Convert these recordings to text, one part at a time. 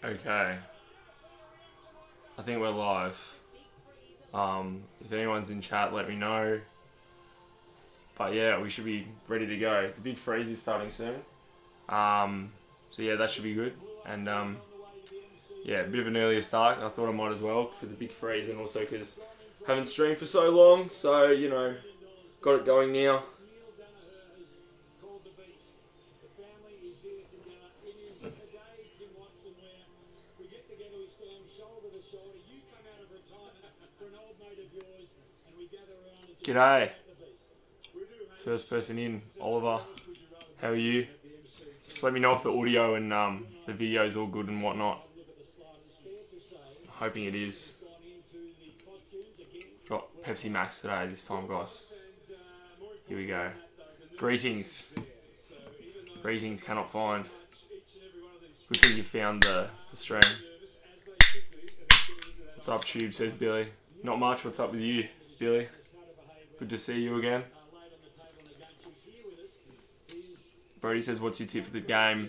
Okay, I think we're live. If anyone's in chat, let me know. But yeah, we should be ready to go. The big freeze is starting soon. So yeah, that should be good. And yeah, a bit of an earlier start. I thought I might as well for the big freeze, and also because I haven't streamed for so long. So got it going now. G'day. First person in, Oliver. How are you? Just let me know if the audio and the video is all good and whatnot. I'm hoping it is. Got Pepsi Max today this time, guys. Here we go. Greetings. Greetings cannot find. Good thing you found the stream. What's up, Tube, says Billy. Not much, what's up with you, Billy? Good to see you again. Brody says, what's your tip for the game?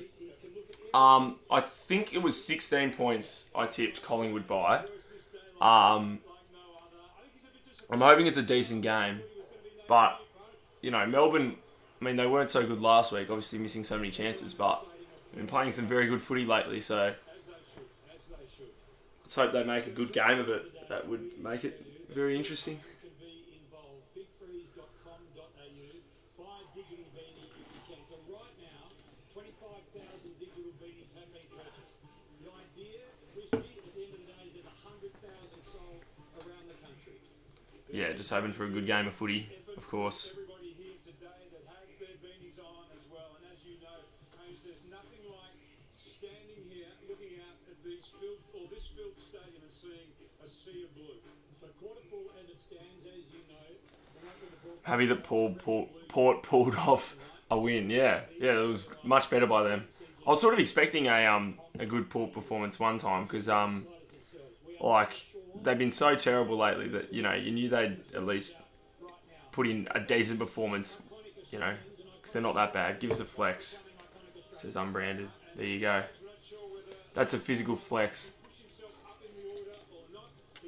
I think it was 16 points I tipped Collingwood by. I'm hoping it's a decent game. But, Melbourne, I mean, they weren't so good last week, obviously missing so many chances, but they've been playing some very good footy lately, so let's hope they make a good game of it. That would make it very interesting. Yeah, just hoping for a good game of footy, of course. Happy that Port pulled off a win. Yeah, it was much better by them. I was sort of expecting a good Port performance one time because they've been so terrible lately that you knew they'd at least put in a decent performance, because they're not that bad. Give us a flex, says unbranded. There you go. That's a physical flex.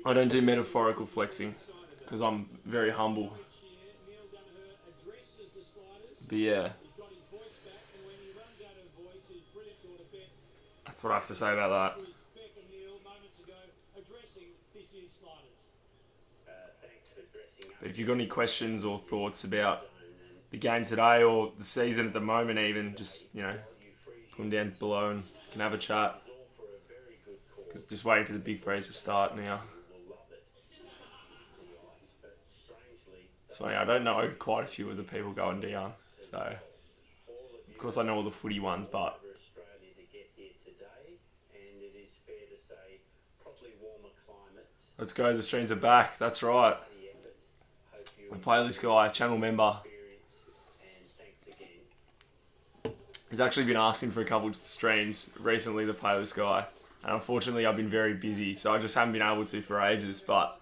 I don't do metaphorical flexing because I'm very humble. But yeah, that's what I have to say about that. But if you've got any questions or thoughts about the game today or the season at the moment even, just, put them down below and can have a chat. Because just waiting for the big phrase to start now. It's funny, I don't know quite a few of the people going down. So, of course I know all the footy ones, but let's go, the streams are back, that's right. The playlist guy, channel member, he's actually been asking for a couple of streams recently, the playlist guy, and unfortunately I've been very busy, so I just haven't been able to for ages, but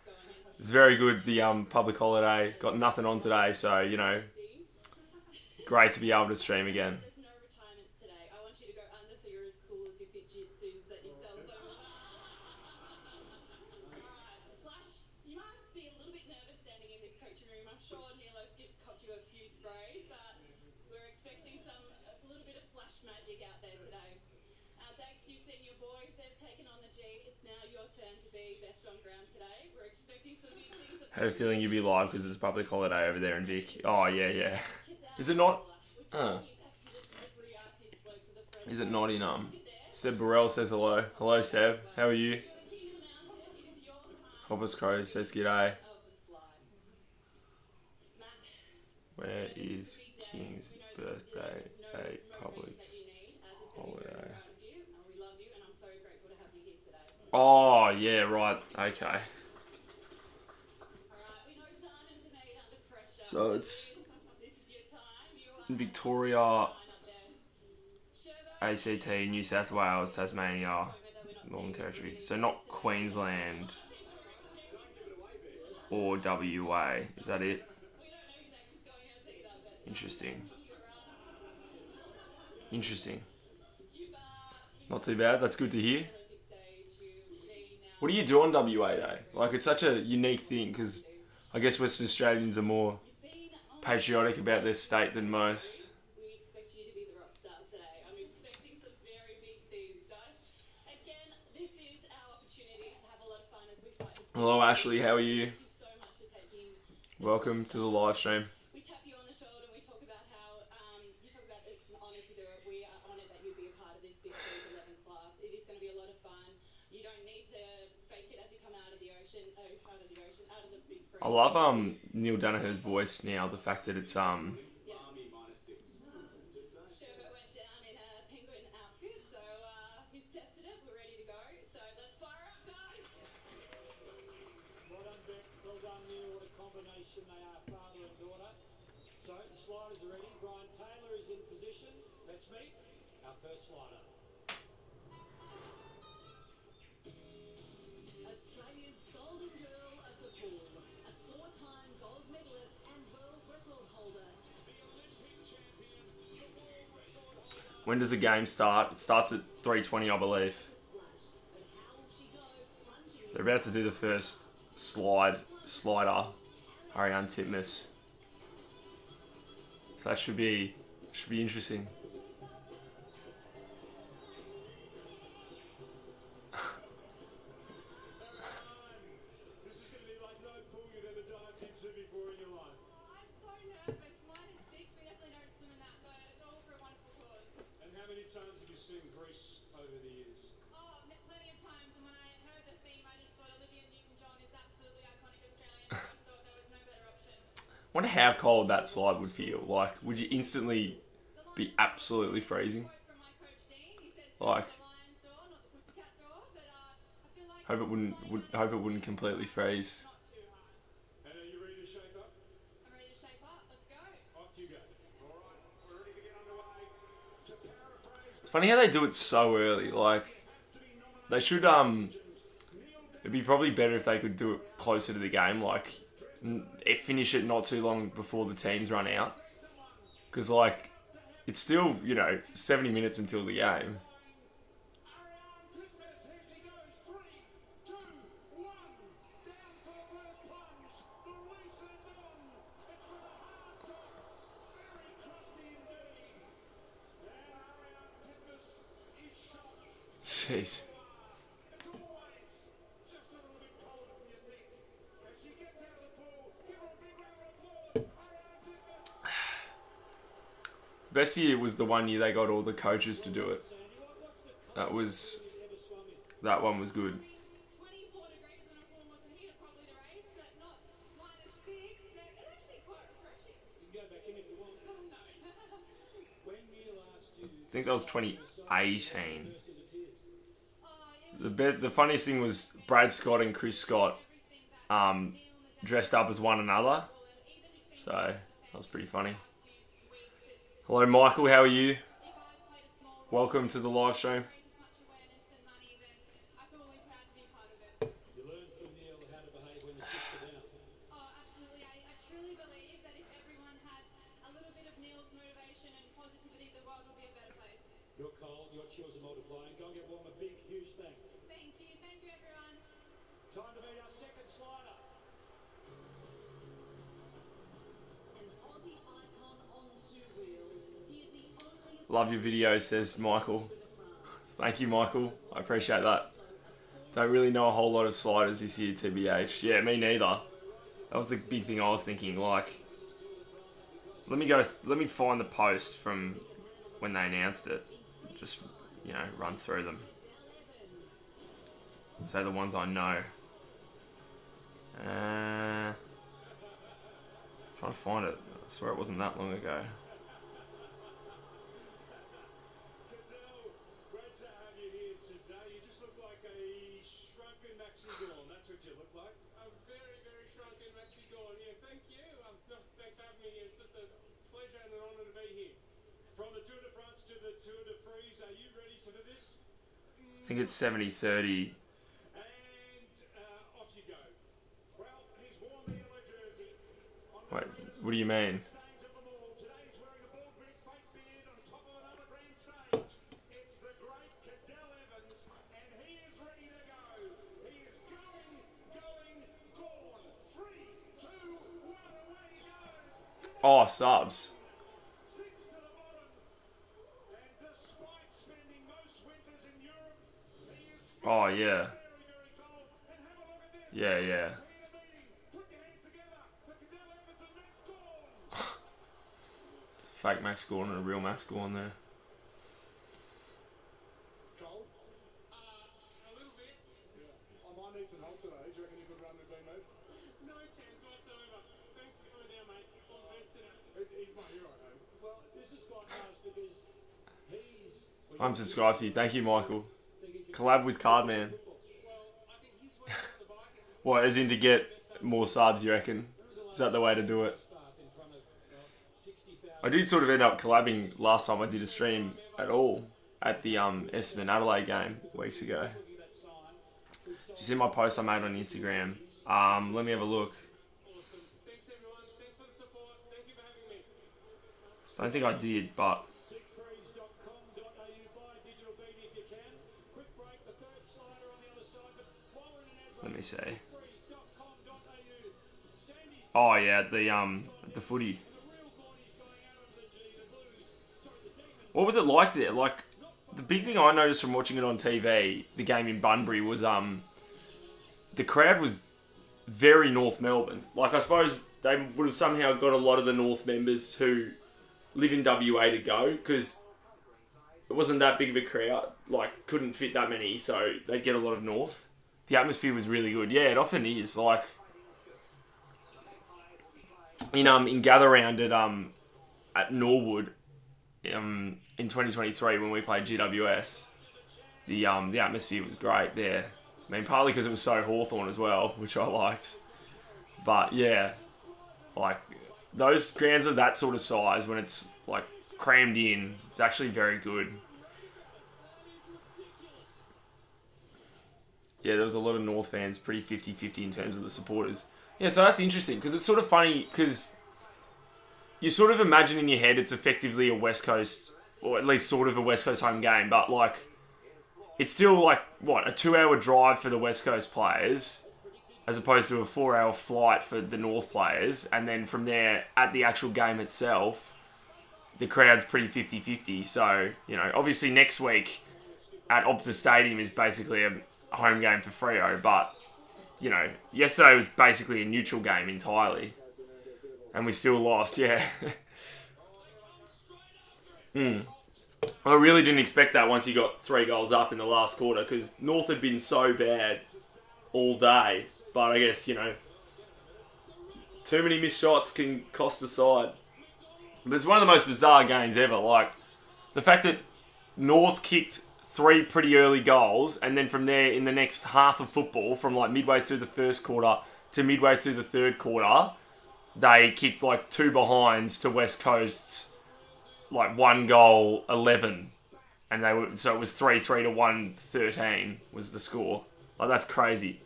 it's very good, the public holiday, got nothing on today, so, great to be able to stream again. I had a feeling you'd be live because it's a public holiday over there in Vic. Oh, yeah. Is it not? Is it not in, Seb Burrell says hello. Hello, Seb. How are you? Hoppers Crow says g'day. Where is King's birthday? A public holiday. Oh, yeah, right. Okay. So it's in Victoria, ACT, New South Wales, Tasmania, Northern Territory. So not Queensland or WA. Is that it? Interesting. Not too bad. That's good to hear. What do you do on WA Day? Like, it's such a unique thing because I guess Western Australians are more patriotic about their state than most. Hello, Ashley. How are you? Welcome to the live stream. I love Neil Danaher's voice now. The fact that it's when does the game start? It starts at 3:20, I believe. They're about to do the first slider, Ariane Titmus. So that should be interesting. I wonder how cold that slide would feel. Like, would you instantly be absolutely freezing? Like, hope it wouldn't completely freeze. It's funny how they do it so early. Like, they should it'd be probably better if they could do it closer to the game. Like, finish it not too long before the teams run out. Because, like, it's still, 70 minutes until the game. Jeez. Best year was the one year they got all the coaches to do it. That one was good. I think that was 2018. The funniest thing was Brad Scott and Chris Scott dressed up as one another. So that was pretty funny. Hello, Michael. How are you? Welcome to the live stream. Love your video, says Michael. Thank you, Michael. I appreciate that. Don't really know a whole lot of sliders this year, TBH. Yeah, me neither. That was the big thing I was thinking. Like, let me find the post from when they announced it. Just, run through them. So the ones I know. Trying to find it. I swear it wasn't that long ago. I think it's 70-30. Wait, what do you mean? Oh, subs. Oh, yeah. Yeah, yeah. Fake Max Gordon and a real Max Gordon there. I'm subscribed to you. Thank you, Michael. Collab with Cardman. What, as in to get more subs, you reckon? Is that the way to do it? I did sort of end up collabing last time I did a stream at all at the Essendon Adelaide game weeks ago. Did you see my post I made on Instagram? Let me have a look. I don't think I did, but let me see. Oh yeah, the footy. What was it like there? Like, the big thing I noticed from watching it on TV, the game in Bunbury, was the crowd was very North Melbourne. Like, I suppose they would have somehow got a lot of the North members who live in WA to go, because it wasn't that big of a crowd. Like, couldn't fit that many, so they'd get a lot of North. The atmosphere was really good. Yeah, it often is. Like, in Gather Round at Norwood, in 2023 when we played GWS, the atmosphere was great there. I mean, partly because it was so Hawthorn as well, which I liked. But yeah, like, those grounds of that sort of size, when it's like crammed in, it's actually very good. Yeah, there was a lot of North fans, pretty 50-50 in terms of the supporters. Yeah, so that's interesting, because it's sort of funny, because you sort of imagine in your head it's effectively a West Coast, or at least sort of a West Coast home game, but like, it's still like, what, a 2-hour drive for the West Coast players, as opposed to a 4-hour flight for the North players, and then from there, at the actual game itself, the crowd's pretty 50-50. So, you know, obviously next week at Optus Stadium is basically a home game for Freo, but, you know, yesterday was basically a neutral game entirely. And we still lost, yeah. I really didn't expect that once he got 3 goals up in the last quarter, because North had been so bad all day. But I guess, you know, too many missed shots can cost a side. But it's one of the most bizarre games ever. Like, the fact that North kicked 3 pretty early goals, and then from there, in the next half of football, from like midway through the first quarter to midway through the third quarter, they kicked like 2 behinds to West Coast's like 1 goal 11, and so it was 3-3 to 1-13 was the score. Like, that's crazy.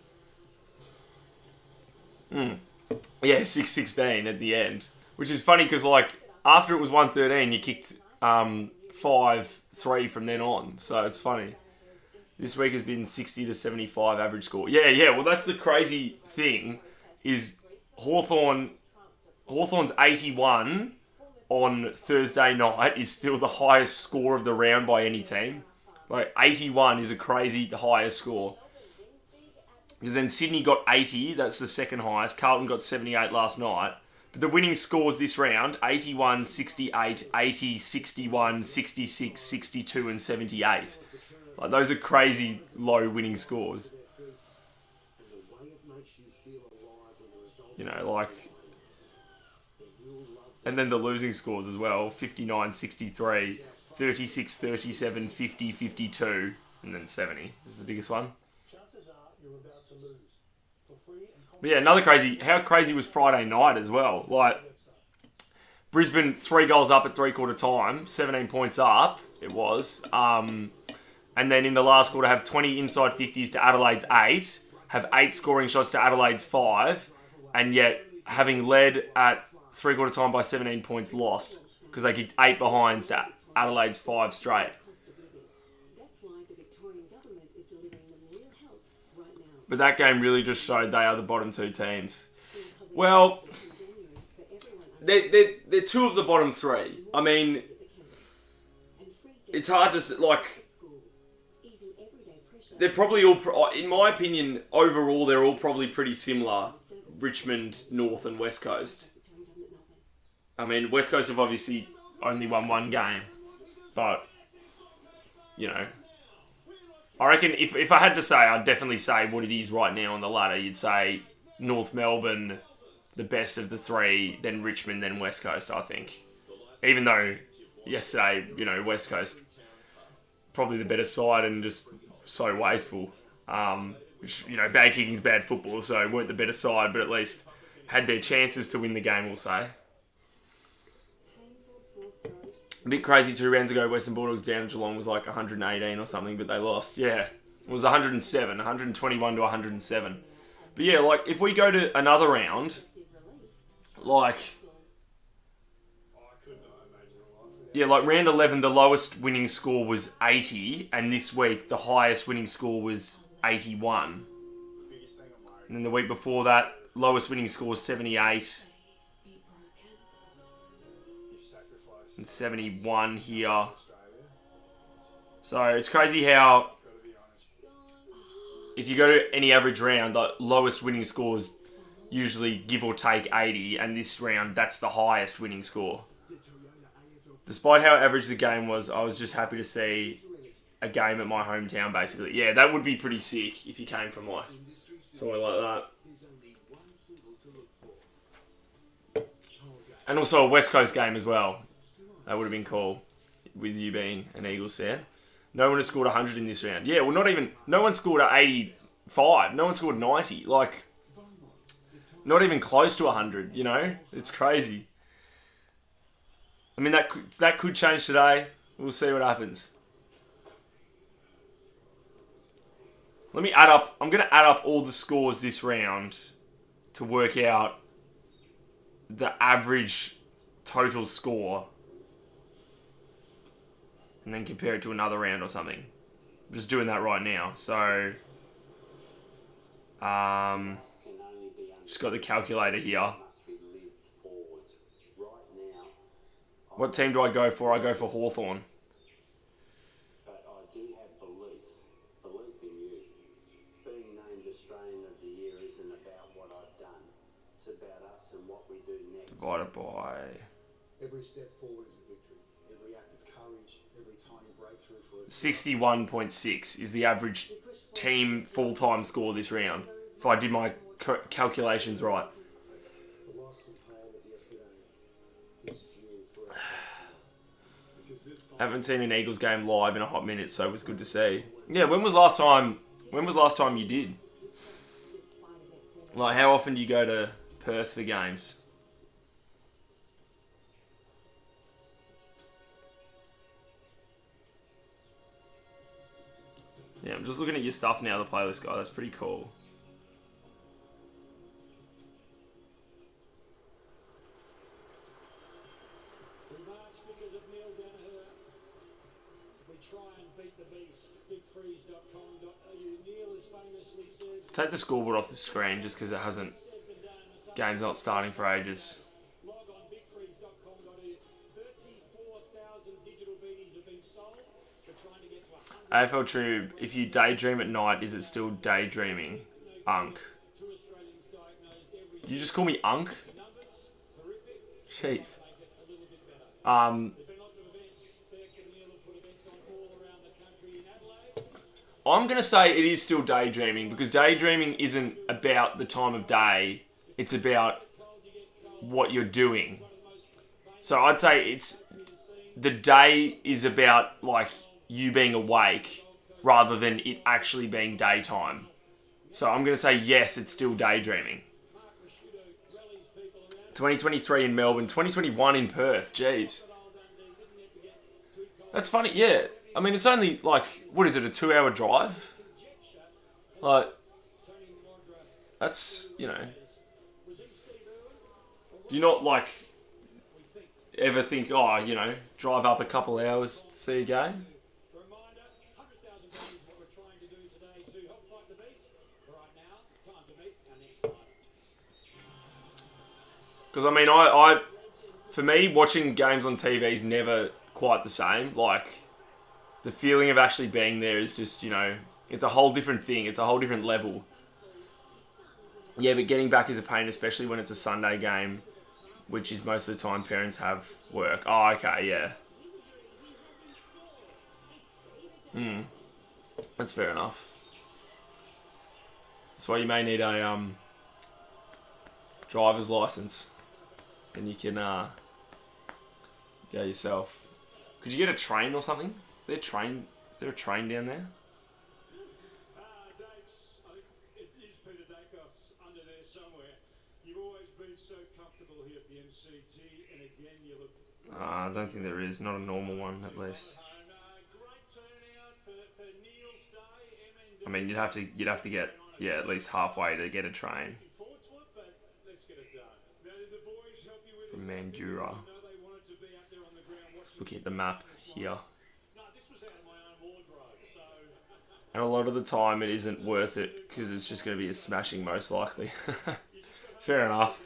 Yeah, 6-16 at the end, which is funny because like after it was 1-13, you kicked 5-3 from then on. So it's funny. This week has been 60 to 75 average score. Yeah. Well, that's the crazy thing is Hawthorn's 81 on Thursday night is still the highest score of the round by any team. Like, 81 is a crazy highest score. Because then Sydney got 80, that's the second highest. Carlton got 78 last night. But the winning scores this round, 81, 68, 80, 61, 66, 62 and 78. Like, those are crazy low winning scores. You know, like... And then the losing scores as well, 59, 63, 36, 37, 50, 52, and then 70 is the biggest one. But yeah, another crazy... How crazy was Friday night as well? Like, Brisbane 3 goals up at 3-quarter time, 17 points up, it was. And then in the last quarter have 20 inside 50s to Adelaide's 8, have 8 scoring shots to Adelaide's 5, and yet having led at 3-quarter time by 17 points lost, because they kicked 8 behinds to Adelaide's 5 straight. But that game really just showed they are the bottom 2 teams. Well, they're two of the bottom three. I mean, it's hard to like. They're probably all, in my opinion, overall they're all probably pretty similar. Richmond, North, and West Coast. I mean, West Coast have obviously only won one game, but you know, I reckon if I had to say, I'd definitely say what it is right now on the ladder. You'd say North Melbourne, the best of the three, then Richmond, then West Coast. I think, even though yesterday, you know, West Coast probably the better side and just so wasteful. Which, you know, bad kicking's bad football, so weren't the better side, but at least had their chances to win the game, we'll say. A bit crazy 2 rounds ago, Western Bulldogs down at Geelong was like 118 or something, but they lost. Yeah, it was 107, 121 to 107. But yeah, like, if we go to another round, like... Yeah, like round 11, the lowest winning score was 80, and this week the highest winning score was 81. And then the week before that, lowest winning score was 78. And 71 here. So it's crazy how if you go to any average round, the lowest winning scores usually give or take 80, and this round, that's the highest winning score. Despite how average the game was, I was just happy to see a game at my hometown, basically. Yeah, that would be pretty sick if you came from, like, somewhere like that. And also a West Coast game as well. That would have been cool, with you being an Eagles fan. No one has scored 100 in this round. Yeah, well, no one scored at 85. No one scored 90. Like, not even close to 100, you know? It's crazy. I mean, that could change today. We'll see what happens. Let me add up. I'm going to add up all the scores this round to work out the average total score. And then compare it to another round or something. I'm just doing that right now. So, just got the calculator here. What team do I go for? I go for Hawthorn. But I do have belief in you. Being named Australian of the Year isn't about what I've done. It's about us and what we do next. Divided by... Every step forward is a victory. Every act of courage, every tiny breakthrough for it. 61.6 is the average team full-time score this round. If I did my calculations right. The loss and pain of yesterday is fuel for us. Haven't seen an Eagles game live in a hot minute, so it was good to see. Yeah, when was last time you did? Like, how often do you go to Perth for games? Yeah, I'm just looking at your stuff now, the playlist guy. That's pretty cool. Take the scoreboard off the screen just because it hasn't... Game's not starting for ages. AFL True, if you daydream at night, is it still daydreaming? Unk. You just call me Unk? Jeez. I'm going to say it is still daydreaming because daydreaming isn't about the time of day. It's about what you're doing. So I'd say it's... The day is about, like, you being awake rather than it actually being daytime. So I'm going to say yes, it's still daydreaming. 2023 in Melbourne, 2021 in Perth. Jeez. That's funny, yeah. I mean, it's only, like, what is it, a 2-hour drive? Like, that's, you know... Do you not, like, ever think, oh, you know, drive up a couple hours to see a game? Because, I mean, for me, watching games on TV is never quite the same. Like, the feeling of actually being there is just, you know, it's a whole different thing. It's a whole different level. Yeah, but getting back is a pain, especially when it's a Sunday game, which is most of the time parents have work. Oh, okay, yeah. That's fair enough. That's why you may need a driver's license, and you can go yourself. Could you get a train or something? Is there a train down there? Dates, it is Peter Dacos under there somewhere. You've always been so comfortable here at the MCG, and again you look. I don't think there is. Not a normal one, at least. Great turnout for Neil's day. I mean, you'd have to get at least halfway to get a train Looking forward to it, but let's get it done. Now, did the boys help you with from this? Mandurah. I know they wanted to be out there on the ground. Just looking at the map here. No, this was out of my own wardrobe, so. And a lot of the time it isn't worth it because it's just going to be a smashing most likely. Fair enough.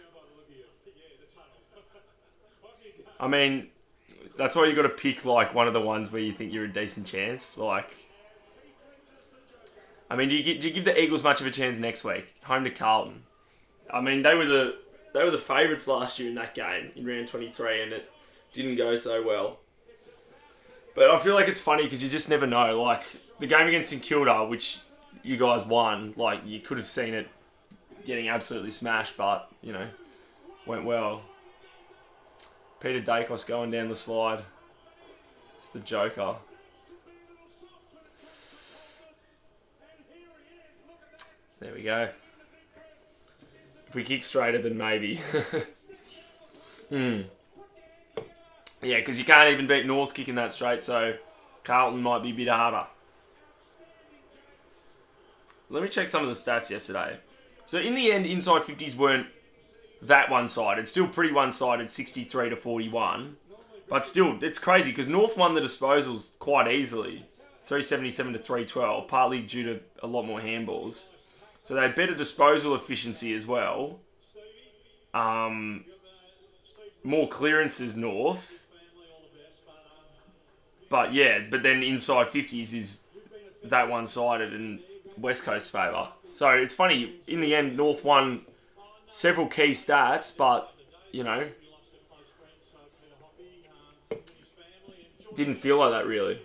I mean, that's why you got to pick like one of the ones where you think you're a decent chance. Like, I mean, do you give the Eagles much of a chance next week? Home to Carlton. I mean, they were the favourites last year in that game in round 23, and it didn't go so well. But I feel like it's funny because you just never know. Like, the game against St Kilda, which you guys won, like, you could have seen it getting absolutely smashed, but, you know, went well. Peter Dacos going down the slide. It's the Joker. There we go. If we kick straighter, then maybe. Yeah, because you can't even beat North kicking that straight, so Carlton might be a bit harder. Let me check some of the stats yesterday. So in the end, inside 50s weren't that one-sided. Still pretty one-sided, 63 to 41. But still, it's crazy because North won the disposals quite easily. 377 to 312, partly due to a lot more handballs. So they had better disposal efficiency as well. More clearances North. But then inside 50s is that one-sided and West Coast favour. So it's funny, in the end, North won several key stats, but, you know, didn't feel like that really.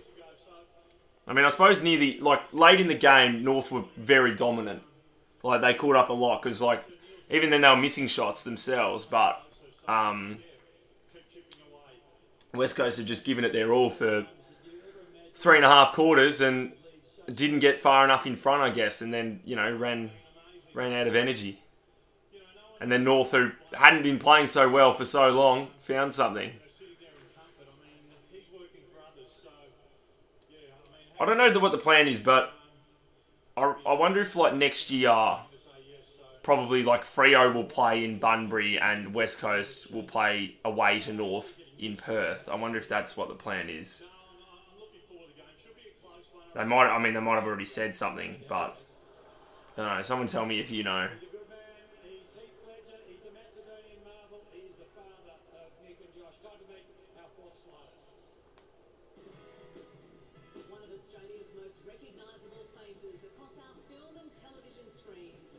I mean, I suppose late in the game, North were very dominant. Like, they caught up a lot, because, like, even then they were missing shots themselves, but West Coast had just given it their all for 3.5 quarters and didn't get far enough in front, I guess, and then, you know, ran out of energy. And then North, who hadn't been playing so well for so long, found something. I don't know what the plan is, but I wonder if, like, next year, probably, like, Freo will play in Bunbury and West Coast will play away to North in Perth. I wonder if that's what the plan is. They might have already said something, but I don't know. Someone tell me if you know. One of Australia's most recognisable faces across our film and television screens.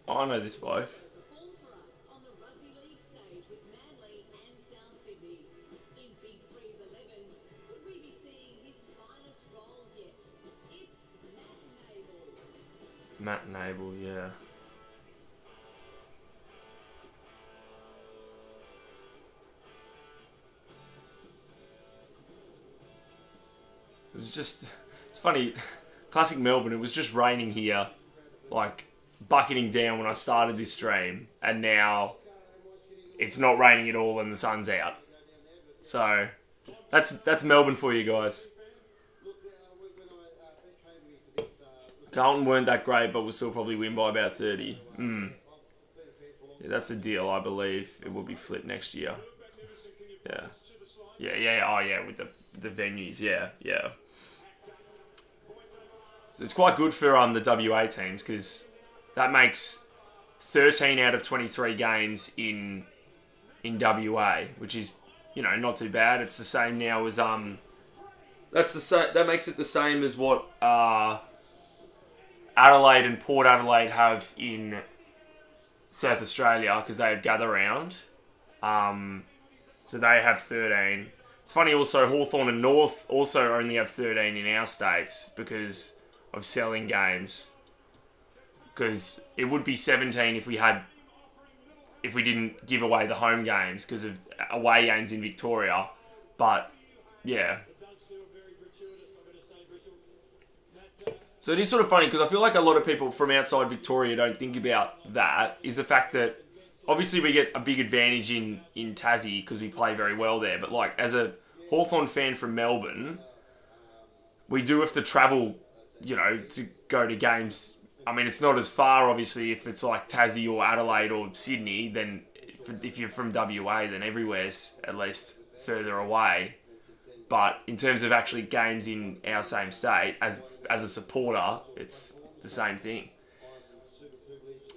Oh, I know this bloke. Perform for us on the rugby league stage with Manly and South Sydney. In Big Freeze 11, could we be seeing his finest role yet? It's Matt Nable. Matt Nable, yeah. It was just, it's funny, classic Melbourne, it was just raining here, like, bucketing down when I started this stream, and now it's not raining at all and the sun's out. So, that's Melbourne for you guys. Carlton weren't that great, but we'll still probably win by about 30. Yeah, that's the deal, I believe. It will be flipped next year. Yeah. Oh, yeah, with the venues, yeah. So it's quite good for the WA teams, because that makes 13 out of 23 games in WA, which is, not too bad. It's the same now as that makes it the same as what Adelaide and Port Adelaide have in South Australia, because they have gather round. So they have 13. It's funny also, Hawthorn and North also only have 13 in our states because of selling games. Because it would be 17 if we didn't give away the home games because of away games in Victoria. But yeah. So it is sort of funny because I feel like a lot of people from outside Victoria don't think about that, is the fact that obviously we get a big advantage in Tassie because we play very well there. But like as a Hawthorn fan from Melbourne, we do have to travel, to go to games. I mean, it's not as far, obviously, if it's like Tassie or Adelaide or Sydney, than if you're from WA, then everywhere's at least further away. But in terms of actually games in our same state, as a supporter, it's the same thing.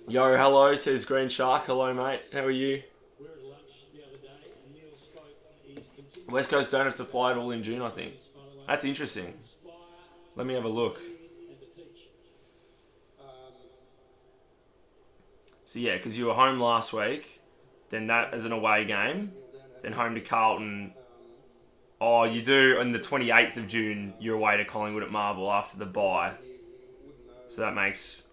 Yo, hello, says Green Shark. Hello, mate. How are you? West Coast don't have to fly at all in June, I think. That's interesting. Let me have a look. So yeah, because you were home last week, then that as an away game, then home to Carlton. Oh, you do on the 28th of June, you're away to Collingwood at Marvel after the bye. So that makes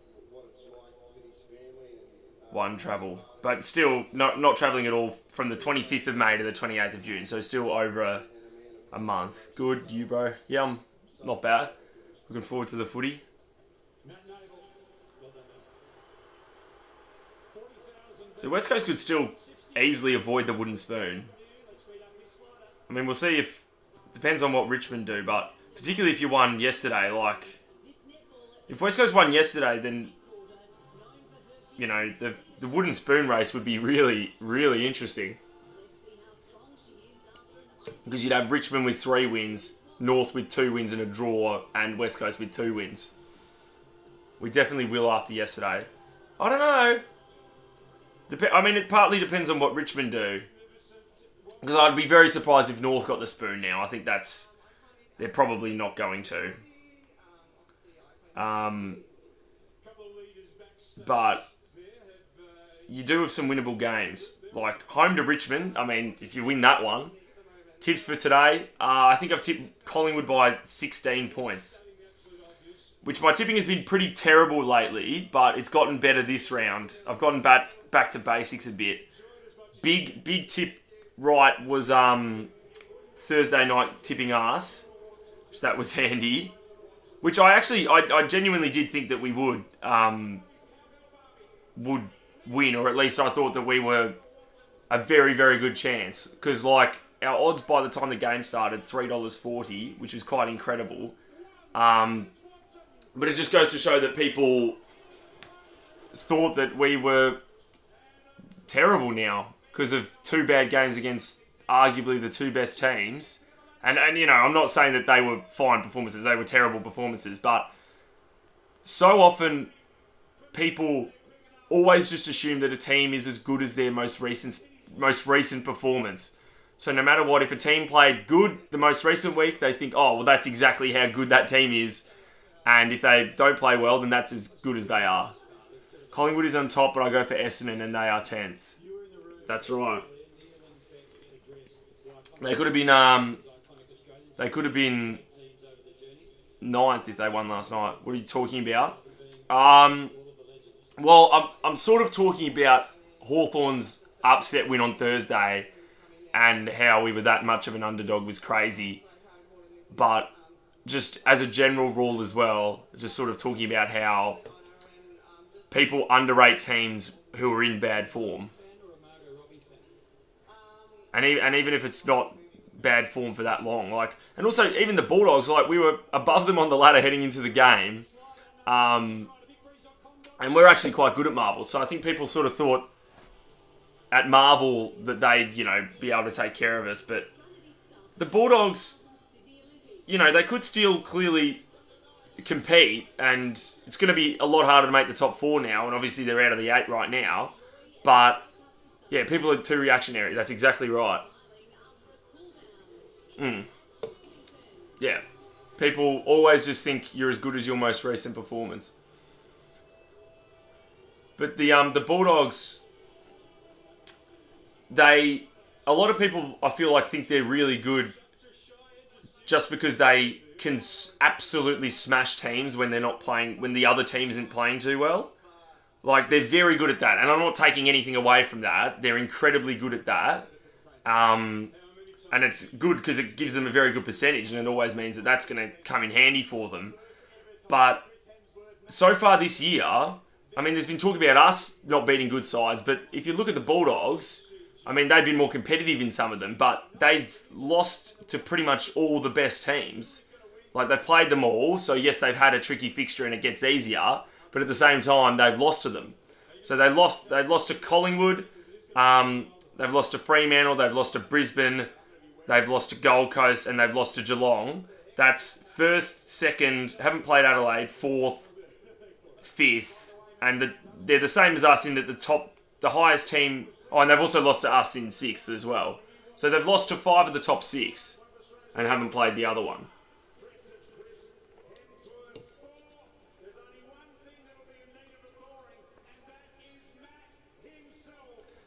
one travel. But still, not travelling at all from the 25th of May to the 28th of June. So still over a month. Good, you bro. Yeah, I'm not bad. Looking forward to the footy. So West Coast could still easily avoid the wooden spoon. I mean, we'll see if... Depends on what Richmond do, but particularly if you won yesterday, like... If West Coast won yesterday, then... the wooden spoon race would be really, really interesting. Because you'd have Richmond with 3 wins, North with 2 wins and a draw, and West Coast with 2 wins. We definitely will after yesterday. I don't know. It partly depends on what Richmond do. Because I'd be very surprised if North got the spoon now. I think they're probably not going to. But you do have some winnable games. Like home to Richmond, if you win that one. Tips for today, I think I've tipped Collingwood by 16 points. Which my tipping has been pretty terrible lately, but it's gotten better this round. I've gotten back to basics a bit. Big tip right was Thursday night tipping us, so that was handy. Which I genuinely did think that we would win, or at least I thought that we were a very, very good chance. Because our odds by the time the game started, $3.40, which was quite incredible. But it just goes to show that people thought that we were terrible now because of 2 bad games against arguably the 2 best teams. And I'm not saying that they were fine performances, they were terrible performances, but so often people always just assume that a team is as good as their most recent performance. So no matter what, if a team played good the most recent week, they think, oh, well, that's exactly how good that team is. And if they don't play well, then that's as good as they are. Collingwood is on top, but I go for Essendon and they are 10th. That's right. They could have been 9th if they won last night. What are you talking about? Well, I'm sort of talking about Hawthorn's upset win on Thursday and how we were that much of an underdog was crazy. But just as a general rule as well, just sort of talking about how people underrate teams who are in bad form. And even if it's not bad form for that long. And also, even the Bulldogs, we were above them on the ladder heading into the game. And we're actually quite good at Marvel. So I think people sort of thought at Marvel that they'd, be able to take care of us. But the Bulldogs... they could still clearly compete, and it's going to be a lot harder to make the top 4 now, and obviously they're out of the 8 right now. But yeah, people are too reactionary. That's exactly right. Yeah. People always just think you're as good as your most recent performance. But the Bulldogs, a lot of people, I feel like, think they're really good just because they can absolutely smash teams when they're not playing, when the other team isn't playing too well. Like, they're very good at that. And I'm not taking anything away from that. They're incredibly good at that. And it's good because it gives them a very good percentage, and it always means that that's going to come in handy for them. But so far this year, I mean, there's been talk about us not beating good sides, but if you look at the Bulldogs, I mean, they've been more competitive in some of them, but they've lost to pretty much all the best teams. Like, they've played them all, so yes, they've had a tricky fixture and it gets easier, but at the same time, they've lost to them. So they've lost to Collingwood, they've lost to Fremantle, they've lost to Brisbane, they've lost to Gold Coast, and they've lost to Geelong. That's first, second, haven't played Adelaide, fourth, fifth, and they're the same as us in that the highest team. Oh, and they've also lost to us in sixth as well. So they've lost to 5 of the top 6 and haven't played the other one.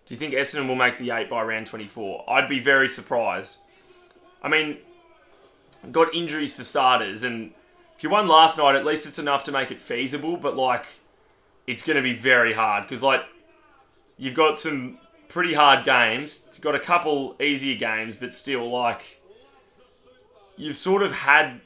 Do you think Essendon will make the 8 by round 24? I'd be very surprised. I mean, got injuries for starters, and if you won last night, at least it's enough to make it feasible, but, like, it's going to be very hard, because, like, you've got some pretty hard games, you've got a couple easier games, but still, like, you've sort of had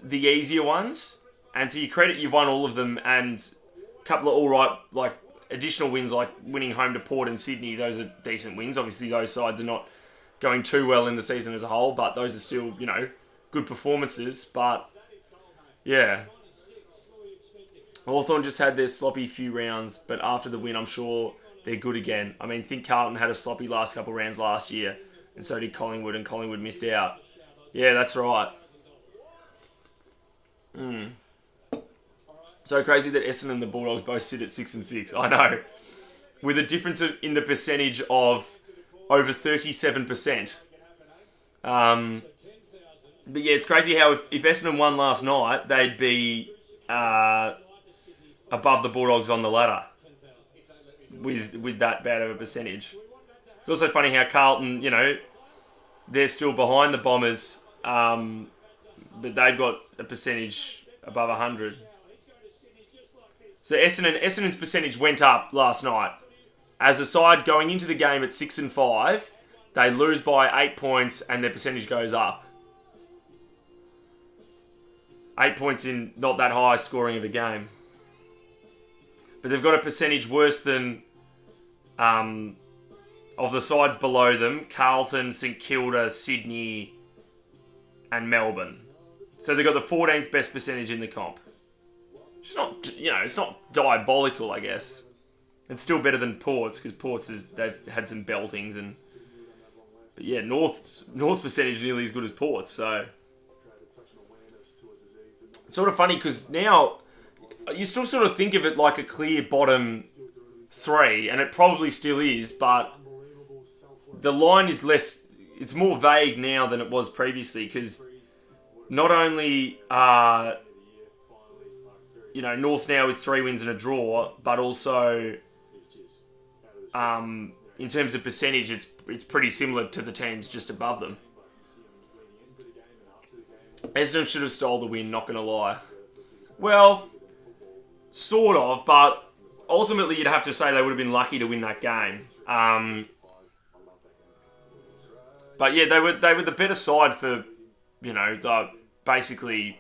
the easier ones, and to your credit, you've won all of them, and a couple of alright, like, additional wins, like winning home to Port and Sydney. Those are decent wins. Obviously, those sides are not going too well in the season as a whole, but those are still, you know, good performances. But yeah, Hawthorn just had their sloppy few rounds, but after the win, I'm sure they're good again. I mean, I think Carlton had a sloppy last couple of rounds last year, and so did Collingwood, and Collingwood missed out. Yeah, that's right. So crazy that Essendon and the Bulldogs both sit at 6 and 6. I know. With a difference in the percentage of over 37%. But yeah, it's crazy how if Essendon won last night, they'd be above the Bulldogs on the ladder with that bad of a percentage. It's also funny how Carlton, you know, they're still behind the Bombers, but they've got a percentage above 100. So Essendon's percentage went up last night. As a side going into the game at 6 and 5, they lose by 8 points and their percentage goes up. 8 points in not that high scoring of a game. But they've got a percentage worse than of the sides below them: Carlton, St Kilda, Sydney, and Melbourne. So they've got the 14th best percentage in the comp. It's not, you know, it's not diabolical, I guess. It's still better than Port's, because Port's they've had some beltings, but yeah, North's percentage nearly as good as Port's. So it's sort of funny because now you still sort of think of it like a clear bottom 3, and it probably still is, but the line is less. It's more vague now than it was previously, because not only you know, North now with 3 wins and a draw, but also in terms of percentage, it's pretty similar to the teams just above them. Essendon should have stole the win, not going to lie. Well, sort of, but ultimately you'd have to say they would have been lucky to win that game. But yeah, they were the better side for, you know, basically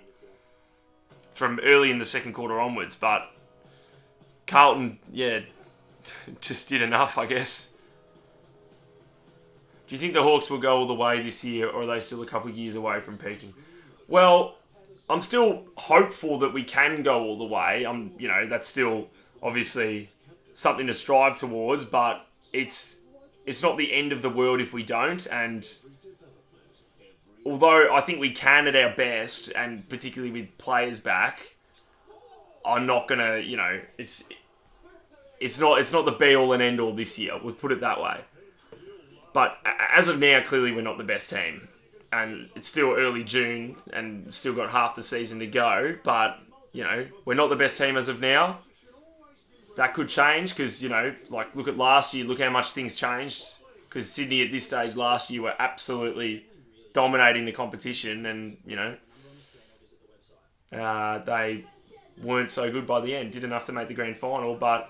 from early in the second quarter onwards, but Carlton, yeah, just did enough, I guess. Do you think the Hawks will go all the way this year, or are they still a couple of years away from peaking? Well, I'm still hopeful that we can go all the way. You know, that's still obviously something to strive towards, but it's not the end of the world if we don't, and although I think we can at our best, and particularly with players back, I'm not gonna, it's not the be all and end all this year. We'll put it that way. But as of now, clearly we're not the best team, and it's still early June, and still got half the season to go. But we're not the best team as of now. That could change because look at last year. Look how much things changed. Because Sydney at this stage last year were absolutely dominating the competition, and they weren't so good by the end. Did enough to make the grand final, but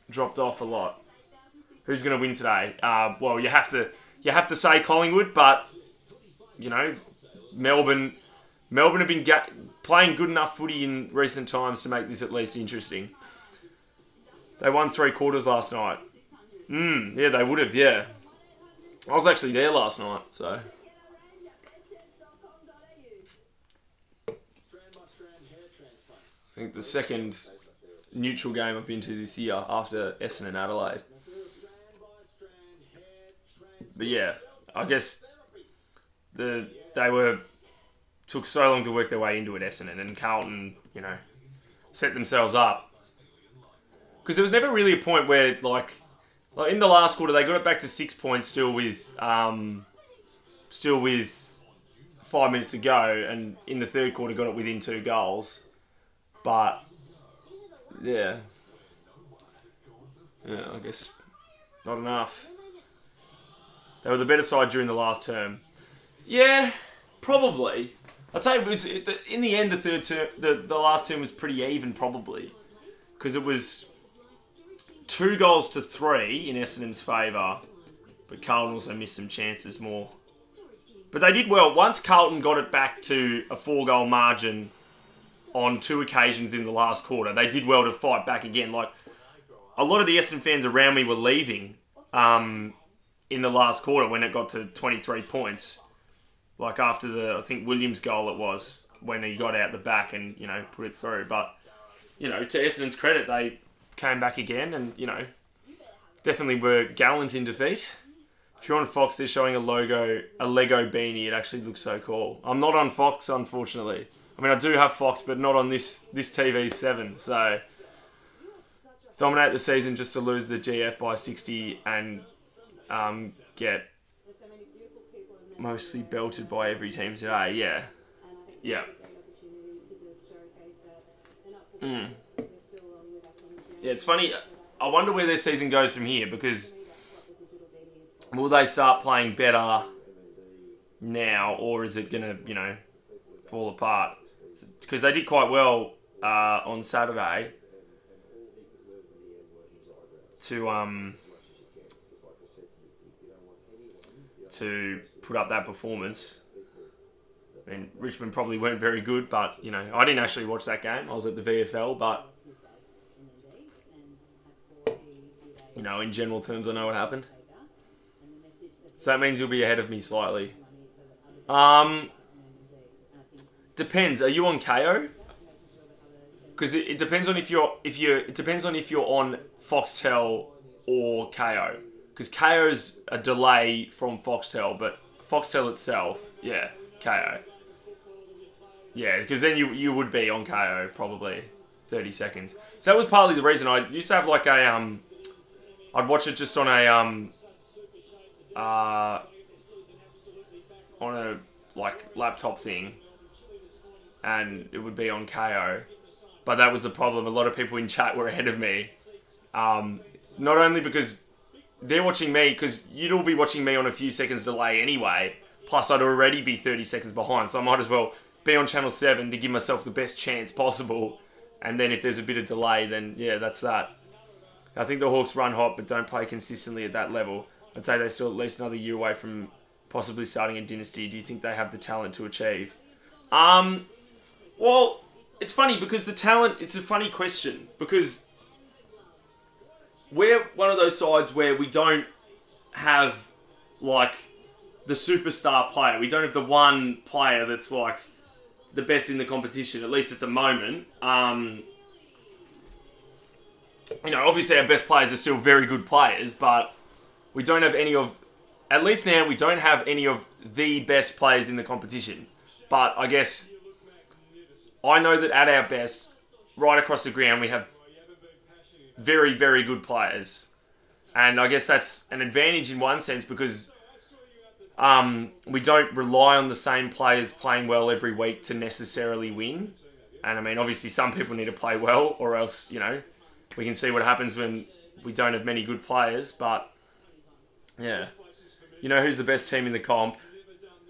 dropped off a lot. Who's going to win today? Well, you have to say Collingwood, but Melbourne have been playing good enough footy in recent times to make this at least interesting. They won 3 quarters last night. Yeah, they would have. Yeah, I was actually there last night, so. I think the second neutral game I've been to this year after Essendon and Adelaide. But yeah, I guess they took so long to work their way into it, Essendon, and Carlton, set themselves up. Because there was never really a point where, like in the last quarter, they got it back to 6 points still with 5 minutes to go, and in the third quarter got it within 2 goals. But yeah, I guess not enough. They were the better side during the last term. Yeah, probably. I'd say it was in the end. The third term, the last term was pretty even, probably, because it was 2 goals to 3 in Essendon's favour, but Carlton also missed some chances more. But they did well. Once Carlton got it back to a 4-goal margin on 2 occasions in the last quarter, they did well to fight back again. Like, a lot of the Essendon fans around me were leaving in the last quarter when it got to 23 points. Like after the, I think, Williams goal it was, when he got out the back and, put it through. But, to Essendon's credit, they came back again and, definitely were gallant in defeat. If you're on Fox, they're showing a Lego beanie. It actually looks so cool. I'm not on Fox, unfortunately. I mean, I do have Fox, but not on this TV 7. So, dominate the season just to lose the GF by 60 and get mostly belted by every team today. Yeah. Yeah, it's funny. I wonder where their season goes from here, because will they start playing better now, or is it going to, fall apart? Because they did quite well on Saturday to put up that performance. I mean, Richmond probably weren't very good, but, I didn't actually watch that game. I was at the VFL, but, in general terms, I know what happened. So that means you'll be ahead of me slightly. Depends. Are you on KO? Because it depends on if you're on Foxtel or KO. Because KO's a delay from Foxtel, but Foxtel itself, yeah, KO. Yeah, because then you would be on KO probably 30 seconds. So that was partly the reason. I used to have like a I'd watch it just on a laptop thing, and it would be on KO. But that was the problem. A lot of people in chat were ahead of me. Not only because they're watching me, because you'd all be watching me on a few seconds delay anyway. Plus, I'd already be 30 seconds behind, so I might as well be on Channel 7 to give myself the best chance possible. And then if there's a bit of delay, then yeah, that's that. I think the Hawks run hot, but don't play consistently at that level. I'd say they're still at least another year away from possibly starting a dynasty. Do you think they have the talent to achieve? Well, it's funny because the talent, it's a funny question, because we're one of those sides where we don't have, like, the superstar player. We don't have the one player that's, like, the best in the competition, at least at the moment. Obviously our best players are still very good players, but we don't have any of at least now we don't have any of the best players in the competition. But I guess I know that at our best, right across the ground, we have very, very good players. And I guess that's an advantage in one sense because we don't rely on the same players playing well every week to necessarily win. And I mean, obviously some people need to play well or else, we can see what happens when we don't have many good players. But yeah, who's the best team in the comp?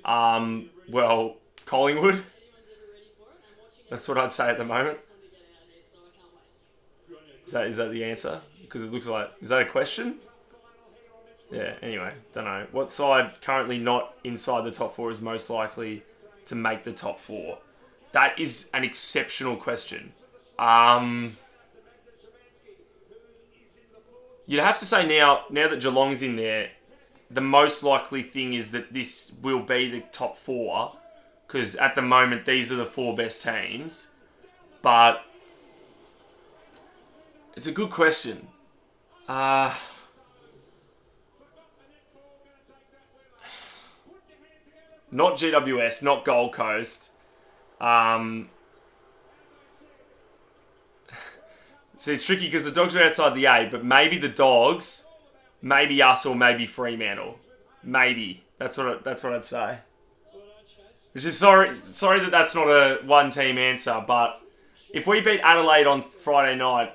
Well, Collingwood. That's what I'd say at the moment. Is that the answer? Because it looks like... Is that a question? Yeah, anyway, don't know. What side currently not inside the top 4 is most likely to make the top 4? That is an exceptional question. You'd have to say now that Geelong's in there, the most likely thing is that this will be the top 4. Because at the moment, these are the 4 best teams. But it's a good question. Not GWS, not Gold Coast. See, it's tricky because the Dogs are outside the A, but maybe the Dogs, maybe us, or maybe Fremantle. Maybe. That's what I'd say. Which is sorry that that's not a one-team answer, but if we beat Adelaide on Friday night,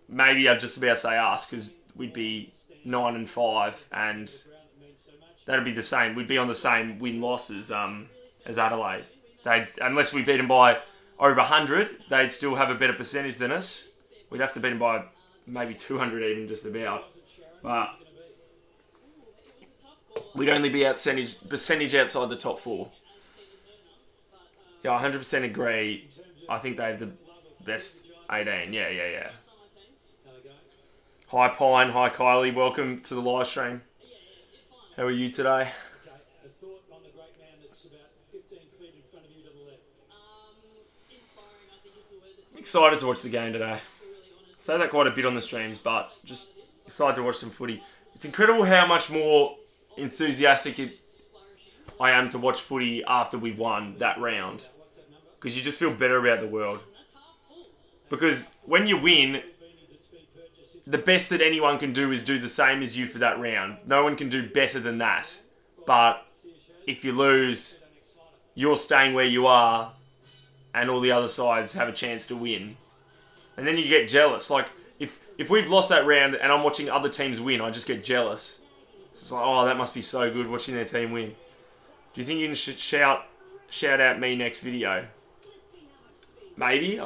maybe I'd just about say us, because we'd be 9-5, and that'd be the same. We'd be on the same win-loss as Adelaide. Unless we beat them by over 100, they'd still have a better percentage than us. We'd have to beat them by maybe 200 even, just about. But we'd only be percentage outside the top 4. Yeah, 100% agree. I think they have the best 18. Yeah. Hi Pine, hi Kylie, welcome to the live stream. How are you today? A thought on the great man that's about 15 feet in front of you to the left. Inspiring, I think is the word that's I'm excited to watch the game today. I say that quite a bit on the streams, but just excited to watch some footy. It's incredible how much more enthusiastic I am to watch footy after we've won that round. Because you just feel better about the world. Because when you win, the best that anyone can do is do the same as you for that round. No one can do better than that. But if you lose, you're staying where you are and all the other sides have a chance to win. And then you get jealous. Like, if we've lost that round and I'm watching other teams win, I just get jealous. It's like, oh, that must be so good watching their team win. Do you think you can shout out me next video? Maybe.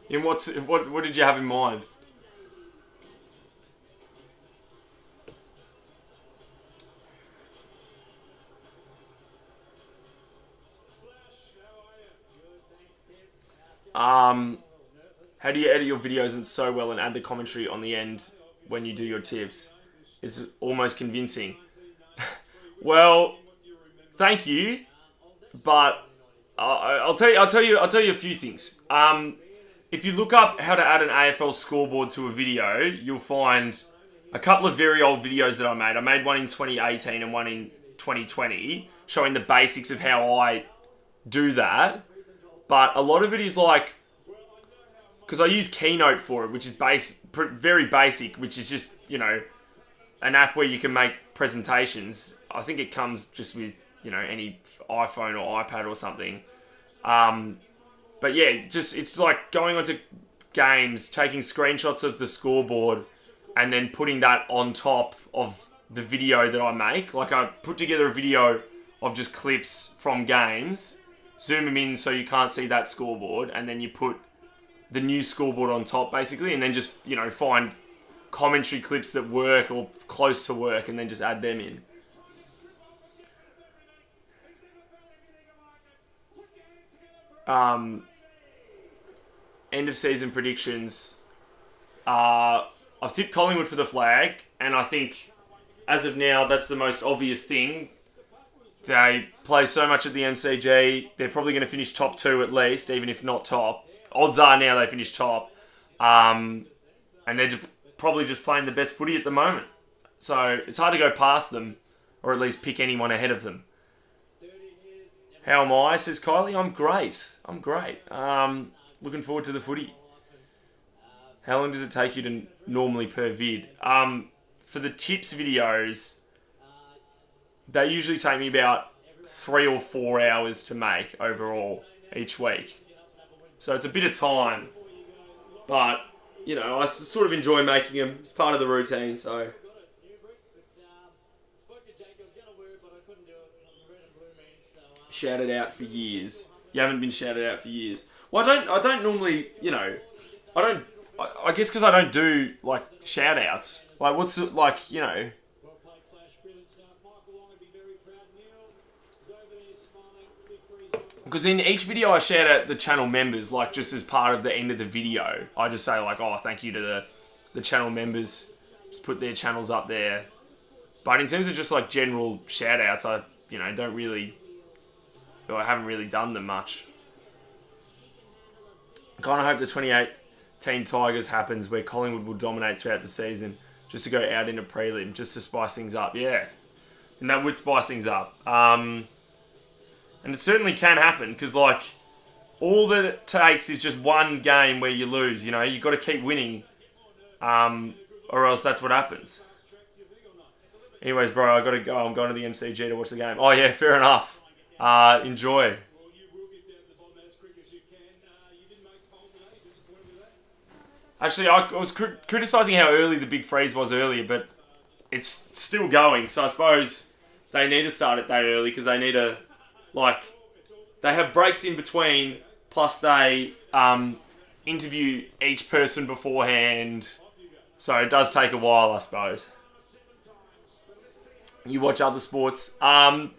In what did you have in mind? How do you edit your videos so well and add the commentary on the end when you do your tips? It's almost convincing. Well, thank you, but I'll tell you a few things. If you look up how to add an AFL scoreboard to a video, you'll find a couple of very old videos that I made. I made one in 2018 and one in 2020 showing the basics of how I do that. But a lot of it is like, because I use Keynote for it, which is very basic, which is just, an app where you can make presentations. I think it comes just with, any iPhone or iPad or something. But yeah, it's like going onto games, taking screenshots of the scoreboard, and then putting that on top of the video that I make. Like, I put together a video of just clips from games, zoom them in so you can't see that scoreboard, and then you put the new scoreboard on top, basically, and then just, find commentary clips that work or close to work, and then just add them in. End of season predictions. I've tipped Collingwood for the flag, and I think as of now that's the most obvious thing. They play so much at the MCG, they're probably going to finish top 2 at least, even if not top. Odds are now they finish top, and they're probably just playing the best footy at the moment. So it's hard to go past them. or at least pick anyone ahead of them. How am I? Says Kylie. I'm great. I'm great. Looking forward to the footy. How long does it take you to normally per vid? For the tips videos, they usually take me about 3 or 4 hours to make overall each week. So it's a bit of time, but you know, I sort of enjoy making them. It's part of the routine, so. Shouted out for years. You haven't been shouted out for years. Well, I don't normally, you know, I guess because I don't do, like, shout outs. Like, what's, like, you know. Because in each video I shout out the channel members, like, just as part of the end of the video. I just say, like, oh, thank you to the channel members. Just put their channels up there. But in terms of just, like, general shout outs, I haven't really done them much. I kind of hope the 2018 Tigers happens where Collingwood will dominate throughout the season just to go out in a prelim, just to spice things up. Yeah. And that would spice things up. And it certainly can happen because, like, all that it takes is just one game where you lose. You know, you've got to keep winning or else that's what happens. Anyways, bro, I got to go. I'm going to the MCG to watch the game. Oh, yeah, fair enough. Enjoy. Actually, I was criticising how early the big freeze was earlier, but it's still going. So I suppose they need to start it that early because they need to, like, they have breaks in between, plus they interview each person beforehand. So it does take a while, I suppose. You watch other sports. Well,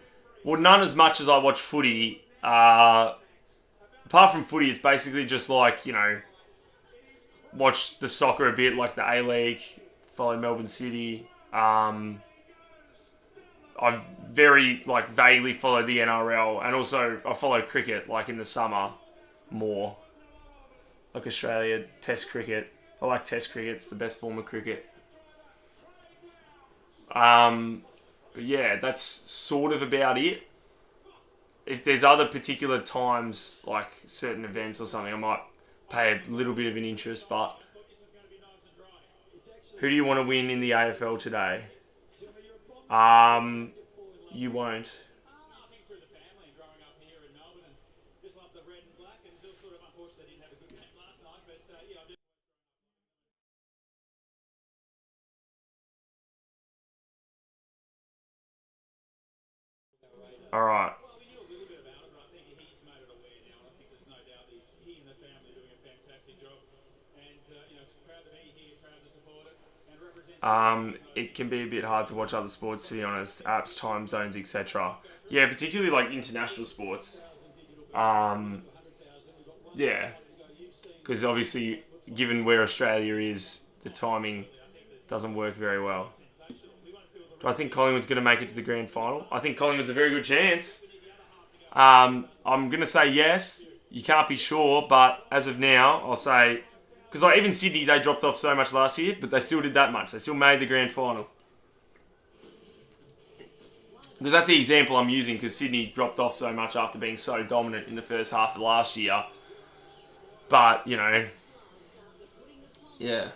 none as much as I watch footy. Apart from footy, it's basically just like, you know, watch the soccer a bit, like the A-League, follow Melbourne City. I very, like, vaguely follow the NRL, and also I follow cricket, like, in the summer more. Like Australia, Test cricket. I like Test cricket. It's the best form of cricket. But yeah, that's sort of about it. If there's other particular times, like certain events or something, I might pay a little bit of an interest, but who do you want to win in the AFL today? You won't. All right. It can be a bit hard to watch other sports, to be honest. Apps, time zones, etc. Yeah, particularly like international sports. Yeah, because obviously, given where Australia is, the timing doesn't work very well. Do I think Collingwood's going to make it to the grand final? I think Collingwood's a very good chance. I'm going to say yes. You can't be sure, but as of now, I'll say... Because like even Sydney, they dropped off so much last year, but they still did that much. They still made the grand final. Because that's the example I'm using, because Sydney dropped off so much after being so dominant in the first half of last year. But, you know... Yeah.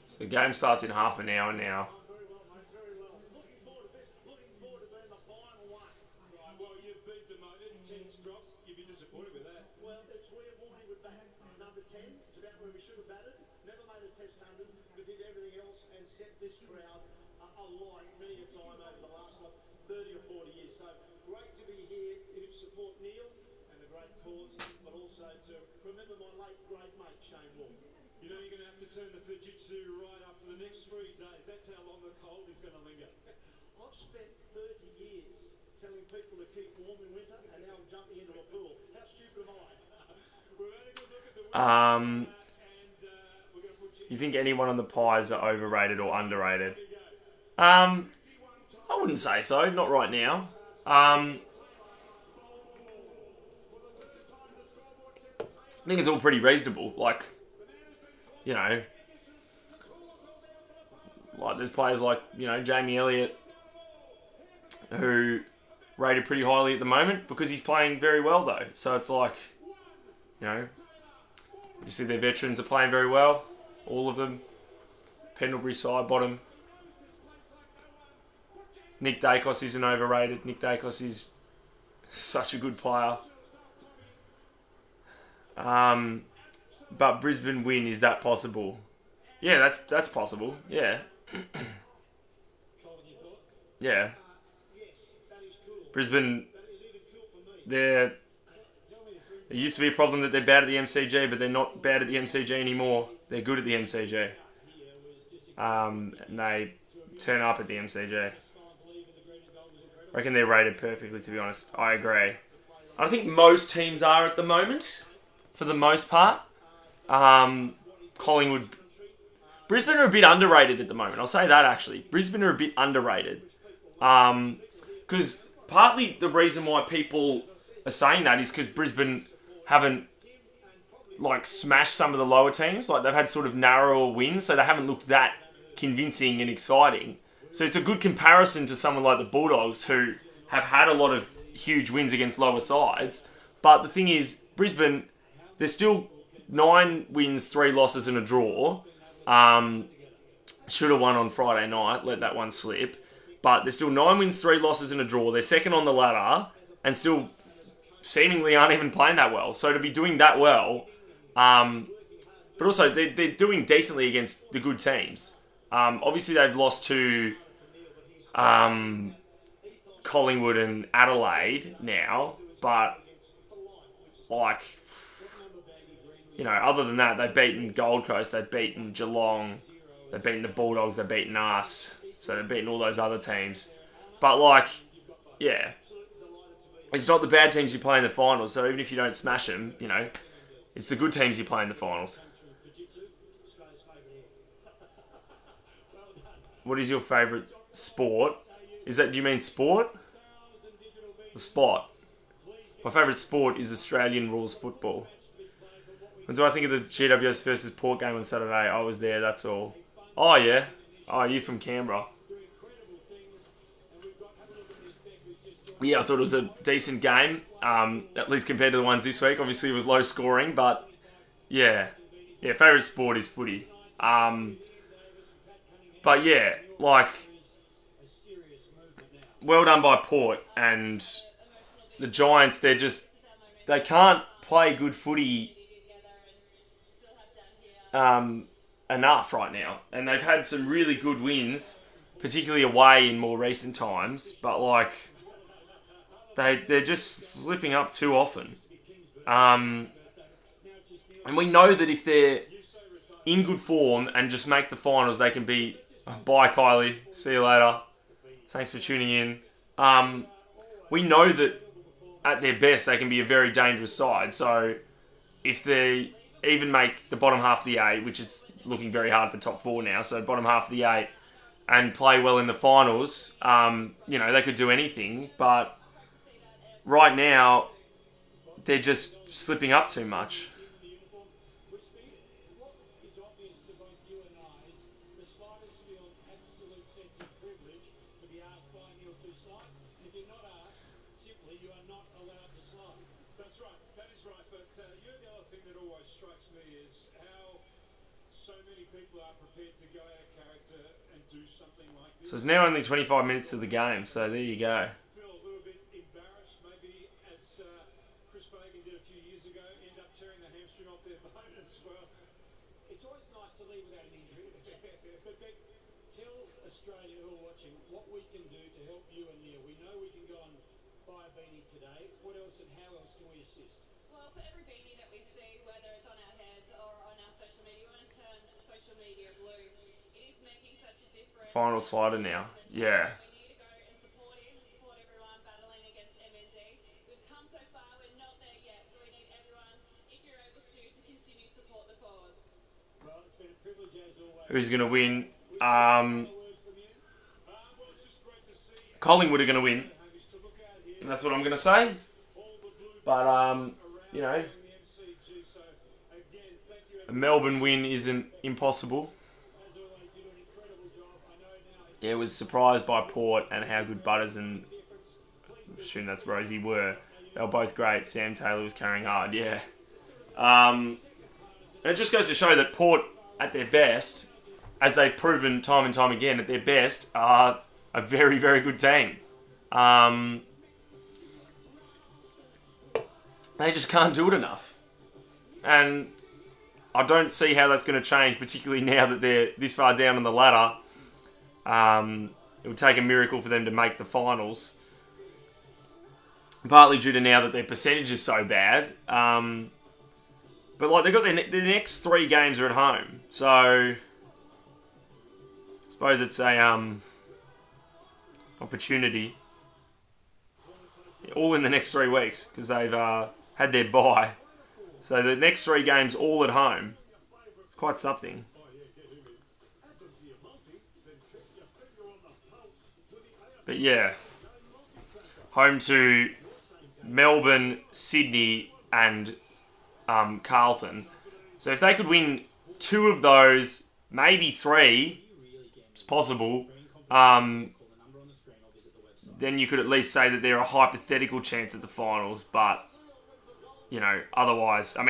So the game starts in half an hour now. You know, you're going to have to turn the Fujitsu right up for the next 3 days. That's how long the cold is going to linger. I've spent 30 years telling people to keep warm in winter, and now I'm jumping into a pool. How stupid am I? We're only You think anyone on the Pies are overrated or underrated? I wouldn't say so. Not right now. I think it's all pretty reasonable. Like, you know, like there's players like, you know, Jamie Elliott, who rated pretty highly at the moment because he's playing very well though. So it's like, you know, obviously their veterans are playing very well, all of them. Pendlebury side bottom. Nick Dacos isn't overrated. Nick Dacos is such a good player. But Brisbane win, is that possible? Yeah, that's possible. Yeah. Yeah. Brisbane, it used to be a problem that they're bad at the MCG, but they're not bad at the MCG anymore. They're good at the MCG. And they turn up at the MCG. I reckon they're rated perfectly, to be honest. I agree. I think most teams are at the moment, for the most part. Collingwood. Brisbane are a bit underrated at the moment. I'll say that, actually. Brisbane are a bit underrated. Because partly the reason why people are saying that is because Brisbane haven't like smashed some of the lower teams. Like they've had sort of narrower wins, so they haven't looked that convincing and exciting. So it's a good comparison to someone like the Bulldogs, who have had a lot of huge wins against lower sides. But the thing is, Brisbane, they're still 9 wins, 3 losses and a draw. Should have won on Friday night, let that one slip. But they're still 9 wins, 3 losses and a draw. They're second on the ladder and still seemingly aren't even playing that well. So to be doing that well, but also they're doing decently against the good teams. Obviously they've lost to Collingwood and Adelaide now, but like, you know, other than that, they've beaten Gold Coast, they've beaten Geelong, they've beaten the Bulldogs, they've beaten us, so they've beaten all those other teams. But like, yeah, it's not the bad teams you play in the finals, so even if you don't smash them, you know, it's the good teams you play in the finals. What is your favourite sport? Do you mean sport? The spot. My favourite sport is Australian rules football. What do I think of the GWS versus Port game on Saturday? I was there, that's all. Oh, yeah. Oh, you from Canberra. Yeah, I thought it was a decent game, at least compared to the ones this week. Obviously, it was low scoring, but yeah. Yeah, favourite sport is footy. But yeah, like, well done by Port, and the Giants, they can't play good footy enough right now. And they've had some really good wins, particularly away in more recent times, but like, they're just slipping up too often. And we know that if they're in good form and just make the finals, they can be... Bye, Kylie. See you later. Thanks for tuning in. We know that at their best, they can be a very dangerous side. So if they even make the bottom half of the 8, which is looking very hard for top 4 now, so bottom half of the 8, and play well in the finals, you know, they could do anything. But right now, they're just slipping up too much. So it's now only 25 minutes to the game, so there you go. Feel a little bit embarrassed, maybe, as Chris Fagan did a few years ago, end up tearing the hamstring off their bone as well. It's always nice to leave without an injury. But Beck, tell Australia who are watching what we can do to help you and Neil. We know we can go and buy a beanie today. What else and how else can we assist? Well, for every beanie that we see, whether it's on our heads or on our social media, we want to turn social media blue. It is making such a difference. Final slider now. Yeah. We need to go and support him and support everyone battling against MND. We've come so far, we're not there yet, so we need everyone, if you're able to continue to support the cause. Well, it's been a privilege as always. Who's going to win? A word from you. Well, it's just great to see Collingwood are going to win. Hamish to look out here. That's what I'm going to say. All the blue But, around you know, the MCG. So again, thank you. a Melbourne win isn't impossible. As always, you do an incredible job. I know now it's Yeah, was surprised by Port and how good Butters and I assume that's Rosie were. They were both great. Sam Taylor was carrying hard, yeah. And it just goes to show that Port, at their best, as they've proven time and time again, at their best, are a very, very good team. They just can't do it enough. And I don't see how that's going to change, particularly now that they're this far down on the ladder. It would take a miracle for them to make the finals. Partly due to now that their percentage is so bad. But like they've got their next 3 games are at home. So I suppose it's a opportunity. All in the next 3 weeks because they've had their bye. So the next 3 games all at home. It's quite something. But yeah, home to Melbourne, Sydney and Carlton. So if they could win 2 of those, maybe 3, it's possible, then you could at least say that they're a hypothetical chance at the finals. But, you know, otherwise they're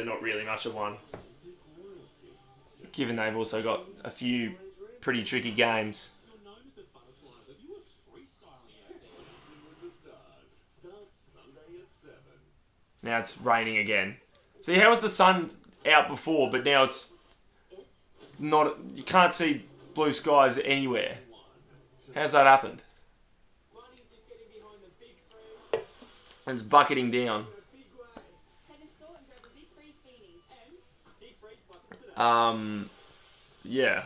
not really much of one. Given they've also got a few pretty tricky games. Now it's raining again. See, how was the sun out before, but now it's not... You can't see blue skies anywhere. How's that happened? And it's bucketing down. Yeah.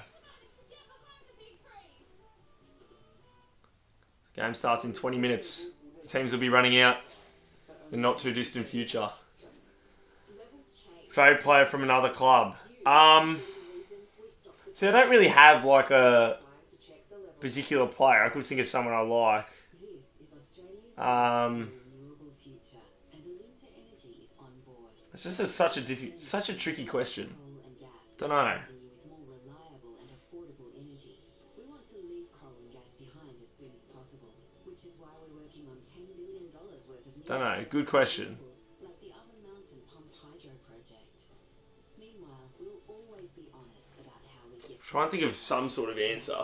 Game starts in 20 minutes. Teams will be running out in the not too distant future. Favourite player from another club. See, I don't really have like a particular player. I could think of someone I like. It's just such a tricky question. Don't know. Don't know. Good question. Try and think of some sort of answer.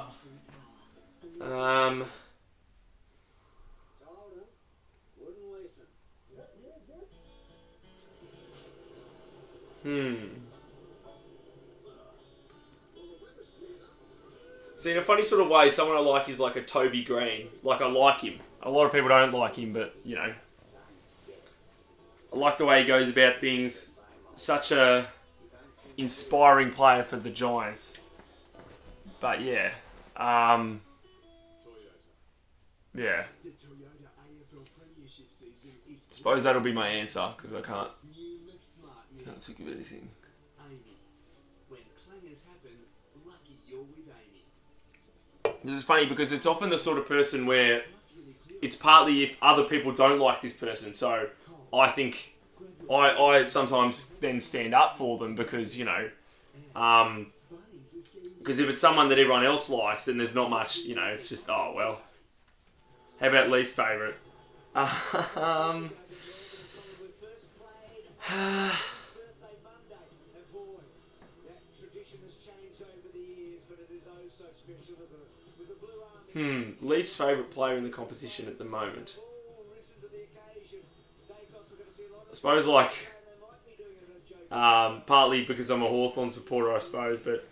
See, in a funny sort of way, someone I like is like a Toby Green. Like, I like him. A lot of people don't like him, but, you know. I like the way he goes about things. Such a inspiring player for the Giants. But, yeah. Yeah. I suppose that'll be my answer, because I can't think of anything. This is funny because it's often the sort of person where it's partly if other people don't like this person. So I think I sometimes then stand up for them because, you know, because if it's someone that everyone else likes, then there's not much, you know, it's just, oh, well. How about least favourite? Least favourite player in the competition at the moment. I suppose, like, partly because I'm a Hawthorn supporter, I suppose, but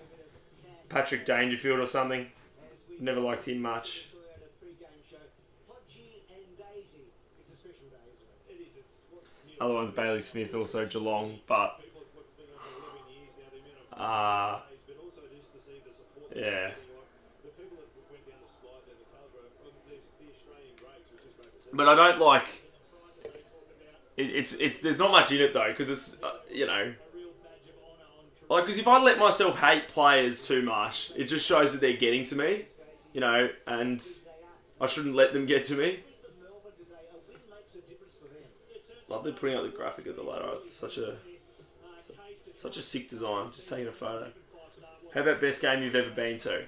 Patrick Dangerfield or something. Never liked him much. Other one's Bailey Smith, also Geelong, but yeah. But I don't like, it's there's not much in it though, because it's you know, like, because if I let myself hate players too much, it just shows that they're getting to me, you know, and I shouldn't let them get to me. Love they're putting up the graphic of the ladder. It's such a sick design. Just taking a photo. How about best game you've ever been to?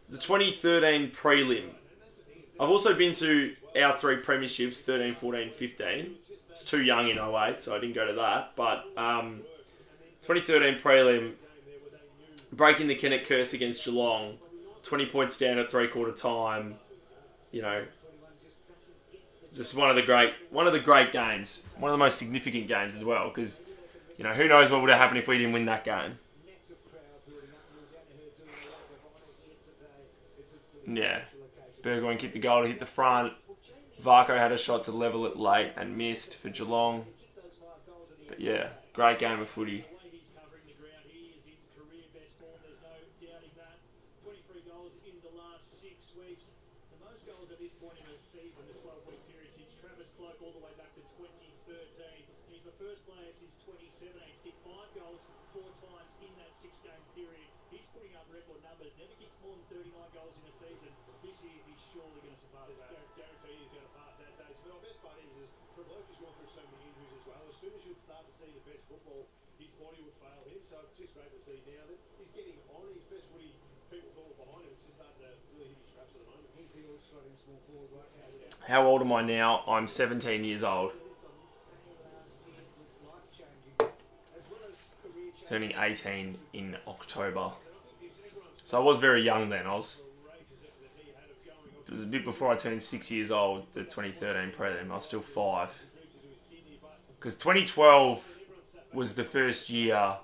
The 2013 prelim. I've also been to our 3 premierships, 13, 14, 15. It's too young in 08, so I didn't go to that. But 2013 prelim, breaking the Kennett curse against Geelong, 20 points down at 3/4 time. You know, just one of the great games, one of the most significant games as well. Because you know, who knows what would have happened if we didn't win that game. Yeah, Burgoyne kicked the goal to hit the front. Varco had a shot to level it late and missed for Geelong. But yeah, great game of footy. His body would fail him, so it's just great to see now that he's getting on. His best footy, people thought were behind him. It's just starting to really hit his straps at the moment. He's the all-starting small forward right now. How old am I now? I'm 17 years old. Turning 18 in October. So I was very young then. It was a bit before I turned 6 years old, the 2013 prelim. I was still 5. Because 2012 was the first year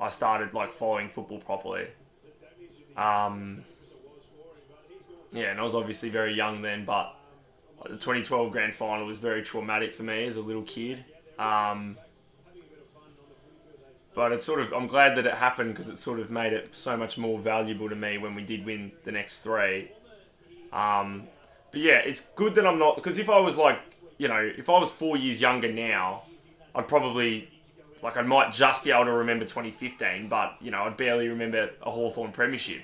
I started like following football properly. Yeah, and I was obviously very young then, but the 2012 grand final was very traumatic for me as a little kid. But it's sort of, I'm glad that it happened because it sort of made it so much more valuable to me when we did win the next 3. But yeah, it's good that I'm not, because if I was like, you know, if I was 4 years younger now, I'd probably, like, I might just be able to remember 2015, but, you know, I'd barely remember a Hawthorn premiership.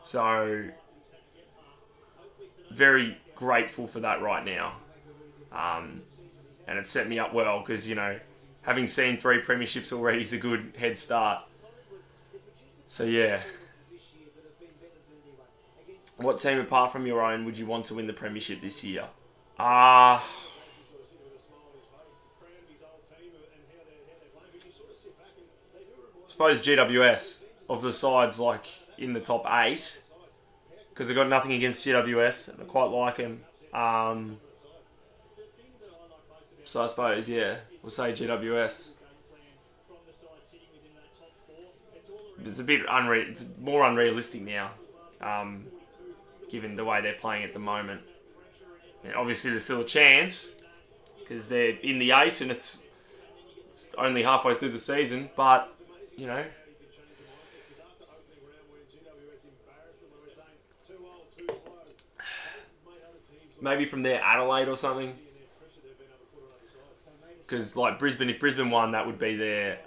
So, very grateful for that right now. And it set me up well because, you know, having seen 3 premierships already is a good head start. So, yeah. What team, apart from your own, would you want to win the premiership this year? I suppose GWS, of the sides like in the top 8, because I've got nothing against GWS and I quite like them. So I suppose, yeah, we'll say GWS. It's a bit it's more unrealistic now, given the way they're playing at the moment. And obviously, there's still a chance because they're in the 8 and it's only halfway through the season, but you know, maybe from there Adelaide or something. Because like Brisbane, if Brisbane won, that would be their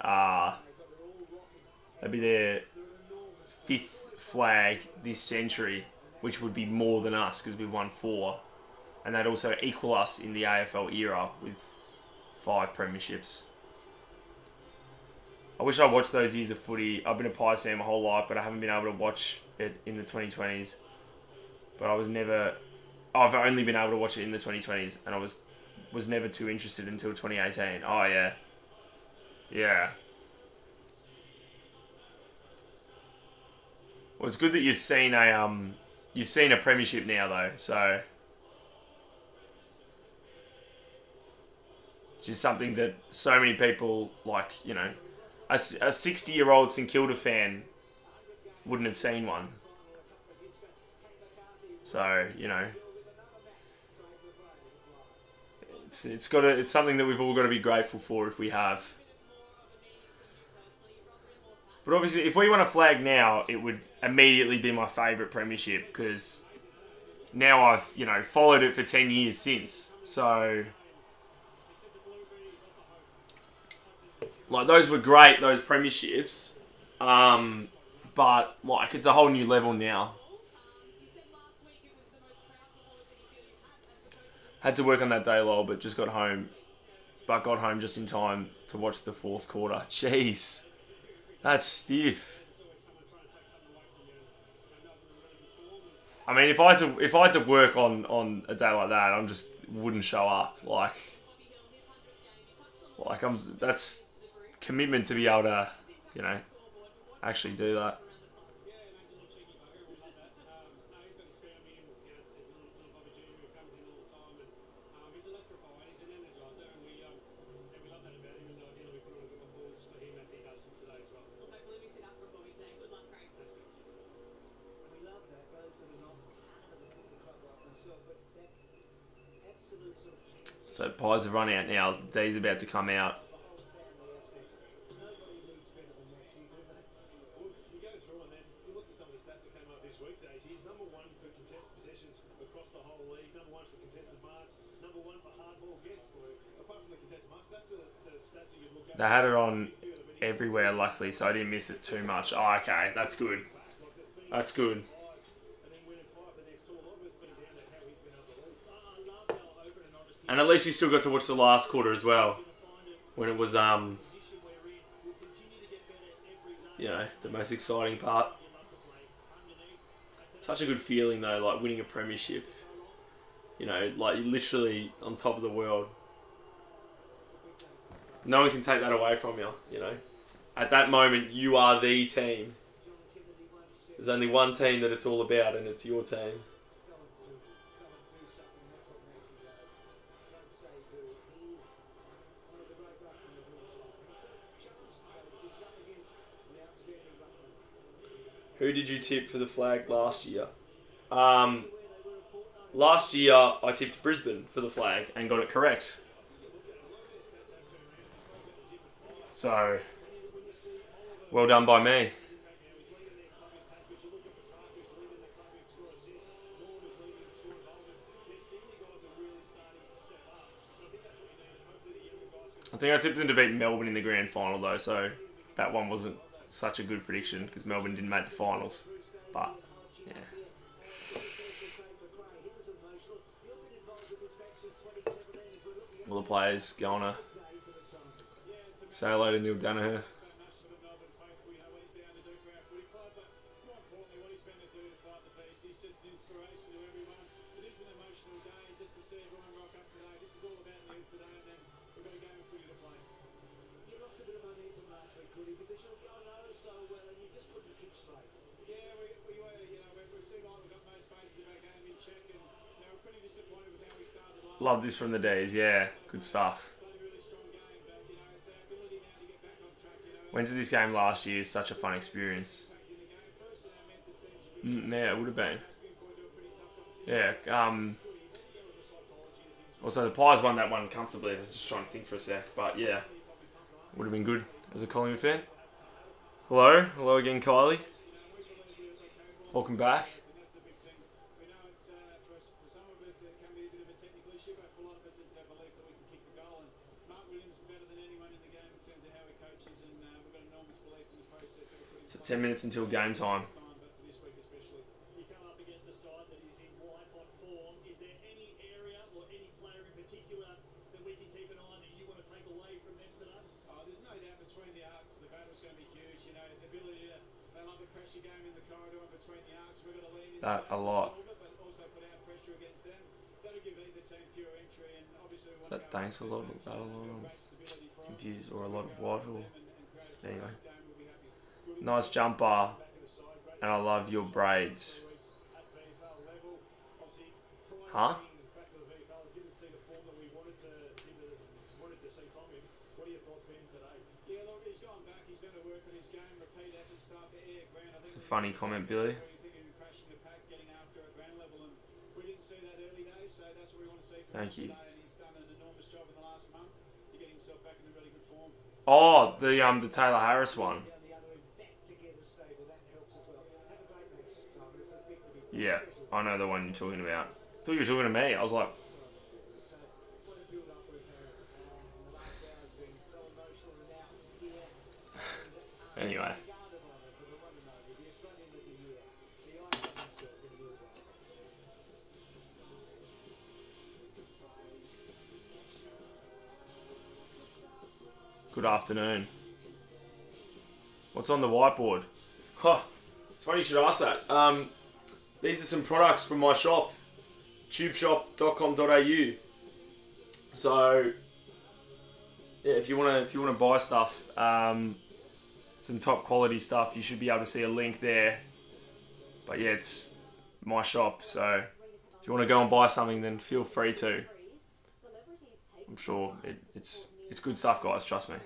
that'd be their 5th flag this century, which would be more than us because we've won 4, and they'd also equal us in the AFL era with 5 premierships. I wish I watched those years of footy. I've been a Pies fan my whole life, but I haven't been able to watch it in the 2020s. But I've only been able to watch it in the 2020s, and I was never too interested until 2018. Oh yeah, yeah. Well, it's good that you've seen a premiership now though. So, which is something that so many people like. You know, a 60-year-old St Kilda fan wouldn't have seen one. So, you know, it's something that we've all got to be grateful for if we have. But obviously, if we won a flag now, it would immediately be my favourite premiership because now I've, you know, followed it for 10 years since. So, like, those were great, those premierships. But, like, it's a whole new level now. Had to work on that day, lol, but just got home. But got home just in time to watch the fourth quarter. Jeez. That's stiff. I mean, if I had to work on a day like that, I just wouldn't show up. That's commitment to be able to, you know, actually do that. So pies have run out now. D's about to come out. You go through and then you look at some of the stats that came up this week, Daisy. He's number one for contested possessions across the whole league, number one for contested marks, number one for hard ball gets. Apart from the contested marks, that's the stats that you look at. They had it on everywhere, luckily, so I didn't miss it too much. Oh, okay, that's good. That's good. And at least you still got to watch the last quarter as well, when it was you know, the most exciting part. Such a good feeling though, like winning a premiership. You know, like you're literally on top of the world. No one can take that away from you, you know. At that moment, you are the team. There's only one team that it's all about, and it's your team. Who did you tip for the flag last year? Last year, I tipped Brisbane for the flag and got it correct. So, well done by me. I think I tipped them to beat Melbourne in the grand final though, so that one wasn't such a good prediction because Melbourne didn't make the finals. But, yeah. All the players going to say hello to Neil Danaher. Love this from the days, yeah. Good stuff. Went to this game last year, such a fun experience. Yeah, it would have been. Yeah, also the Pies won that one comfortably. I was just trying to think for a sec, but yeah. Would have been good as a Collingwood fan. Hello again, Kylie. Welcome back. So 10 minutes until game time. You come up against a side that is in white-hot form. Is there any area or any player in particular that we can keep an eye on that you want to take away from them today? There's no doubt between the arcs, the battle's going to be huge. You know, the ability to, they love the pressure game in the corridor and between the arcs. We've got to lean into That a lot. but also put out pressure against them. That'll give either team pure entry, and obviously Is that thanks a lot of battle or confused or a lot of what or anyway. Nice jumper, and I love your braids. Huh? It's a funny comment, Billy. Thank you. Oh, the Taylor Harris one. Yeah. I know the one you're talking about. I thought you were talking to me. I was like, What a build up we've had. The last hour's been so emotional and out here. anyway. Guard of honour for the one and only, the Australian of the year, the icon himself in Uruguay. Good afternoon. What's on the whiteboard? Huh. It's funny you should ask that. These are some products from my shop, tubeshop.com.au. So, yeah, if you wanna buy stuff, some top quality stuff, you should be able to see a link there. But yeah, it's my shop, so if you want to go and buy something, then feel free to. I'm sure it's good stuff, guys. Trust me.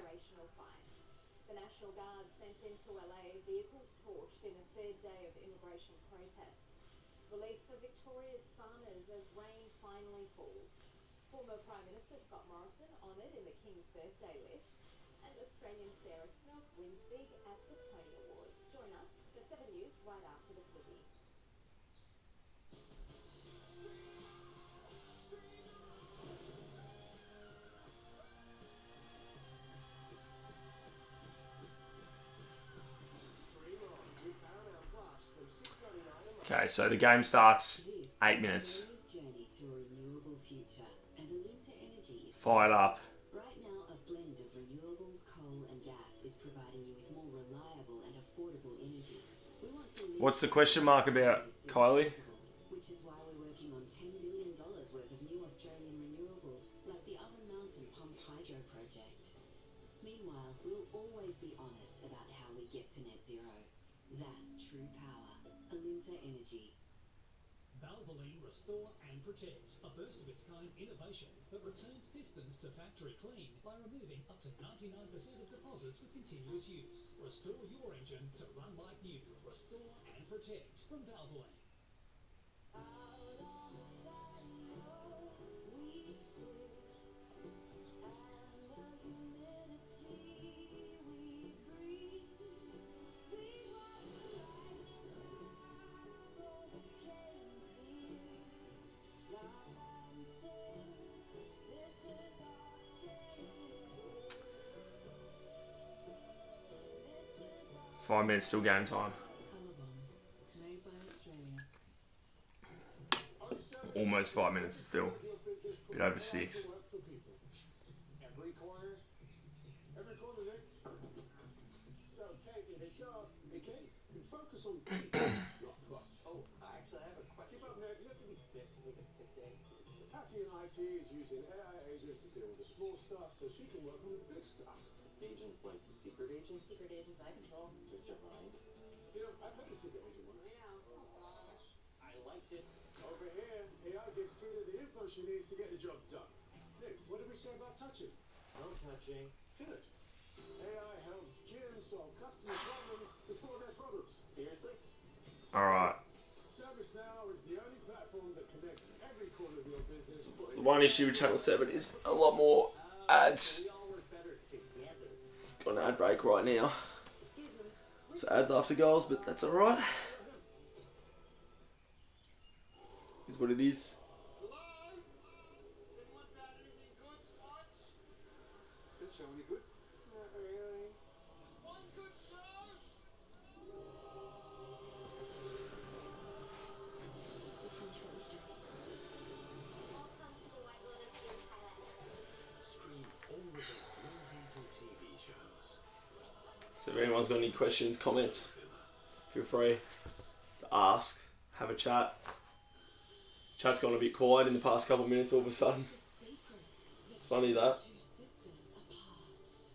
The National Guard sent into LA, vehicles torched in a third day of immigration protests. Relief for Victoria's farmers as rain finally falls. Former Prime Minister Scott Morrison honoured in the King's birthday list. And Australian Sarah Snook wins big at the Tony Awards. Join us for 7 News right after the footy. Okay, so the game starts 8 minutes. Fired up. Right now, a blend of renewables, coal and gas is providing you with more reliable and affordable energy. We want to What's the question mark about, Kylie? which is why we're working on $10 billion worth of new Australian renewables, like the Oven Mountain Pumped Hydro project. Meanwhile, we'll always be honest about how we get to net zero. That's true power. Alinta Energy. Valvoline Restore and Protect, a first-of-its-kind innovation that returns pistons to factory clean by removing up to 99% of deposits with continuous use. Restore your engine to run like new. Restore and Protect from Valvoline. Five minutes till game time. Made by Australia. Almost 5 minutes still. Bit over 6. Every corner, Nick. So, Kate, in HR, hey, Kate, you focus on people, not process. Oh, actually, I have a question. Keep up, Nick. Do you have to be sick to take a sick day? Patty in IT is using AI agents to deal with the small stuff so she can work on the big stuff. Agents like secret agents? Secret agents I control. Mr. Mind? You know, I've had a secret agent once. I liked it. Over here, AI gives Tina the info she needs to get the job done. Nick, what did we say about touching? No touching. Good. AI helps Jim solve customer problems before their problems. Seriously? Alright. ServiceNow is the only platform that connects every corner of your business. The one issue with Channel 7 is a lot more ads. We all work better together. Got an ad break right now. So ads after goals, but that's alright. Is what it is. Is that show any good? Not really. Stream all the best movies and TV shows. So if anyone's got any questions, comments, feel free to ask, have a chat. Chat's gone a bit quiet in the past couple of minutes all of a sudden. It's funny that. This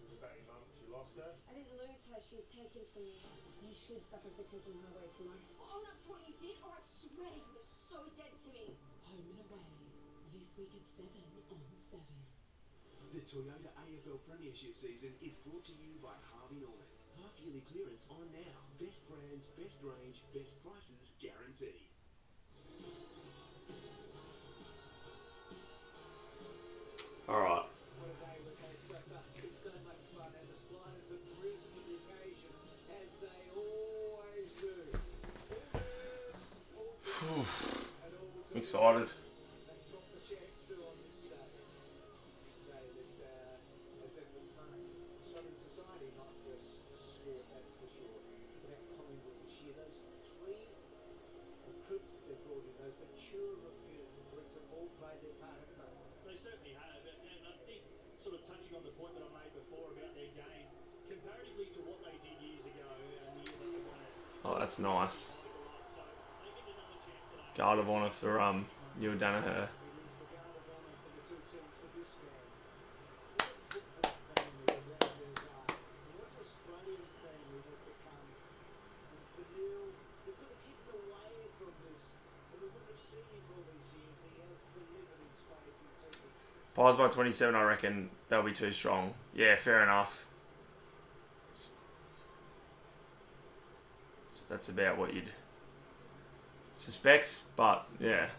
is about your mum. She lost her. I didn't lose her, she was taken from me. You should suffer for taking her away from us. Own up to what you did, or I swear you were so dead to me. Home and away. This week at 7 on 7. The Toyota AFL Premiership season is brought to you by Harvey Norman. Half-yearly clearance on now. Best brands, best range, best prices guaranteed. Alright. What a day we've had so far. It's so much fun, and the sliders have risen to the occasion, as they always do. All nerves, all I'm excited. They certainly have, and I think, sort of touching on the point that I made before about their game, comparatively to what they did years ago and the year that they won it. Oh, that's nice. Guard of honour for Neil Danaher. Pies by 27, I reckon they'll be too strong. Yeah, fair enough. That's about what you'd suspect, but yeah.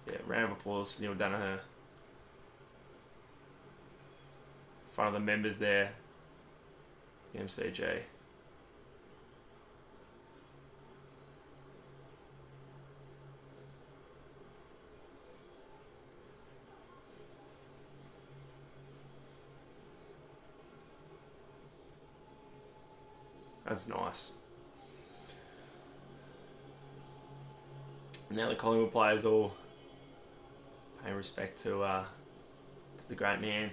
Yeah, round of applause, Neil Danaher. In front of the members there, the MCG. That's nice. Now the Collingwood players all paying respect to the great man.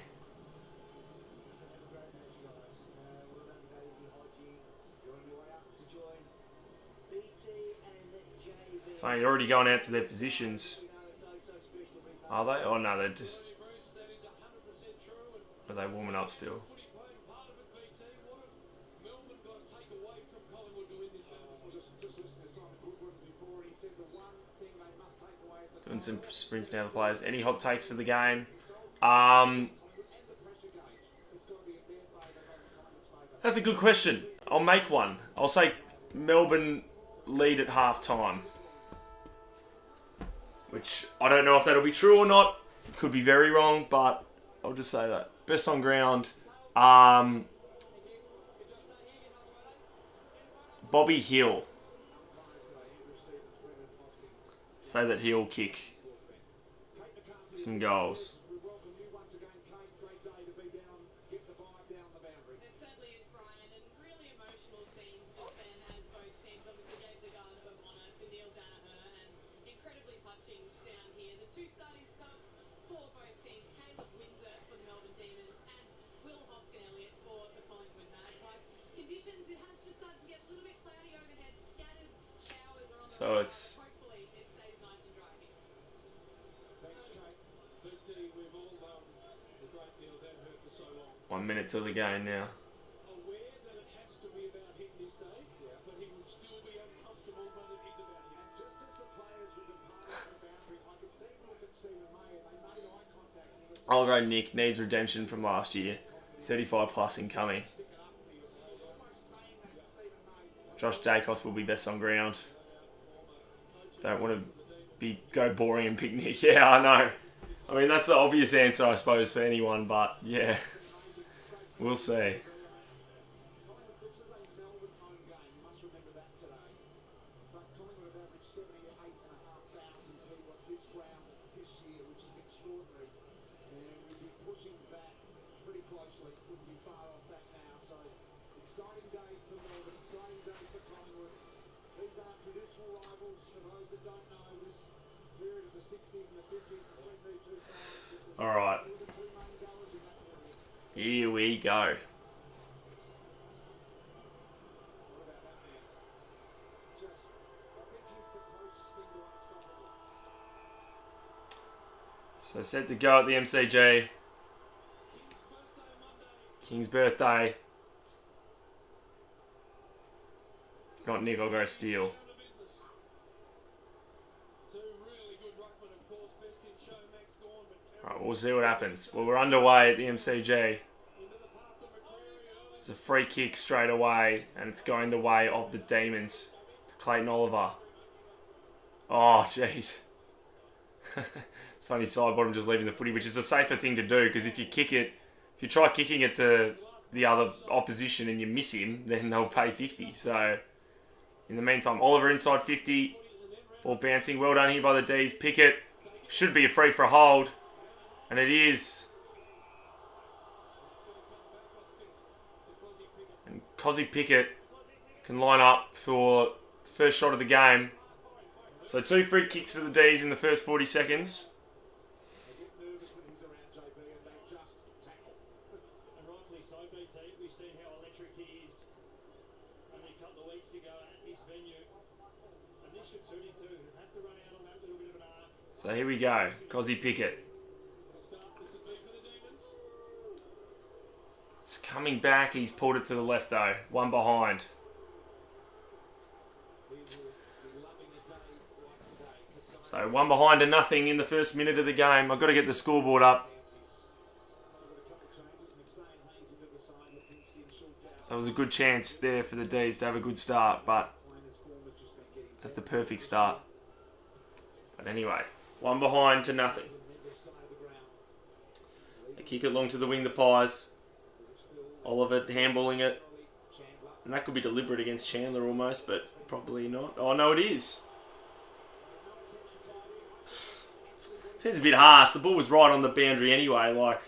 It's funny, they're already going out to their positions. Are they? Oh no, they're just... Are they warming up still? Doing some sprints now, the players. Any hot takes for the game? That's a good question. I'll make one. I'll say Melbourne lead at half time. Which, I don't know if that'll be true or not. Could be very wrong, but I'll just say that. Best on ground. Bobby Hill. Say that he'll kick some goals. It certainly is, Brian, and really emotional scenes just then as both teams obviously gave the guard of honour to Neil Danaher, and incredibly touching down here. The two starting subs for both teams, Caleb Windsor for the Melbourne Demons and Will Hoskin-Elliott for the Collingwood Magpies. Conditions, it has just started to get a little bit cloudy overhead. Scattered showers are on the So radar. it's... 1 minute till the game now. Aware that it has to be about him this day, but he would still be uncomfortable when it is about him. And just as the players were departing the boundary, I could see them look at Stephen May and they made eye contact. I'll go Nick. Needs redemption from last year. 35 plus incoming. Josh Dacos will be best on ground. Don't want to go boring and pick Nick. Yeah, I know. I mean, that's the obvious answer, I suppose, for anyone, but yeah. We'll see. This is a Melbourne home game, you must remember that today. But Collingwood have averaged 78,500 people at this ground this year, which is extraordinary. And we'll be pushing that pretty closely. Wouldn't be far off that now. So, exciting day for Melbourne, exciting day for Collingwood. These are traditional rivals. For those that don't know, this period of the 60s and the 50s between these two sides. All right. Here we go. So set to go at the MCG. King's birthday. If not Nick, I'll go steal. Alright, we'll see what happens. Well, we're underway at the MCG. It's a free kick straight away, and it's going the way of the Demons to Clayton Oliver. Oh, jeez. It's funny, side bottom just leaving the footy, which is a safer thing to do, because if you kick it, if you try kicking it to the other opposition and you miss him, then they'll pay 50. So, in the meantime, Oliver inside 50. Ball bouncing. Well done here by the D's. Pickett. Should be a free for a hold. And it is. And Cozzy Pickett can line up for the first shot of the game. So 2 free kicks for the D's in the first 40 seconds. And rightfully so, BT. We've seen how electric he is only a couple of weeks ago at this venue. And this should suit him too. Have to run out on that little bit of an arc. So here we go. Cozzy Pickett. It's coming back. He's pulled it to the left though. One behind. So 1 behind to nothing in the first minute of the game. I've got to get the scoreboard up. That was a good chance there for the D's to have a good start, but have the perfect start. But anyway, 1 behind to nothing. They kick it long to the wing, the Pies. Oliver handballing it. And that could be deliberate against Chandler almost, but probably not. Oh no, it is. Seems a bit harsh. The ball was right on the boundary anyway. Like,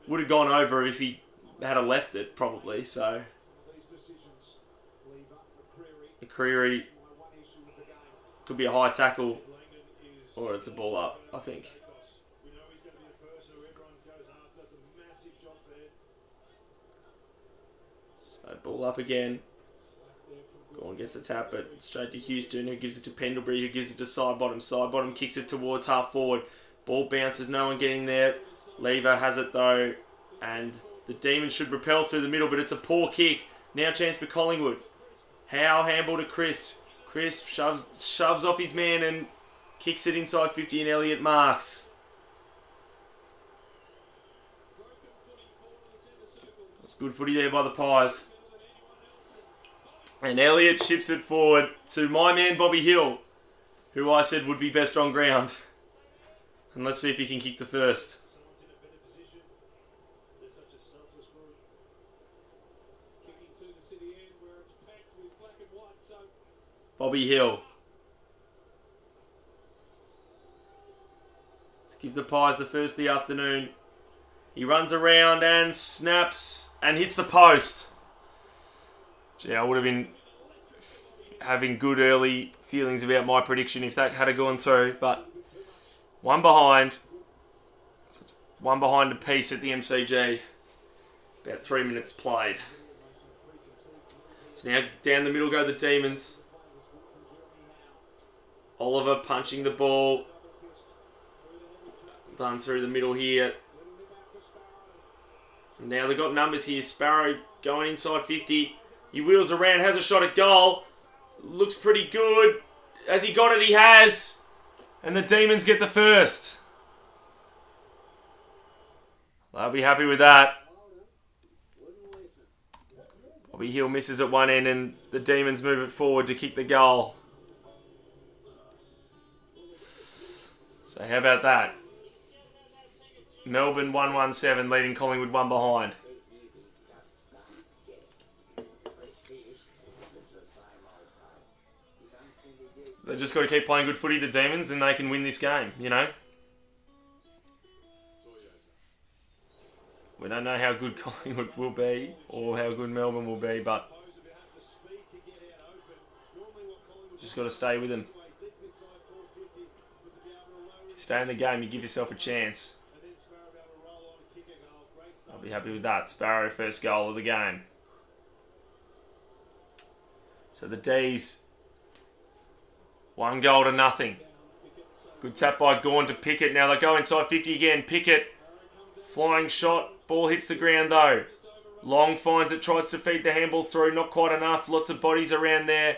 would have gone over if he had left it, probably. So, McCreary could be a high tackle, or it's a ball up, I think. So, ball up again. Gorn gets the tap, but straight to Houston, who gives it to Pendlebury, who gives it to Sidebottom. Sidebottom kicks it towards half forward. Ball bounces, no one getting there. Lever has it though, and the Demons should repel through the middle, but it's a poor kick. Now chance for Collingwood. Howe handball to Crisp. Crisp shoves off his man and kicks it inside 50, and Elliott marks. That's good footy there by the Pies. And Elliott chips it forward to my man Bobby Hill, who I said would be best on ground. And let's see if he can kick the first. Bobby Hill. To give the Pies the first of the afternoon. He runs around and snaps and hits the post. Gee, I would have been having good early feelings about my prediction if that had gone through, but 1 behind. So it's 1 behind a piece at the MCG. About 3 minutes played. So now down the middle go the Demons. Oliver punching the ball. Done through the middle here. And now they've got numbers here. Sparrow going inside 50. He wheels around, has a shot at goal. Looks pretty good. Has he got it? He has. And the Demons get the first. They'll be happy with that. Bobby Hill misses at one end and the Demons move it forward to kick the goal. So how about that? Melbourne 1-1-7 leading Collingwood 1 behind. They've just got to keep playing good footy, the Demons, and they can win this game, you know? We don't know how good Collingwood will be or how good Melbourne will be, but just got to stay with them. If you stay in the game, you give yourself a chance. I'll be happy with that. Sparrow, first goal of the game. So the D's, 1 goal to nothing. Good tap by Gawn to Pickett. Now they go inside 50 again. Pickett, flying shot. Ball hits the ground though. Long finds it, tries to feed the handball through. Not quite enough. Lots of bodies around there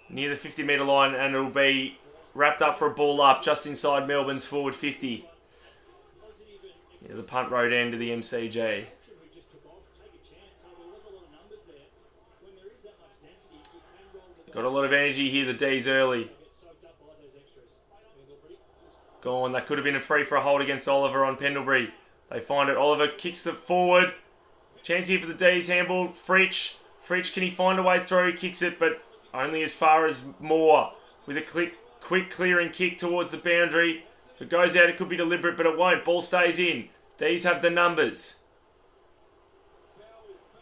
near the 50 metre line, and it'll be wrapped up for a ball up just inside Melbourne's forward 50. Yeah, the punt road end to the MCG. Got a lot of energy here, the D's early. Gone. That could have been a free for a hold against Oliver on Pendlebury. They find it. Oliver kicks it forward. Chance here for the D's. Handball. Fritsch, can he find a way through? Kicks it, but only as far as Moore. With a Quick clearing kick towards the boundary. If it goes out, it could be deliberate, but it won't. Ball stays in. These have the numbers.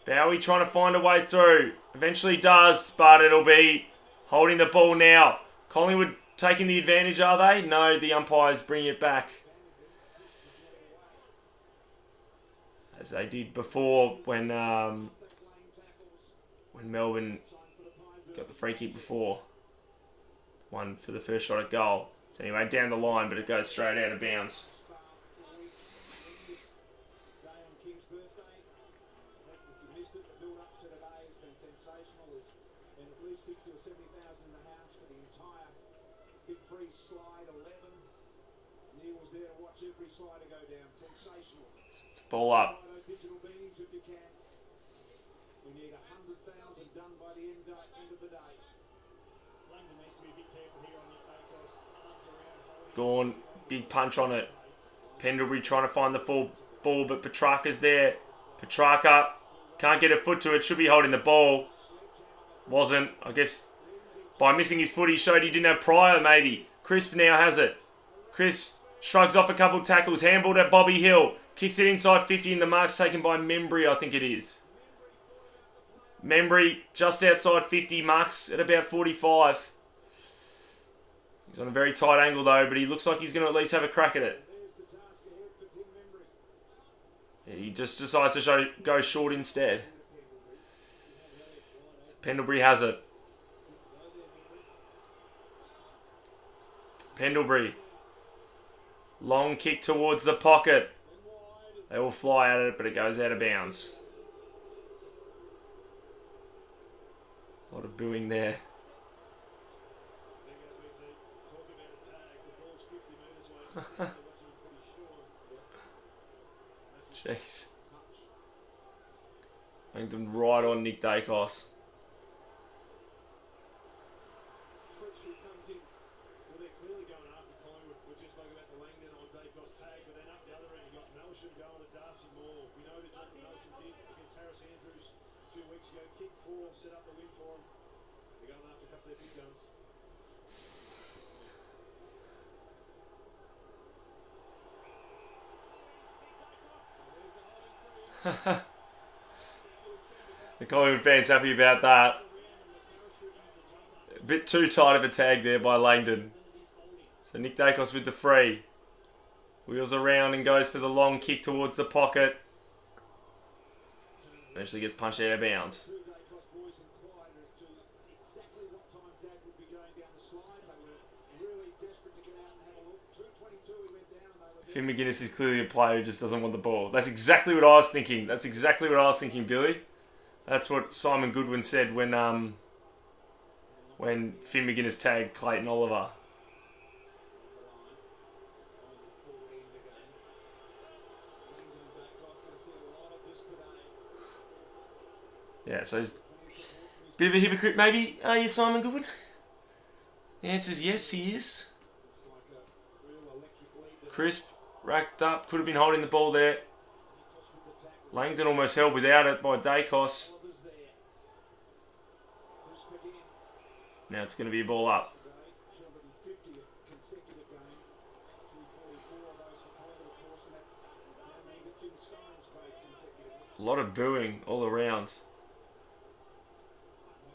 Bowie trying to find a way through. Eventually does, but it'll be holding the ball now. Collingwood taking the advantage, are they? No, the umpires bring it back. As they did before when Melbourne got the free kick before. One for the first shot at goal. So anyway, down the line, but it goes straight out of bounds. It's ball up. Gorn, big punch on it. Pendlebury trying to find the full ball, but Petrarca's there. Petrarca can't get a foot to it. Should be holding the ball. Wasn't. I guess by missing his foot, he showed he didn't have prior, maybe. Crisp now has it. Crisp shrugs off a couple of tackles. Handballed at Bobby Hill. Kicks it inside 50, and the mark's taken by Membry, I think it is. Membry just outside 50, marks at about 45. He's on a very tight angle though, but he looks like he's going to at least have a crack at it. Yeah, he just decides to go short instead. So Pendlebury has it. Pendlebury. Long kick towards the pocket. They all fly at it, but it goes out of bounds. A lot of booing there. Jeez. Langdon right on Nick Dacos. The Collingwood fans happy about that. A bit too tight of a tag there by Langdon. So Nick Dacos with the free. Wheels around and goes for the long kick towards the pocket. Eventually gets punched out of bounds. Finn McGuinness is clearly a player who just doesn't want the ball. That's exactly what I was thinking. That's exactly what I was thinking, Billy. That's what Simon Goodwin said when Finn McGuinness tagged Clayton Oliver. Yeah, so he's a bit of a hypocrite maybe. Are you, Simon Goodwin? The answer is yes, he is. Crisp, racked up, could have been holding the ball there. Langdon almost held without it by Dacos. Now it's going to be a ball up. A lot of booing all around.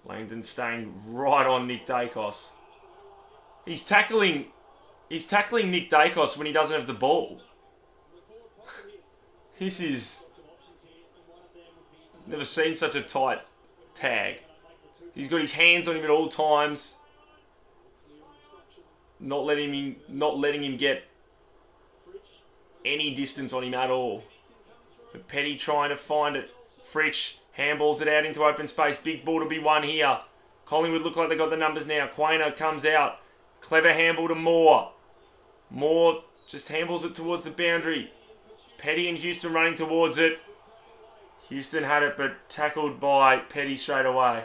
Langdon staying right on Nick Dacos. He's tackling Nick Dacos when he doesn't have the ball. This is... Never seen such a tight tag. He's got his hands on him at all times. Not letting him get any distance on him at all. But Petty trying to find it. Fritsch handballs it out into open space. Big ball to be won here. Collingwood look like they got the numbers now. Quainer comes out. Clever handball to Moore. Moore just handballs it towards the boundary. Petty and Houston running towards it. Houston had it, but tackled by Petty straight away.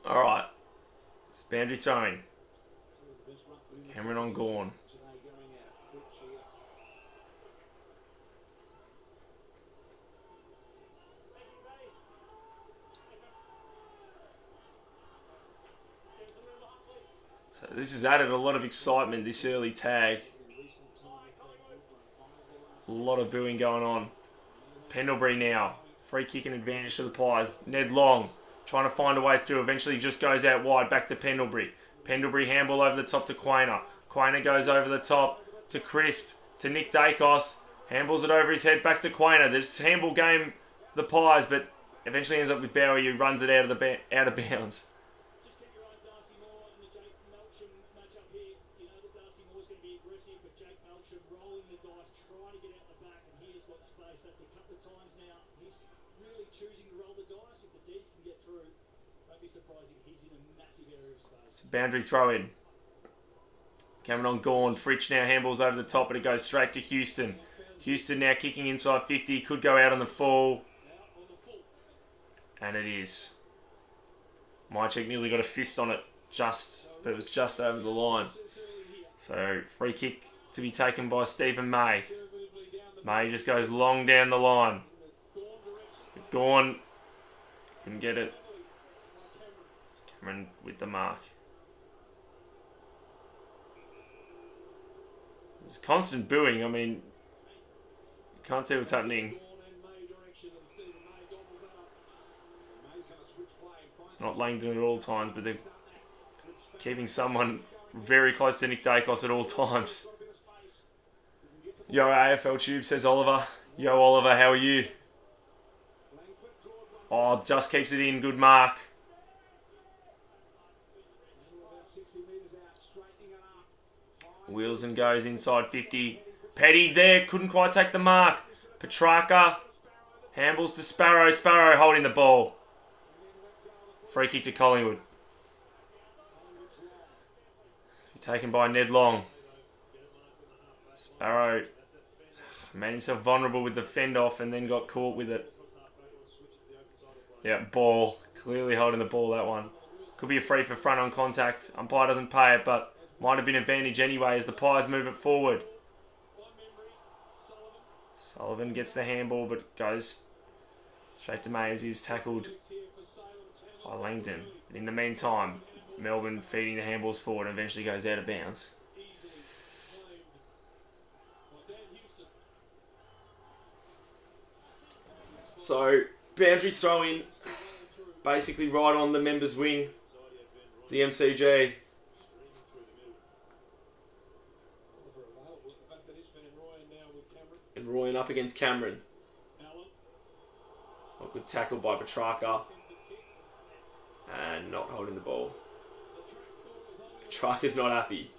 Alright. It's boundary throwing. Cameron on Gawn. this has added a lot of excitement, this early tag. A lot of booing going on. Pendlebury now. Free kick and advantage to the Pies. Ned Long trying to find a way through. Eventually just goes out wide back to Pendlebury. Pendlebury handball over the top to Quainer. Quainer goes over the top to Crisp. To Nick Dacos. Handballs it over his head back to Quainer. This handball game for the Pies, but eventually ends up with Bowie who runs it out of bounds. Just keep your eye on Darcy Moore and the Jake Melcham matchup here. You know that Darcy Moore's going to be aggressive, but Jake Melcham rolling the dice, trying to get out the back, and he's got space. That's a couple of times now. He's really choosing to roll the dice. If the D's can get through, don't be surprised if he's in a massive area of space. It's a boundary throw in. Coming on Gorn. Fritsch now handballs over the top, but it goes straight to Houston. Houston now kicking inside 50. Could go out on the full. And it is. Mychek nearly got a fist on it, but it was just over the line. So, free kick to be taken by Stephen May. May just goes long down the line. Gorn couldn't get it. Cameron with the mark. There's constant booing. I mean, you can't see what's happening. It's not Langdon at all times, but they're keeping someone very close to Nick Dacos at all times. Yo, AFL Tube, says Oliver. Yo, Oliver, how are you? Oh, just keeps it in. Good mark. Wheels and goes inside 50. Petty's there. Couldn't quite take the mark. Petrarca. Handballs to Sparrow. Sparrow holding the ball. Free kick to Collingwood. Taken by Ned Long. Sparrow made himself vulnerable with the fend off and then got caught with it. Yeah, ball. Clearly holding the ball, that one. Could be a free for front on contact. Umpire doesn't pay it, but might have been advantage anyway as the Pies move it forward. Sullivan gets the handball but goes straight to May as he's tackled by Langdon. In the meantime, Melbourne feeding the handballs forward and eventually goes out of bounds. So, boundary throw in, basically right on the members' wing, the MCG. And Royan up against Cameron. Oh, good tackle by Petrarca. And not holding the ball. Petrarca's not happy.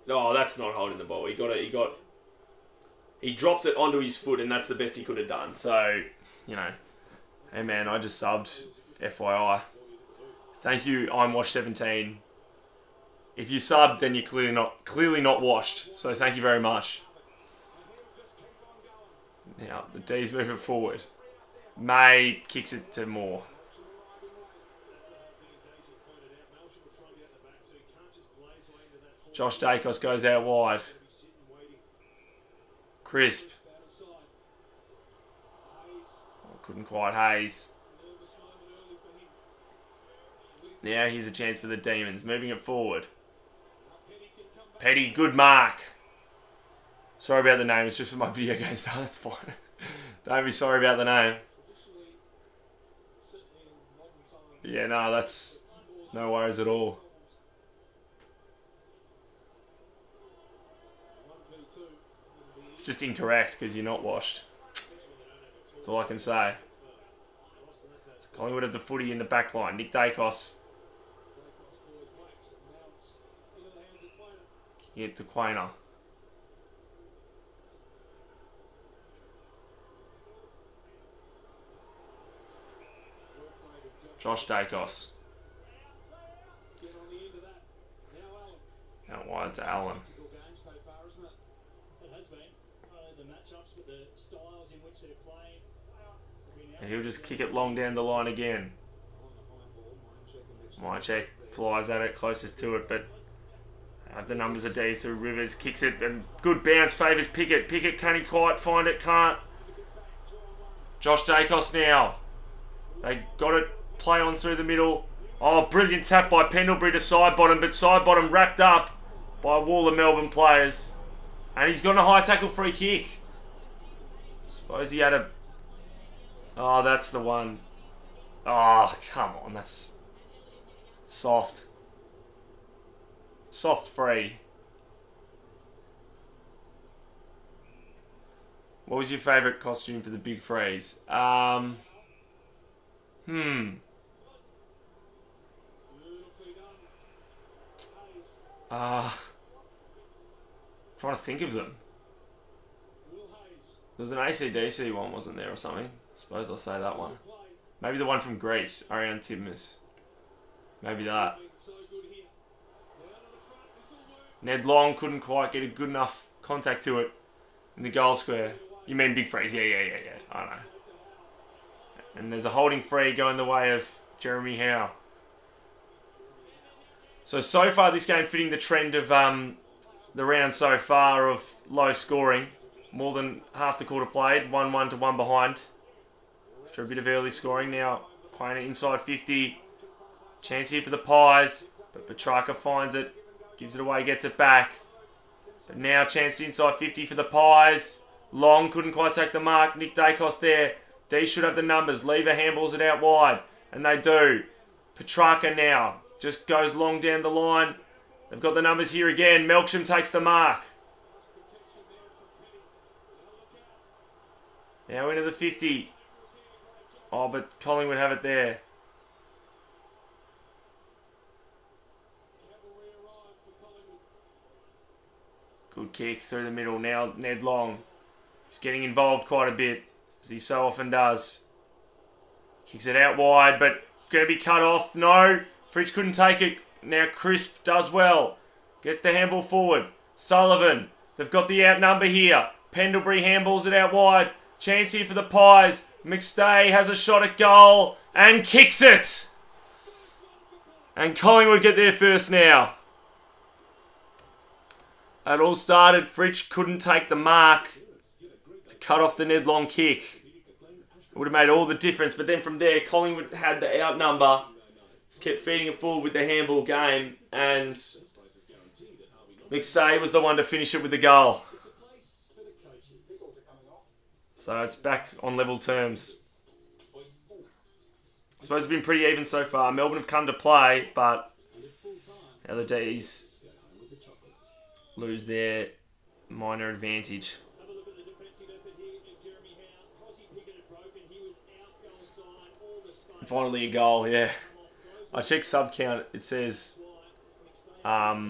Oh, that's not holding the ball. He dropped it onto his foot, and that's the best he could have done. So, you know, hey man, I just subbed. FYI. Thank you, I'm Wash 17. If you subbed, then you're clearly not washed. So thank you very much. Now the D's move it forward. May kicks it to Moore. Josh Dacos goes out wide. Crisp. Oh, couldn't quite Hayes. Now here's a chance for the Demons. Moving it forward. Petty, good mark. Sorry about the name. It's just for my video game style. That's fine. Don't be sorry about the name. Yeah, no, that's no worries at all. It's just incorrect because you're not washed. That's all I can say. So Collingwood have the footy in the back line. Nick Dacos. Kicking it to Quainer. Josh Dacos. Out wide to Allen. And he'll just kick it long down the line again. Mychek flies at it, closest to it, but the numbers are D, so Rivers kicks it, and good bounce, favours Pickett. Pickett, can he quite find it? Can't. Josh Dacos now. They got it. Play on through the middle. Oh, brilliant tap by Pendlebury to side bottom, but side bottom wrapped up by a wall of Melbourne players. And he's got a high tackle free kick. Suppose he had a... Oh, that's the one. Oh, come on. That's soft. Soft free. What was your favourite costume for the big freeze? Trying to think of them. There was an AC/DC one, wasn't there, or something? Suppose I'll say that one. Maybe the one from Greece, Ariane Tibnis. Maybe that. Ned Long couldn't quite get a good enough contact to it in the goal square. You mean big freeze? Yeah. I know. And there's a holding free going the way of Jeremy Howe. So far this game fitting the trend of the round so far of low scoring. More than half the quarter played. 1-1 to 1 behind. After a bit of early scoring. Now playing it inside 50. Chance here for the Pies. But Petrarca finds it. Gives it away, gets it back. But now chance inside 50 for the Pies. Long couldn't quite take the mark. Nick Dacos there. D should have the numbers. Lever handballs it out wide. And they do. Petrarca now. Just goes long down the line. They've got the numbers here again. Melksham takes the mark. Now into the 50. Oh, but Collingwood have it there. Good kick through the middle. Now Ned Long. He's getting involved quite a bit, as he so often does. Kicks it out wide, but going to be cut off. No. Fritsch couldn't take it. Now Crisp does well. Gets the handball forward. Sullivan. They've got the outnumber here. Pendlebury handballs it out wide. Chance here for the Pies. McStay has a shot at goal and kicks it. And Collingwood get there first now. It all started. Fritsch couldn't take the mark to cut off the Ned Long kick. It would have made all the difference. But then from there, Collingwood had the outnumber. Just kept feeding it forward with the handball game. And McStay was the one to finish it with the goal. So it's back on level terms. I suppose it's been pretty even so far. Melbourne have come to play, but now the D's lose their minor advantage. And finally a goal, yeah. I checked sub count, it says yeah,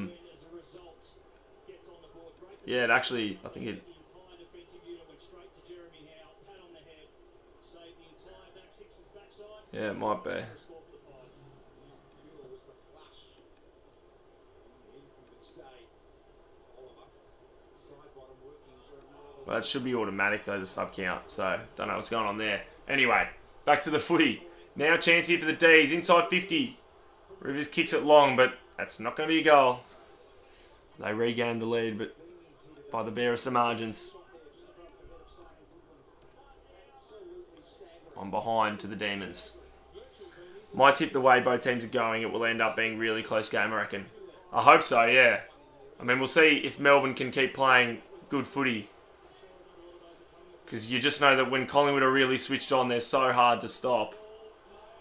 it actually, I think it, yeah, it might be. Well, that should be automatic though, the sub count. So, don't know what's going on there. Anyway, back to the footy. Now chance here for the D's. Inside 50. Rivers kicks it long, but that's not going to be a goal. They regained the lead, but by the barest of margins. On behind to the Demons. My tip, the way both teams are going, it will end up being a really close game, I reckon. I hope so, yeah. I mean, we'll see if Melbourne can keep playing good footy. Because you just know that when Collingwood are really switched on, they're so hard to stop.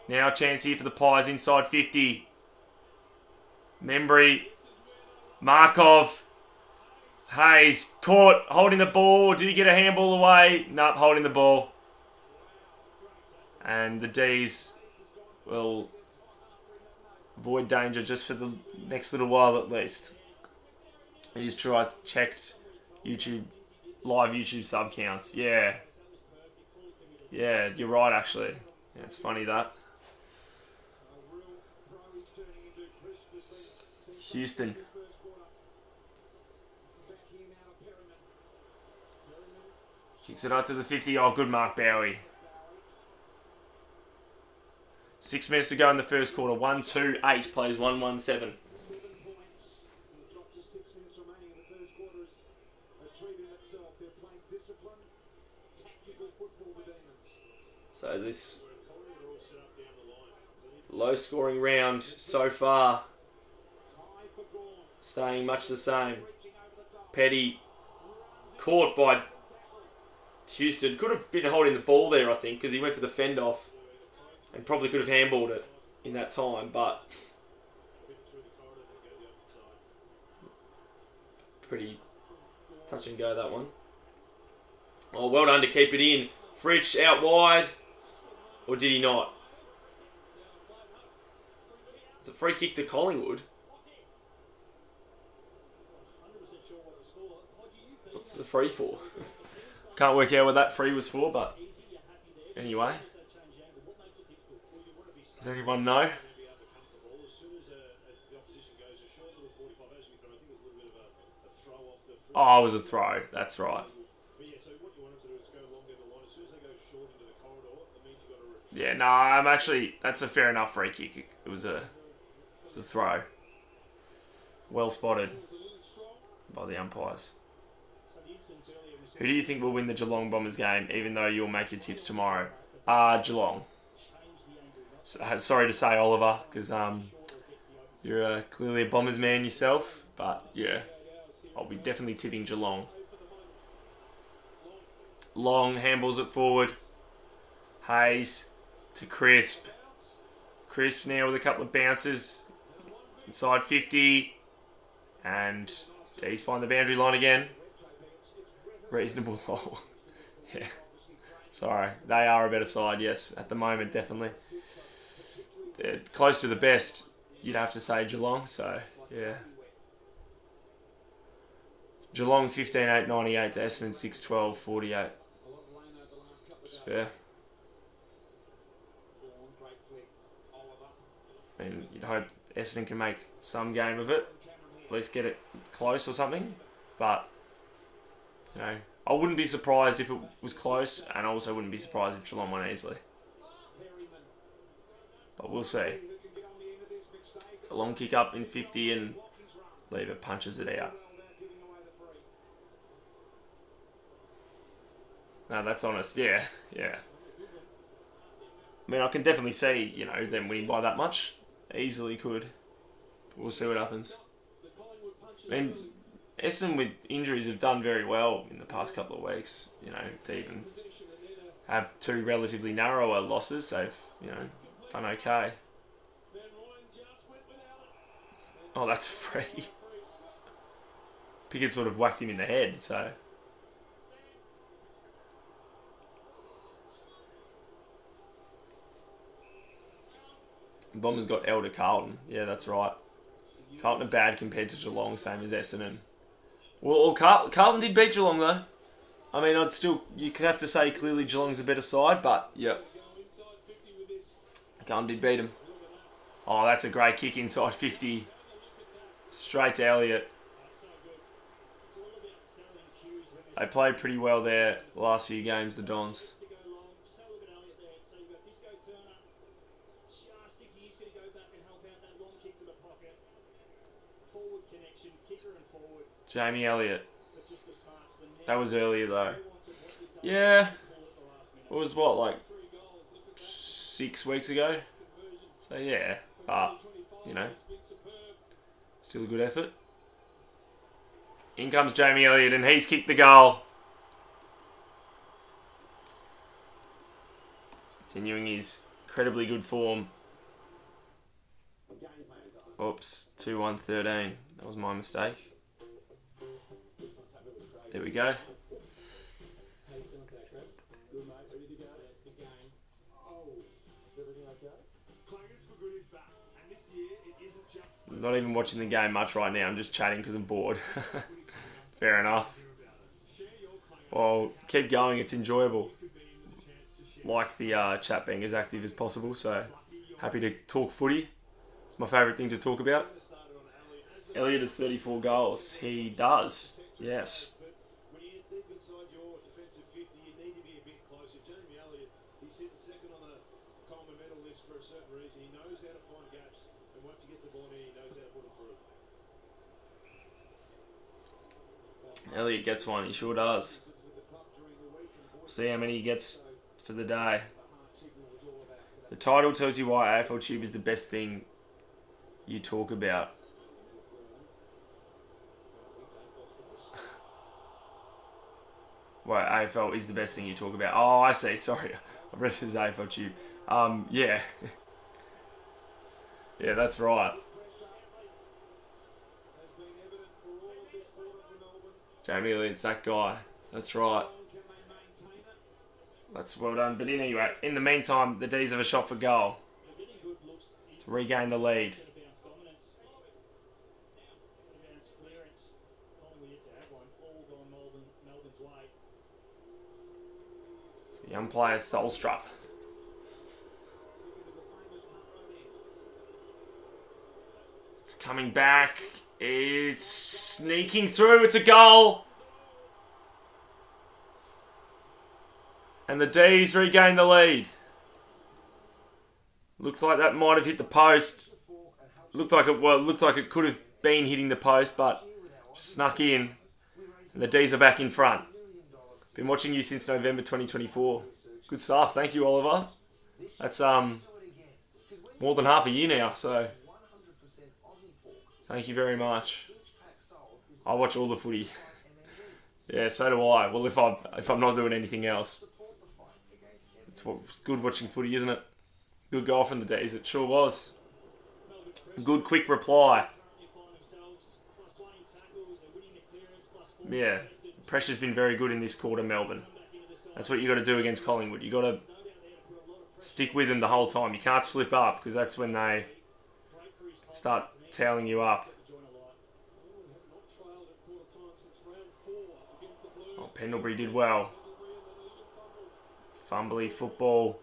Now a chance here for the Pies inside 50. Membry. Markov. Hayes. Caught. Holding the ball. Did he get a handball away? Nope, holding the ball. And the D's will avoid danger just for the next little while at least. It is true, I checked live YouTube sub counts. Yeah, you're right actually. Yeah, it's funny that. Houston. Kicks it up to the 50. Oh, good mark, Bowie. 6 minutes to go in the first quarter. 1-2-8 plays 1-1-7. So this Low scoring round so far. Staying much the same. Petty caught by Houston. Could have been holding the ball there, I think, because he went for the fend off and probably could have handballed it in that time, but pretty touch and go, that one. Oh, well done to keep it in. Fritsch out wide. Or did he not? It's a free kick to Collingwood. What's the free for? Can't work out what that free was for, but anyway. Does anyone know? Oh, it was a throw. That's right. Yeah, no, I'm actually... That's a fair enough free kick. It was a throw. Well spotted by the umpires. Who do you think will win the Geelong Bombers game, even though you'll make your tips tomorrow? Geelong. Sorry to say, Oliver, because you're clearly a Bombers man yourself. But, yeah, I'll be definitely tipping Geelong. Long handballs it forward. Hayes to Crisp. Crisp now with a couple of bounces. Inside 50. And he's find the boundary line again. Reasonable goal. Yeah. Sorry. They are a better side, yes. At the moment, definitely. They're close to the best, you'd have to say, Geelong. So, yeah. Geelong 15-8-98 to Essendon 6-12-48. It's fair. I mean, you'd hope Essendon can make some game of it. At least get it close or something. But, you know, I wouldn't be surprised if it was close, and I also wouldn't be surprised if Geelong won easily. But we'll see. It's a long kick up in 50 and Lever punches it out. No, that's honest. Yeah. I mean, I can definitely see, you know, them winning by that much. Easily could. But we'll see what happens. I mean, Essendon with injuries have done very well in the past couple of weeks. You know, to even have two relatively narrower losses, they've, you know, done okay. Oh, that's free. Pickett sort of whacked him in the head, so... Bombers got L to Carlton. Yeah, that's right. Carlton are bad compared to Geelong, same as Essendon. Well, Carlton did beat Geelong, though. I mean, you could have to say clearly Geelong's a better side, but, yeah. Carlton did beat them. Oh, that's a great kick inside 50. Straight to Elliott. They played pretty well there the last few games, the Dons. Jamie Elliott. That was earlier though. Yeah. It was what, like 6 weeks ago? So yeah. But, you know. Still a good effort. In comes Jamie Elliott and he's kicked the goal. Continuing his incredibly good form. Oops. 2-1-13. That was my mistake. There we go. I'm not even watching the game much right now. I'm just chatting because I'm bored. Fair enough. Well, keep going. It's enjoyable. Like the chat being as active as possible. So happy to talk footy. It's my favourite thing to talk about. Elliott has 34 goals. He does. Yes. Elliott gets one, he sure does. See how many he gets for the day. The title tells you why AFL Tube is the best thing you talk about. Why AFL is the best thing you talk about. Oh, I see. Sorry. I read it as AFL Tube. Yeah. Yeah, that's right. Jamie Elliott's that guy. That's right. That's well done. But anyway, in the meantime, the D's have a shot for goal to regain the lead. The young player Tholstrup. It's coming back. It's sneaking through. It's a goal. And the D's regain the lead. Looks like that might have hit the post. Looked like it could have been hitting the post, but snuck in. And the D's are back in front. Been watching you since November 2024. Good stuff. Thank you, Oliver. That's more than half a year now, so thank you very much. I watch all the footy. Yeah, so do I. Well, if I'm not doing anything else. It's good watching footy, isn't it? Good goal from the D's. It sure was. Good quick reply. Yeah, pressure's been very good in this quarter, Melbourne. That's what you got to do against Collingwood. You got to stick with them the whole time. You can't slip up because that's when they start tailing you up. Oh, Pendlebury did well. Fumbly football.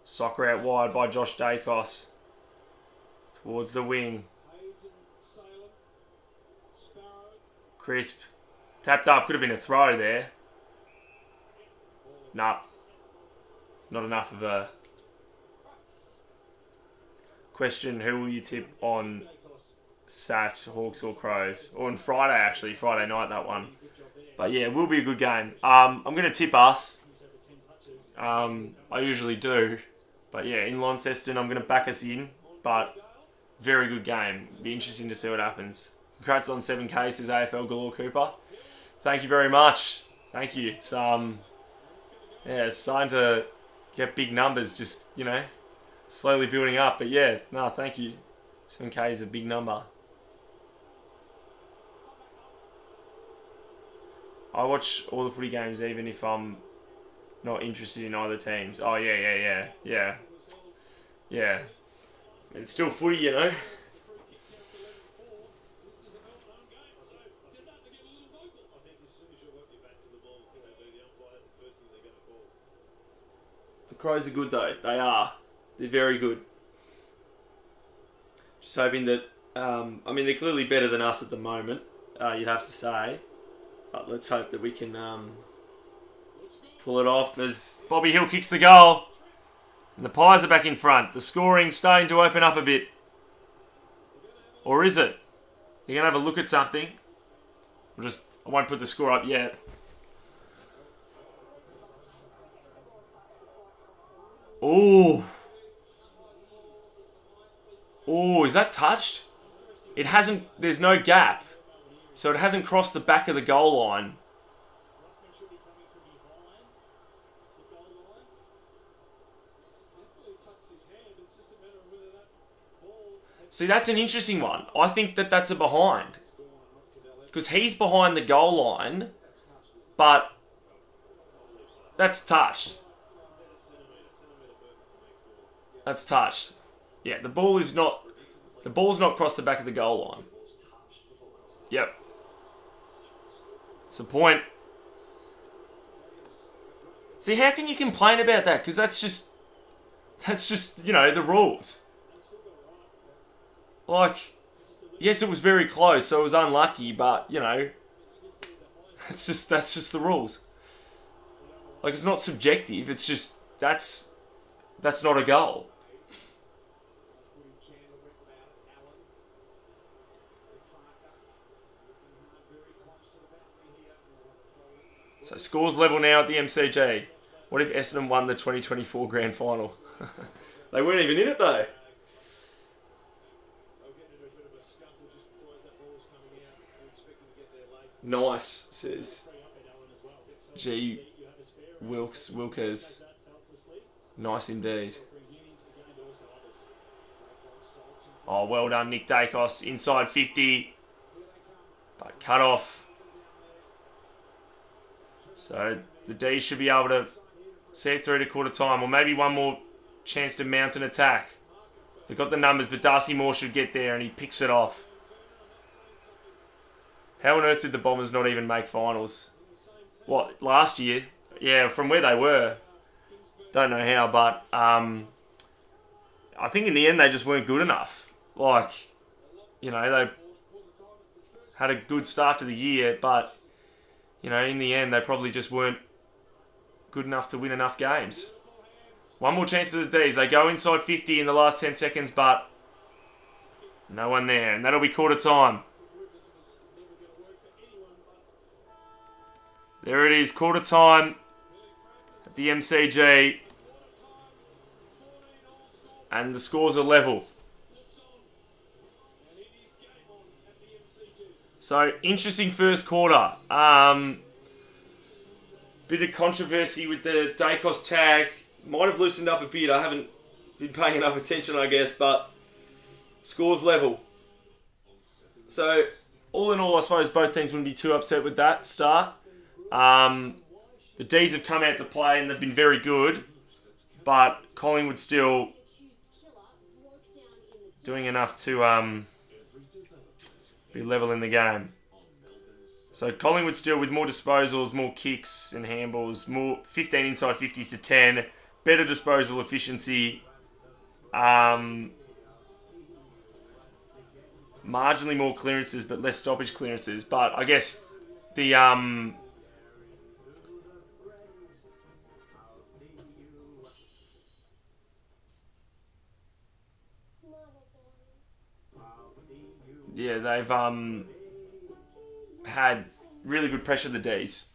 Soccer out wide by Josh Dacos. Towards the wing. Crisp. Tapped up. Could have been a throw there. Nah. Not enough of a question. Who will you tip on Sat, Hawks or Crows? Or on Friday, actually. Friday night, that one. But yeah, it will be a good game. I'm going to tip us. I usually do. But yeah, in Launceston, I'm going to back us in. But very good game. Be interesting to see what happens. Congrats on 7K, says AFL Galore Cooper. Thank you very much. Thank you. It's it's starting to get big numbers, just, slowly building up. But yeah, no, thank you. 7K is a big number. I watch all the footy games even if I'm not interested in either teams. Oh, yeah. It's still footy, I think as soon as you work your back to the ball, the umpire, that's the first thing they're going to call. The Crows are good though. They are. They're very good. Just hoping that... they're clearly better than us at the moment, you'd have to say. But let's hope that we can pull it off as Bobby Hill kicks the goal. And the Pies are back in front. The scoring's starting to open up a bit. Or is it? You're going to have a look at something. I won't put the score up yet. Oh, is that touched? It hasn't, there's no gap. So it hasn't crossed the back of the goal line. See, that's an interesting one. I think that's a behind. Because he's behind the goal line, but that's touched. That's touched. Yeah, the ball's not crossed the back of the goal line. Yep. It's a point. See, how can you complain about that? Because that's just, the rules. Like, yes, it was very close, so it was unlucky, but, that's just the rules. Like, it's not subjective, it's just, that's not a goal. So scores level now at the MCG. What if Essendon won the 2024 grand final? They weren't even in it though. Nice, says G. Wilkers. Nice indeed. Oh, well done, Nick Dacos. Inside 50. But cut off. So the D's should be able to see it through to quarter time. Or maybe one more chance to mount an attack. They've got the numbers, but Darcy Moore should get there and he picks it off. How on earth did the Bombers not even make finals? What, last year? Yeah, from where they were. Don't know how, but I think in the end they just weren't good enough. Like, you know, they had a good start to the year, but, you know, in the end they probably just weren't good enough to win enough games. One more chance for the D's. They go inside 50 in the last 10 seconds, but no one there. And that'll be quarter time. There it is, quarter time at the MCG. And the scores are level. So, interesting first quarter. Bit of controversy with the Dacos tag. Might have loosened up a bit. I haven't been paying enough attention, I guess, but scores level. So, all in all, I suppose both teams wouldn't be too upset with that start. The D's have come out to play and they've been very good, but Collingwood still doing enough to be level in the game. So Collingwood still with more disposals, more kicks and handballs, more 15 inside 50s to 10, better disposal efficiency, marginally more clearances but less stoppage clearances. But I guess the yeah, they've had really good pressure, the D's.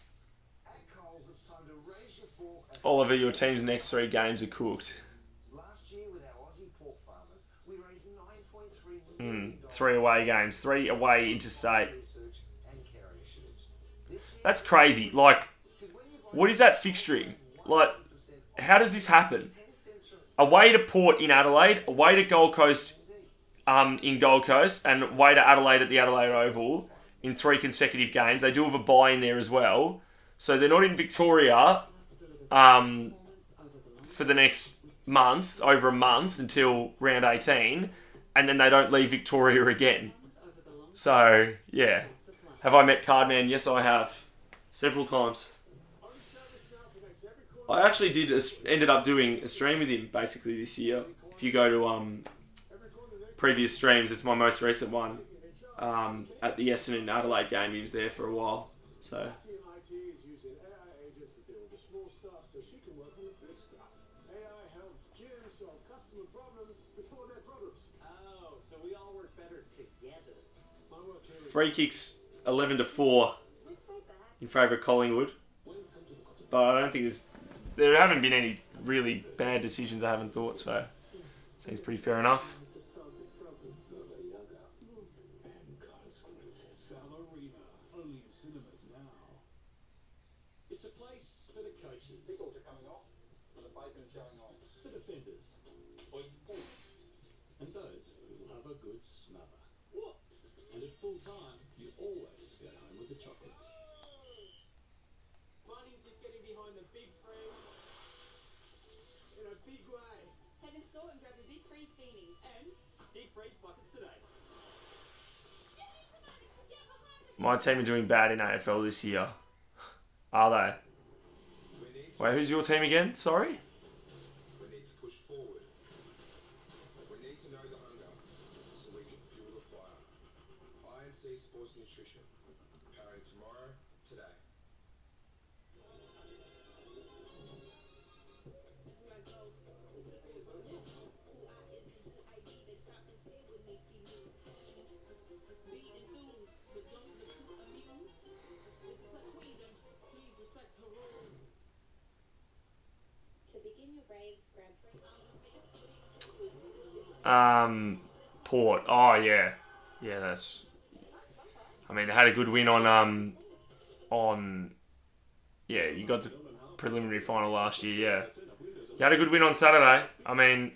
Oliver, your team's next 3 games are cooked. Last year with our Aussie pork farmers, we raised $9.3 million. 3 away games, 3 away interstate. That's crazy. Like, what is that fixturing? Like, how does this happen? Away to Port in Adelaide, away to Gold Coast in Gold Coast, and away to Adelaide at the Adelaide Oval in 3 consecutive games. They do have a bye in there as well. So they're not in Victoria for the next month, over a month, until round 18, and then they don't leave Victoria again. So, yeah. Have I met Cardman? Yes, I have. Several times. I actually ended up doing a stream with him, basically, this year. If you go to previous streams, it's my most recent one. At the Essendon Adelaide game, he was there for a while. So... Free kicks 11-4 in favour of Collingwood, but I don't think there haven't been any really bad decisions. I haven't thought so. Seems pretty fair enough. It's a place for the coaches. Pickles are coming off, but the bacon's going on. The defenders. And those who love a good smother. What? And at full time, you always go home with the chocolates. Bunnings is getting behind the big freeze in a big way. Head to store and grab the big freeze beanies. And deep freeze buckets today. My team are doing bad in AFL this year. Are they? Wait, who's your team again? Sorry? We need to push forward. We need to know the hunger so we can fuel the fire. INC Sports Nutrition. Powering tomorrow, today. Port. Oh yeah, yeah. That's. I mean, they had a good win on. Yeah, you got to preliminary final last year. Yeah, you had a good win on Saturday. I mean,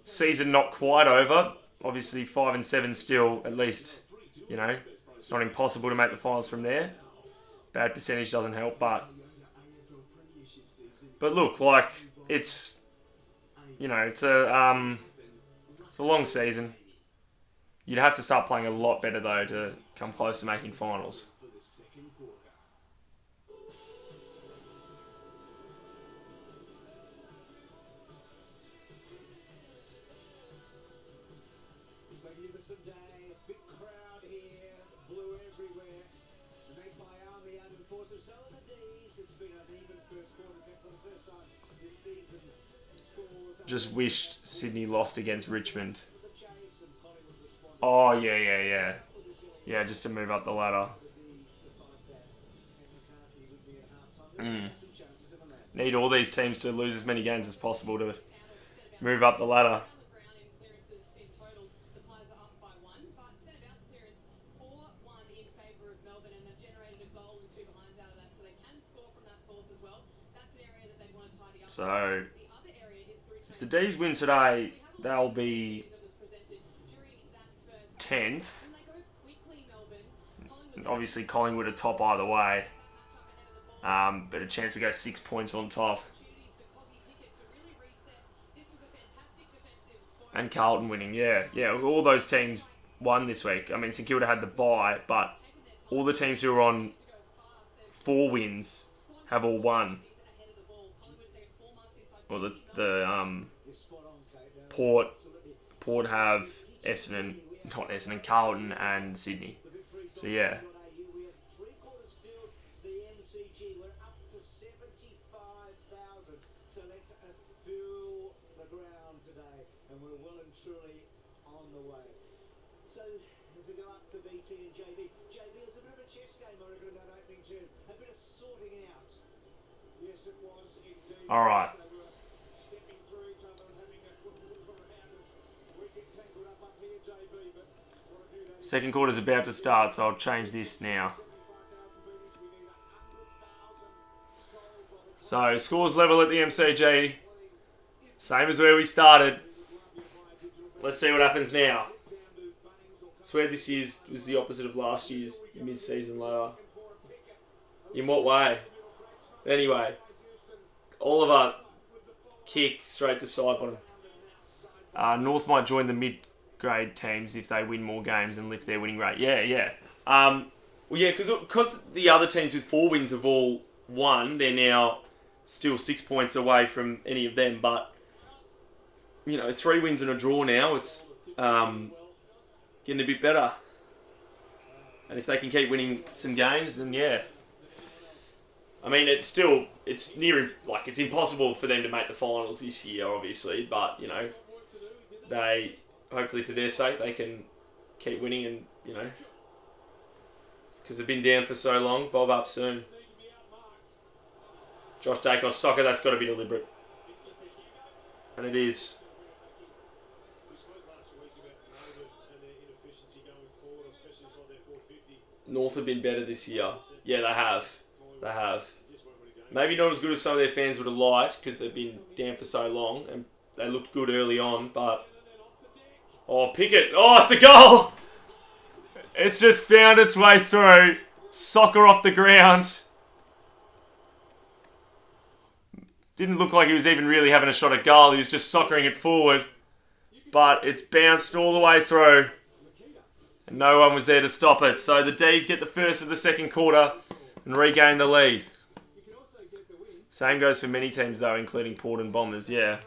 season not quite over. Obviously, 5 and 7 still. At least, you know, it's not impossible to make the finals from there. Bad percentage doesn't help, but look, like it's, you know, it's a long season. You'd have to start playing a lot better though to come close to making finals. Magnificent day, big crowd here, blue everywhere. The Magpie Army out in force, and so are the D's. It's been an even first quarter. In fact, for the first time this season, scores. Just wished Sydney lost against Richmond. Oh yeah. Yeah, just to move up the ladder. Need all these teams to lose as many games as possible to move up the ladder. So, if the D's win today, they'll be 10th. And obviously, Collingwood are top either way. But a chance to go 6 points on top. And Carlton winning, yeah. All those teams won this week. I mean, St Kilda had the bye, but all the teams who are on 4 wins have all won. Or the Port have Carlton and Sydney. So yeah. So let's fill the ground today, and we're well and truly on the way. So as we go up to BT and JB, it was a bit of a chess game, I reckon, in that opening tune. A bit of sorting out. Yes, it was indeed. All right. Stepping through each other and having a quick look around as we get tangled up here, JB. But what a few days. Second quarter's about to start, so I'll change this now. So, scores level at the MCG. Same as where we started. Let's see what happens now. I swear this year's was the opposite of last year's mid-season lower. In what way? Anyway, Oliver kick straight to side bottom. North might join the mid-grade teams if they win more games and lift their winning rate. Yeah. Well, yeah, because the other teams with 4 wins have all won, they're now still 6 points away from any of them, but 3 wins and a draw now. It's getting a bit better, and if they can keep winning some games, then yeah. I mean, it's impossible for them to make the finals this year, obviously, but they hopefully for their sake they can keep winning, and because they've been down for so long. Bob up soon. Josh Dacos soccer, that's got to be deliberate. And it is. North have been better this year. Yeah, they have. Maybe not as good as some of their fans would have liked because they've been down for so long and they looked good early on, but... Oh, Pickett. Oh, it's a goal! It's just found its way through. Soccer off the ground. Didn't look like he was even really having a shot at goal. He was just soccering it forward. But it's bounced all the way through. And no one was there to stop it. So the D's get the first of the second quarter and regain the lead. Same goes for many teams though, including Port and Bombers, yeah.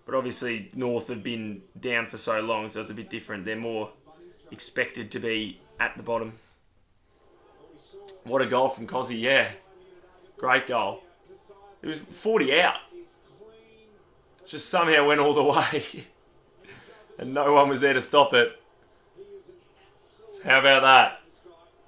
But obviously North have been down for so long, so it's a bit different. They're more expected to be at the bottom. What a goal from Cozzy, yeah. Great goal. It was 40 out. Just somehow went all the way. And no one was there to stop it. So how about that?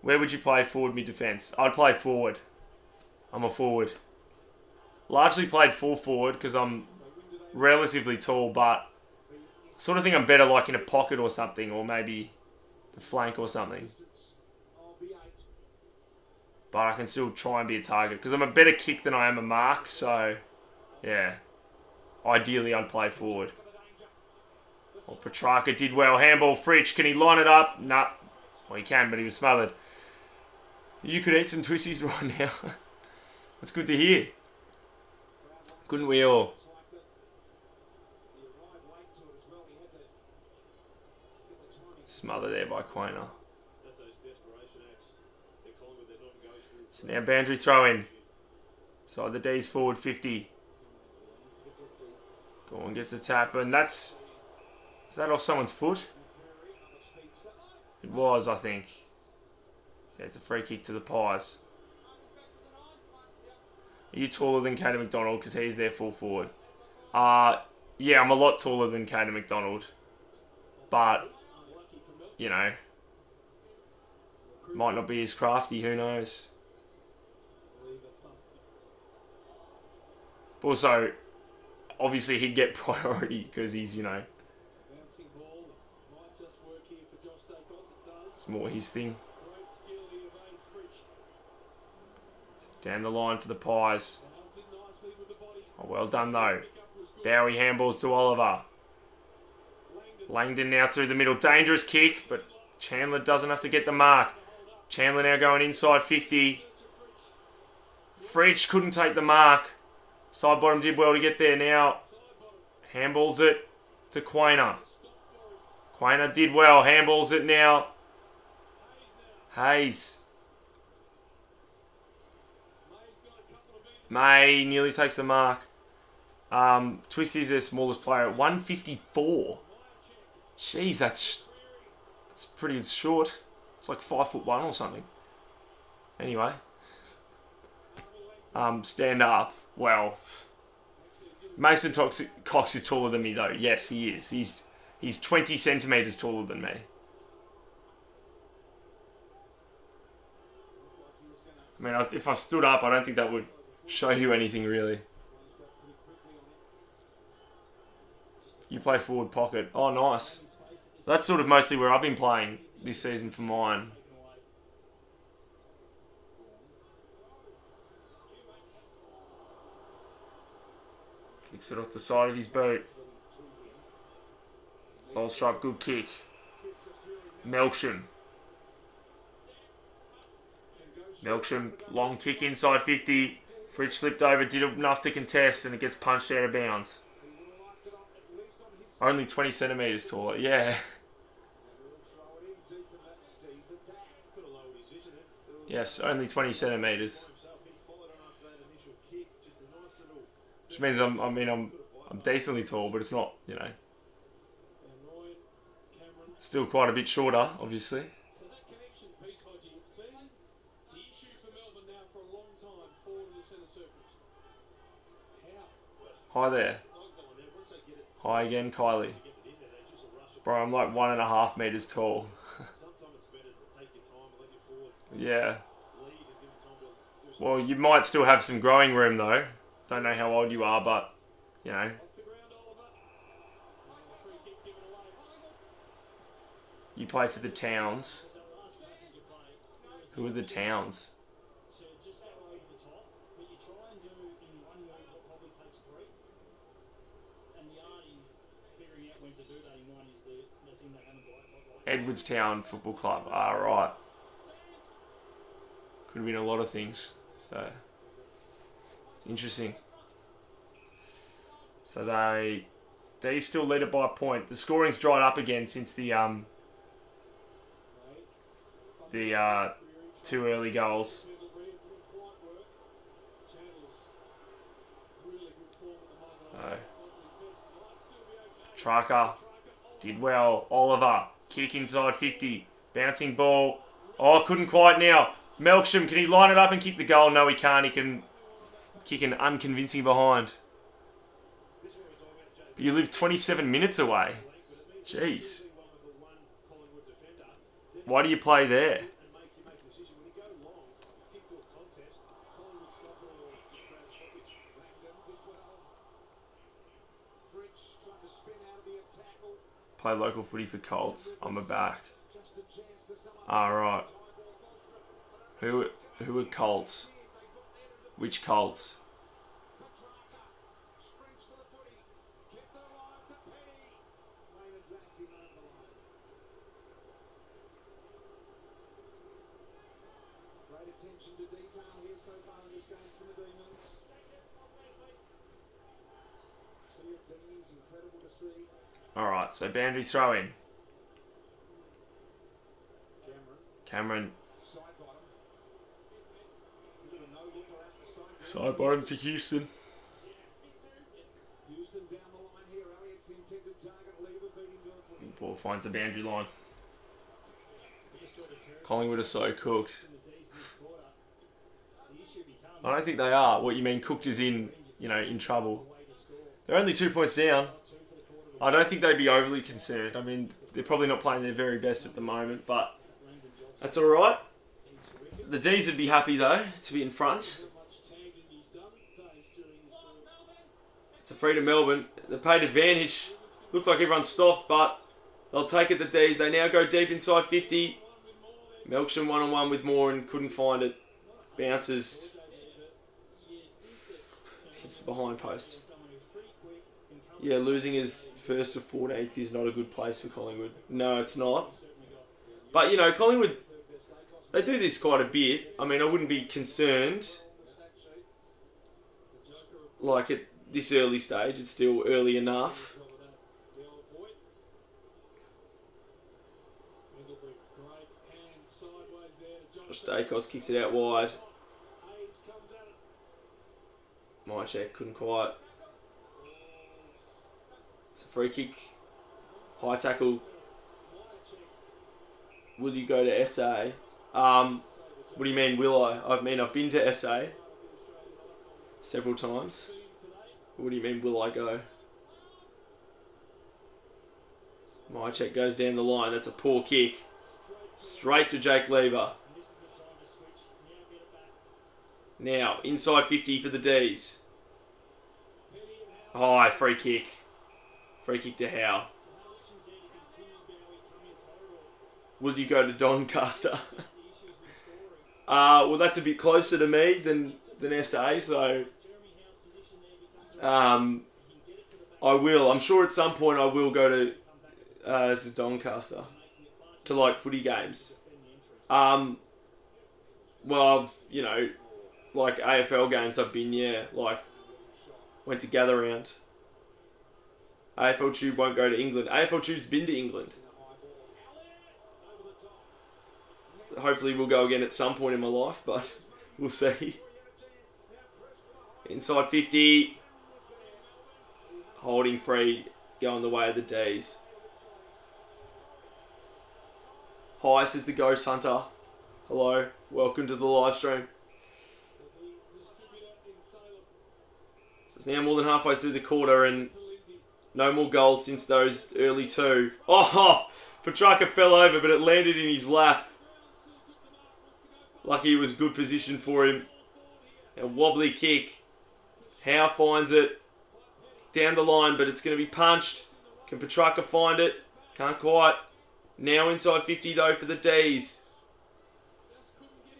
Where would you play forward, mid defence? I'd play forward. I'm a forward. Largely played full forward because I'm relatively tall, but sort of think I'm better like in a pocket or something, or maybe the flank or something. But I can still try and be a target because I'm a better kick than I am a mark. So, yeah. Ideally, I'd play forward. Well, Petrarca did well. Handball, Fritsch. Can he line it up? Nah. Well, he can, but he was smothered. You could eat some twisties right now. That's good to hear. Couldn't we all? Smothered there by Quainer. So now boundary throw in. Side the D's forward 50. Go on, gets a tap, and that's... Is that off someone's foot? It was, I think. Yeah, it's a free kick to the Pies. Are you taller than Caden McDonald? Because he's their full forward. Yeah, I'm a lot taller than Caden McDonald. But, you know, might not be as crafty, who knows. But also, obviously he'd get priority because he's, you know, it's more his thing. Down the line for the Pies. Oh, well done though. Bowie handballs to Oliver. Langdon now through the middle. Dangerous kick, but Chandler doesn't have to get the mark. Chandler now going inside 50. Fritsch couldn't take the mark. Side bottom did well to get there now. Handballs it to Quainer. Quainer did well. Handballs it now. Hayes. May nearly takes the mark. Twisty's their smallest player at 154. Jeez, that's pretty short. It's like 5'1" or something. Anyway. Stand up. Well, Mason Cox is taller than me though. Yes, he is. He's 20 centimetres taller than me. I mean, if I stood up, I don't think that would show you anything really. You play forward pocket. Oh, nice. That's sort of mostly where I've been playing this season for mine. Kicks it off the side of his boot. Solstrap, good kick. Melksham. Melksham, long kick inside 50. Fritsch slipped over, did enough to contest, and it gets punched out of bounds. Only 20 centimetres taller. Yeah. Yes, only 20 centimetres. Which means I'm decently tall, but it's not, you know. Still quite a bit shorter, obviously. Hi there. Hi again, Kylie. Bro, I'm like 1.5 meters tall. Yeah. Well, you might still have some growing room though. Don't know how old you are, but, you know. You play for the Towns. Who are the Towns? Edwardstown Football Club. Ah, right. Could have been a lot of things. So, it's interesting. So they still lead it by a point. The scoring's dried up again since the 2 early goals. Tracker did well. Oliver, kick inside 50. Bouncing ball. Oh, couldn't quite now. Melksham, can he line it up and kick the goal? No, he can't. He can kick an unconvincing behind. But you live 27 minutes away. Jeez. Why do you play there? Play local footy for Colts. I'm a back. Alright. Who are Colts? Which Colts? Great attention to detail here so far in this game from the Demons. See it, Beanie's incredible to see. Alright, so boundary throw in. Cameron. Side bottom. Bit of a no-looker out the side. Side bottom to Houston. Houston down the line here. Elliott's the intended target. Lever beating Northwood. Ball finds the boundary line. Collingwood are so cooked. I don't think they are. What you mean cooked is in, in trouble. They're only 2 points down. I don't think they'd be overly concerned. I mean, they're probably not playing their very best at the moment, but that's alright. The D's would be happy, though, to be in front. It's a free to Melbourne. The paid advantage. Looks like everyone's stopped, but they'll take it, the D's. They now go deep inside 50. Melksham one-on-one with Moore and couldn't find it. Bounces. Hits the behind post. Yeah, losing his first to 14th is not a good place for Collingwood. No, it's not. But, Collingwood, they do this quite a bit. I mean, I wouldn't be concerned. Like, at this early stage, it's still early enough. Josh Dacos kicks it out wide. My check, couldn't quite. It's a free kick. High tackle. Will you go to SA? What do you mean, will I? I mean, I've been to SA several times. What do you mean, will I go? My check goes down the line. That's a poor kick. Straight to Jake Lever. Now, inside 50 for the D's. Oh, free kick. Free kick to Howe. Will you go to Doncaster? Well, that's a bit closer to me than SA, so I will. I'm sure at some point I will go to Doncaster to like footy games. Well, I've like AFL games I've been, like went to gather round. AFL Tube won't go to England. AFL Tube's been to England. Hopefully we'll go again at some point in my life, but we'll see. Inside 50. Holding free, going the way of the D's. Hi, says the Ghost Hunter. Hello, welcome to the live stream. So it's now more than halfway through the quarter and no more goals since those early two. Oh, Petrarca fell over, but it landed in his lap. Lucky it was good position for him. A wobbly kick. Howe finds it. Down the line, but it's going to be punched. Can Petrarca find it? Can't quite. Now inside 50 though for the D's.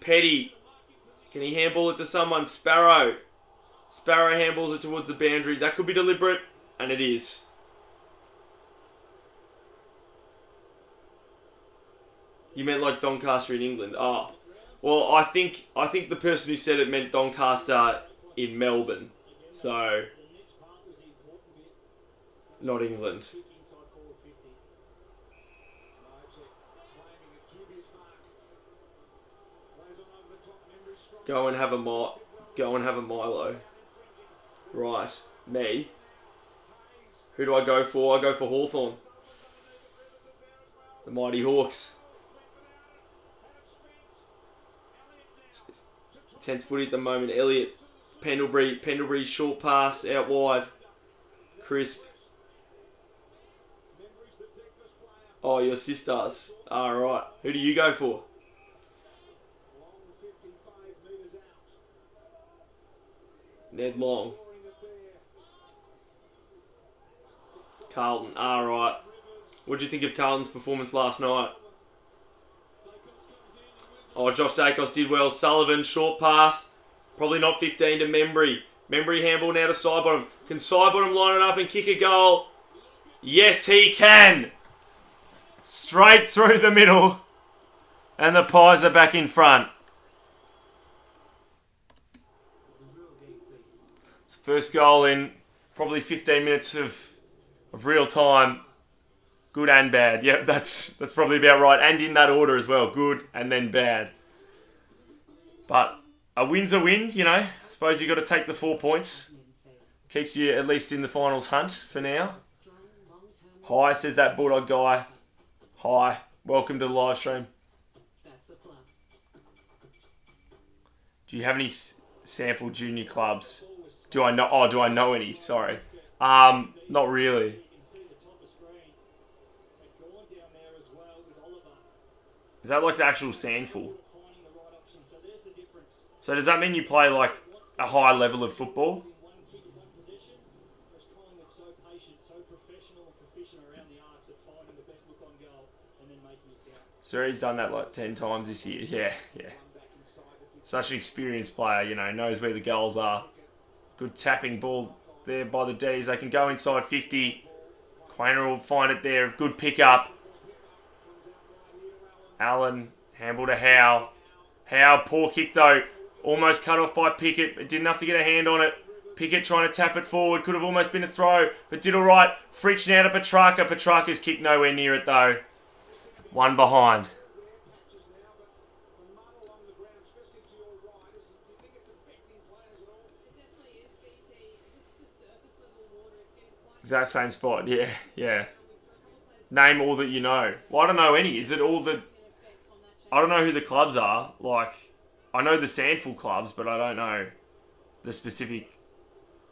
Petty. Can he handball it to someone? Sparrow. Sparrow handballs it towards the boundary. That could be deliberate, and it is. You meant like Doncaster in England? Oh. Well, I think the person who said it meant Doncaster in Melbourne. So, not England. Go and have a Milo. Right, me. Who do I go for? I go for Hawthorn. The Mighty Hawks. Tense footy at the moment. Elliott, Pendlebury short pass out wide. Crisp. Oh, your sisters. Alright. Who do you go for? Ned Long. Carlton. Alright. What do you think of Carlton's performance last night? Oh, Josh Dacos did well. Sullivan, short pass. Probably not 15 to Membry. Membry handball now to Sidebottom. Can Sidebottom line it up and kick a goal? Yes, he can. Straight through the middle. And the Pies are back in front. It's the first goal in probably 15 minutes of real time. Good and bad. Yep, that's probably about right. And in that order as well. Good and then bad. But a win's a win, you know. I suppose you've got to take the 4 points. Keeps you at least in the finals hunt for now. Hi, says that Bulldog guy. Hi. Welcome to the live stream. Do you have any Sanford Junior clubs? Do I know? Oh, do I know any? Sorry. Not really. Is that like the actual Sandful? So does that mean you play like a high level of football? So he's done that like 10 times this year. Yeah. Such an experienced player, you know, knows where the goals are. Good tapping ball there by the D's. They can go inside 50. Quainer will find it there. Good pick up. Allen, handball to Howe. Howe, poor kick though. Almost cut off by Pickett. It didn't have to get a hand on it. Pickett trying to tap it forward. Could have almost been a throw, but did all right. Fritsch now to Petrarca. Petrarca's kick nowhere near it though. One behind. Exact same spot. Yeah. Name all that you know. Well, I don't know any. Is it all the... I don't know who the clubs are. Like, I know the Sandford clubs, but I don't know the specific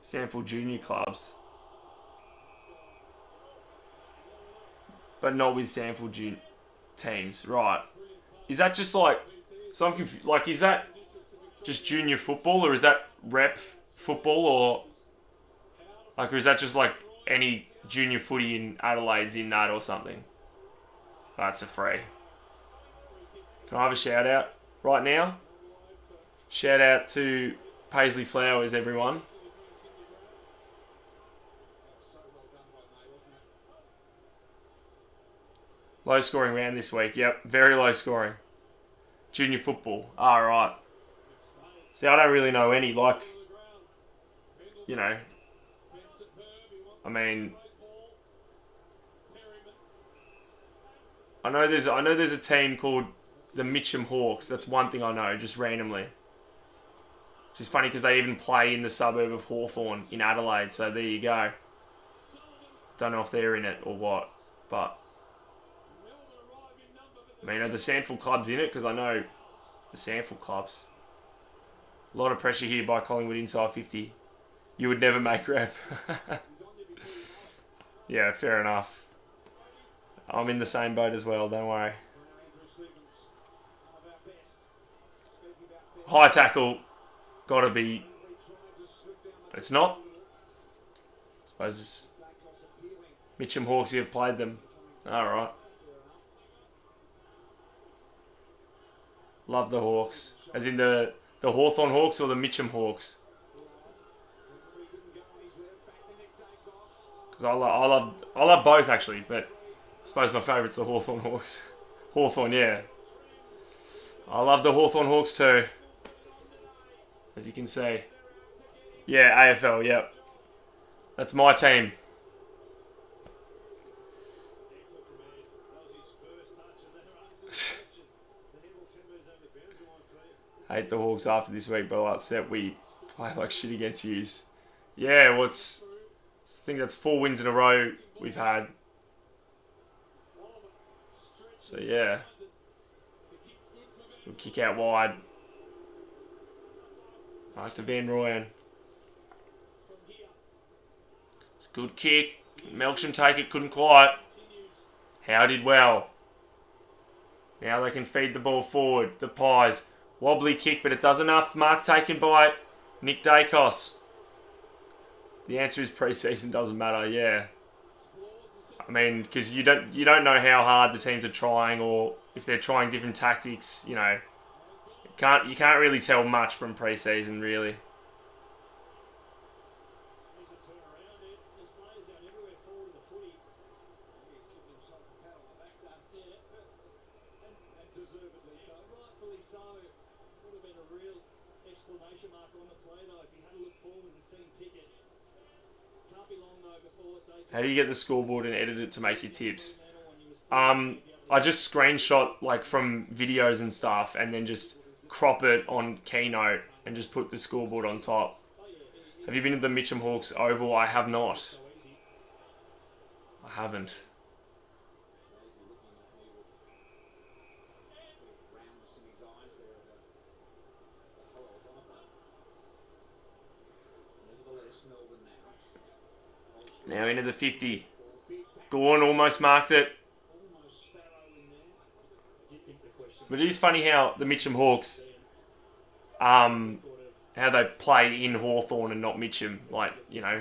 Sandford Junior clubs. But not with Sandford Junior teams. Right. Is that just like... So I'm confused. Like, is that just junior football, or is that rep football, or... Like, or is that just like any junior footy in Adelaide's in that or something? That's a free. Can I have a shout out right now? Shout out to Paisley Flowers, everyone. Low scoring round this week. Yep, very low scoring. Junior football. Right. See, I don't really know any. Like, you know, I mean, I know there's a team called the Mitcham Hawks. That's one thing I know, just randomly. Which is funny because they even play in the suburb of Hawthorn in Adelaide. So there you go. Don't know if they're in it or what, but I mean, are the Sandford clubs in it? Because I know the Sandford clubs. A lot of pressure here by Collingwood inside 50. You would never make rep. Yeah, fair enough. I'm in the same boat as well, don't worry. High tackle. Gotta be... It's not. I suppose it's Mitcham Hawks who have played them. Alright. Love the Hawks. As in the Hawthorn Hawks or the Mitcham Hawks? Because I love both actually, but I suppose my favourite's the Hawthorn Hawks. Hawthorn, yeah. I love the Hawthorn Hawks too. As you can see. Yeah, AFL, yep. That's my team. Hate the Hawks after this week, but upset we play like shit against yous. Yeah, well, I think that's 4 wins in a row we've had. So yeah. We'll kick out wide. Back to Van Rooyen. It's a good kick. Melksham take it, couldn't quite. Howe did well. Now they can feed the ball forward. The Pies. Wobbly kick, but it does enough. Mark taken by Nick Dacos. The answer is pre-season doesn't matter, yeah. I mean, because you don't know how hard the teams are trying, or if they're trying different tactics. You know, you can't really tell much from pre-season, really. How do you get the scoreboard and edit it to make your tips? I just screenshot like from videos and stuff, and then just crop it on Keynote and just put the scoreboard on top. Have you been to the Mitcham Hawks Oval? I have not. I haven't. Now into the 50. Gorn almost marked it. But it is funny how the Mitcham Hawks, how they play in Hawthorn and not Mitcham. Like, you know,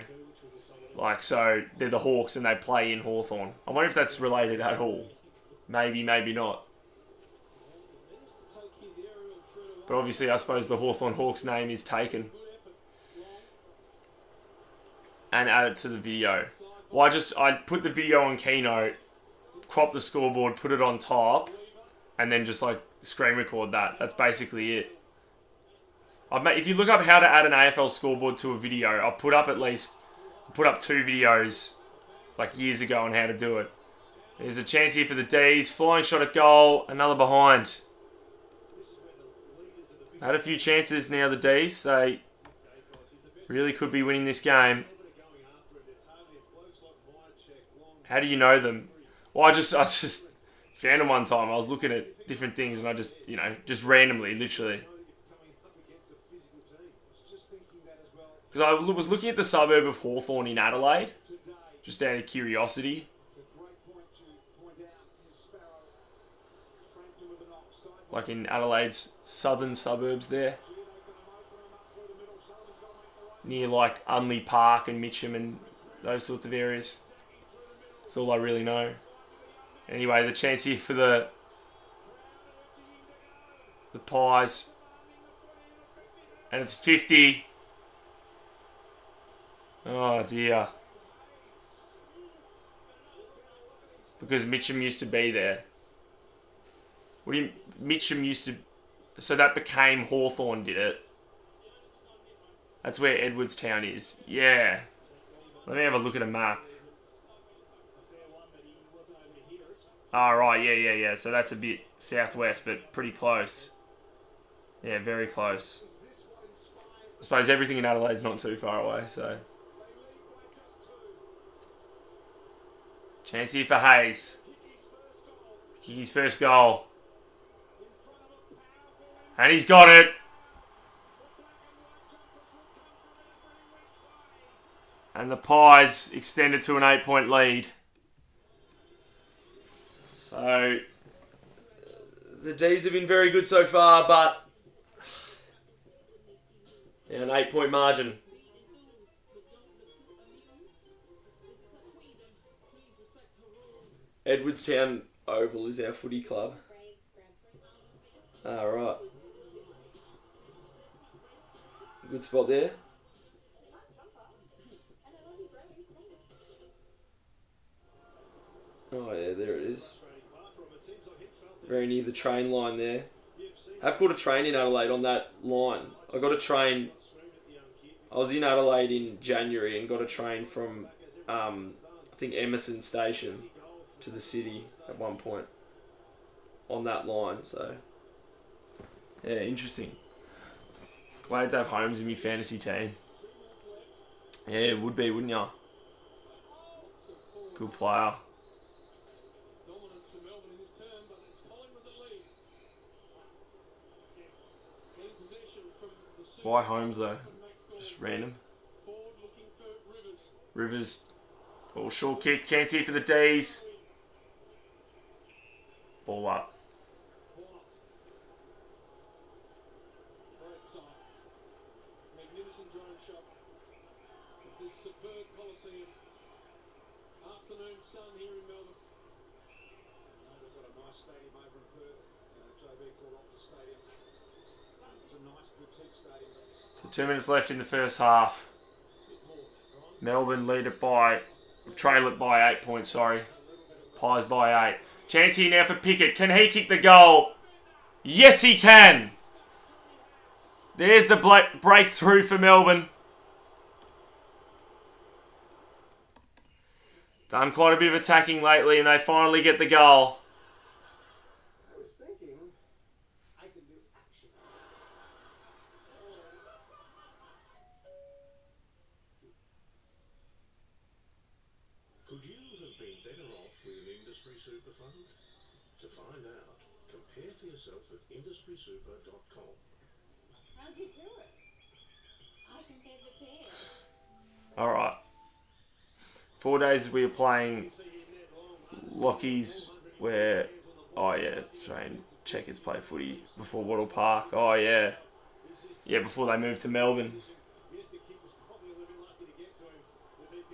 like, so they're the Hawks and they play in Hawthorn. I wonder if that's related at all. Maybe, maybe not. But obviously, I suppose the Hawthorn Hawks name is taken and added to the video. Well, I put the video on Keynote, crop the scoreboard, put it on top, and then just like screen record that. That's basically it. If you look up how to add an AFL scoreboard to a video, I've put up 2 videos like years ago on how to do it. There's a chance here for the D's. Flying shot at goal. Another behind. Had a few chances now, the D's. They really could be winning this game. How do you know them? Well, I just found them one time. I was looking at different things and I just, you know, just randomly, literally. Because I was looking at the suburb of Hawthorn in Adelaide, just out of curiosity. Like in Adelaide's southern suburbs there. Near like Unley Park and Mitcham and those sorts of areas. That's all I really know. Anyway, the chance here for the Pies. And it's 50. Oh dear. Because Mitcham used to be there. What do you... Mitcham used to... So that became Hawthorn, did it? That's where Edwardstown is. Yeah. Let me have a look at a map. Oh, right. Yeah. So that's a bit southwest, but pretty close. Yeah, very close. I suppose everything in Adelaide's not too far away, so... Chance here for Hayes. Kick his first goal. And he's got it. And the Pies extended to an 8-point lead. So, the D's have been very good so far, but yeah, an 8-point margin. Edwardstown Oval is our footy club. Right. Good spot there. Oh yeah, there it is. Very near the train line there. I've caught a train in Adelaide on that line. I got a train. I was in Adelaide in January and got a train from, I think, Emerson Station to the city at one point on that line. So, yeah, interesting. Glad to have Holmes in my fantasy team. Yeah, it would be, wouldn't ya? Good player. Why Holmes though? Just random. Rivers. Oh, short kick. Chance here for the D's. Ball up. afternoon sun here in Melbourne. They've got a nice stadium over in Perth, JB called Optus Stadium. It's a nice boutique stadium. So 2 minutes left in the first half. Melbourne lead it by, trail it by 8 points, sorry. Pies by 8. Chance here now for Pickett. Can he kick the goal? Yes, he can. There's the breakthrough for Melbourne. Done quite a bit of attacking lately and they finally get the goal. I was thinking I could do action. Could you have been better off with an industry super fund? To find out, compare for yourself at industrysuper.com. How'd you do it? I compared the pairs. Alright. 4 days we were playing Lockie's where, oh yeah, Australian Checkers play footy before Wattle Park. Oh yeah. Yeah, before they moved to Melbourne.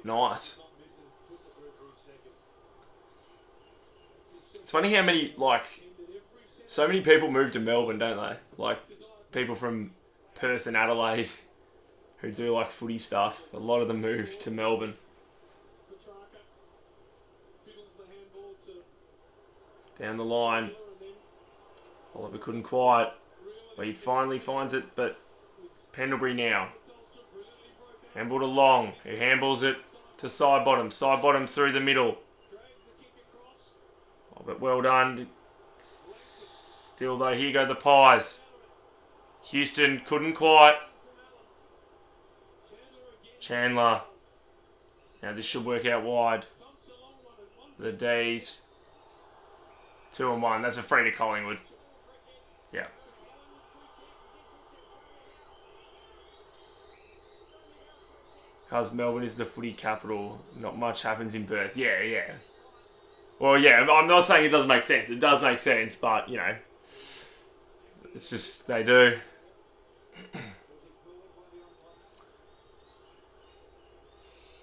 Nice. It's funny how many, like, so many people move to Melbourne, don't they? Like, people from Perth and Adelaide who do, like, footy stuff. A lot of them move to Melbourne. Down the line. Oliver couldn't quite. Well, he finally finds it, but Pendlebury now. Handball to Long, who handballs it to side bottom. Side bottom through the middle. Oh, but well done. Still though, here go the Pies. Houston couldn't quite. Chandler. Now this should work out wide. The D's. 2 and 1. That's a free to Collingwood. Yeah. Because Melbourne is the footy capital, not much happens in Perth. Yeah, yeah. Well, yeah, I'm not saying it doesn't make sense. It does make sense, but, you know, it's just, they do.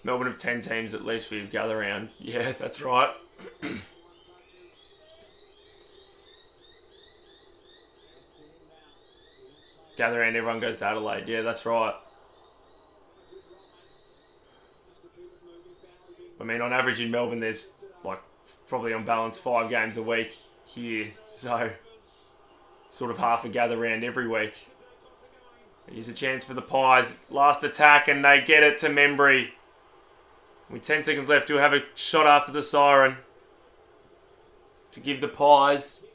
Melbourne have 10 teams at least we've gathered around. Yeah, that's right. Gather around, everyone goes to Adelaide. Yeah, that's right. I mean, on average in Melbourne, there's like probably on balance 5 games a week here. So, sort of half a gather round every week. Here's a chance for the Pies. Last attack and they get it to Membry. With 10 seconds left, we'll have a shot after the siren. To give the Pies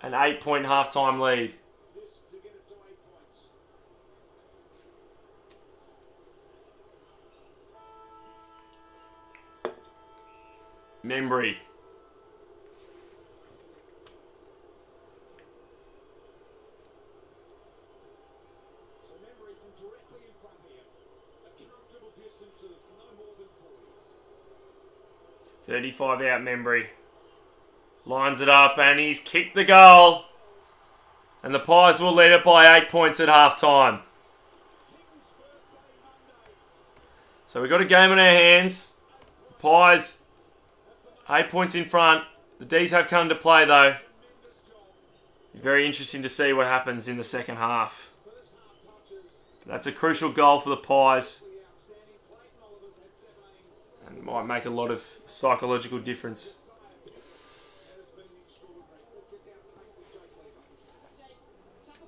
an 8-point halftime lead. Membry. So Membry from directly in front here. A comfortable distance of no more than 40. 35 out, Membry. Lines it up and he's kicked the goal. And the Pies will lead it by 8 points at half-time. So we've got a game on our hands. The Pies, 8 points in front. The D's have come to play though. Very interesting to see what happens in the second half. That's a crucial goal for the Pies. And might make a lot of psychological difference.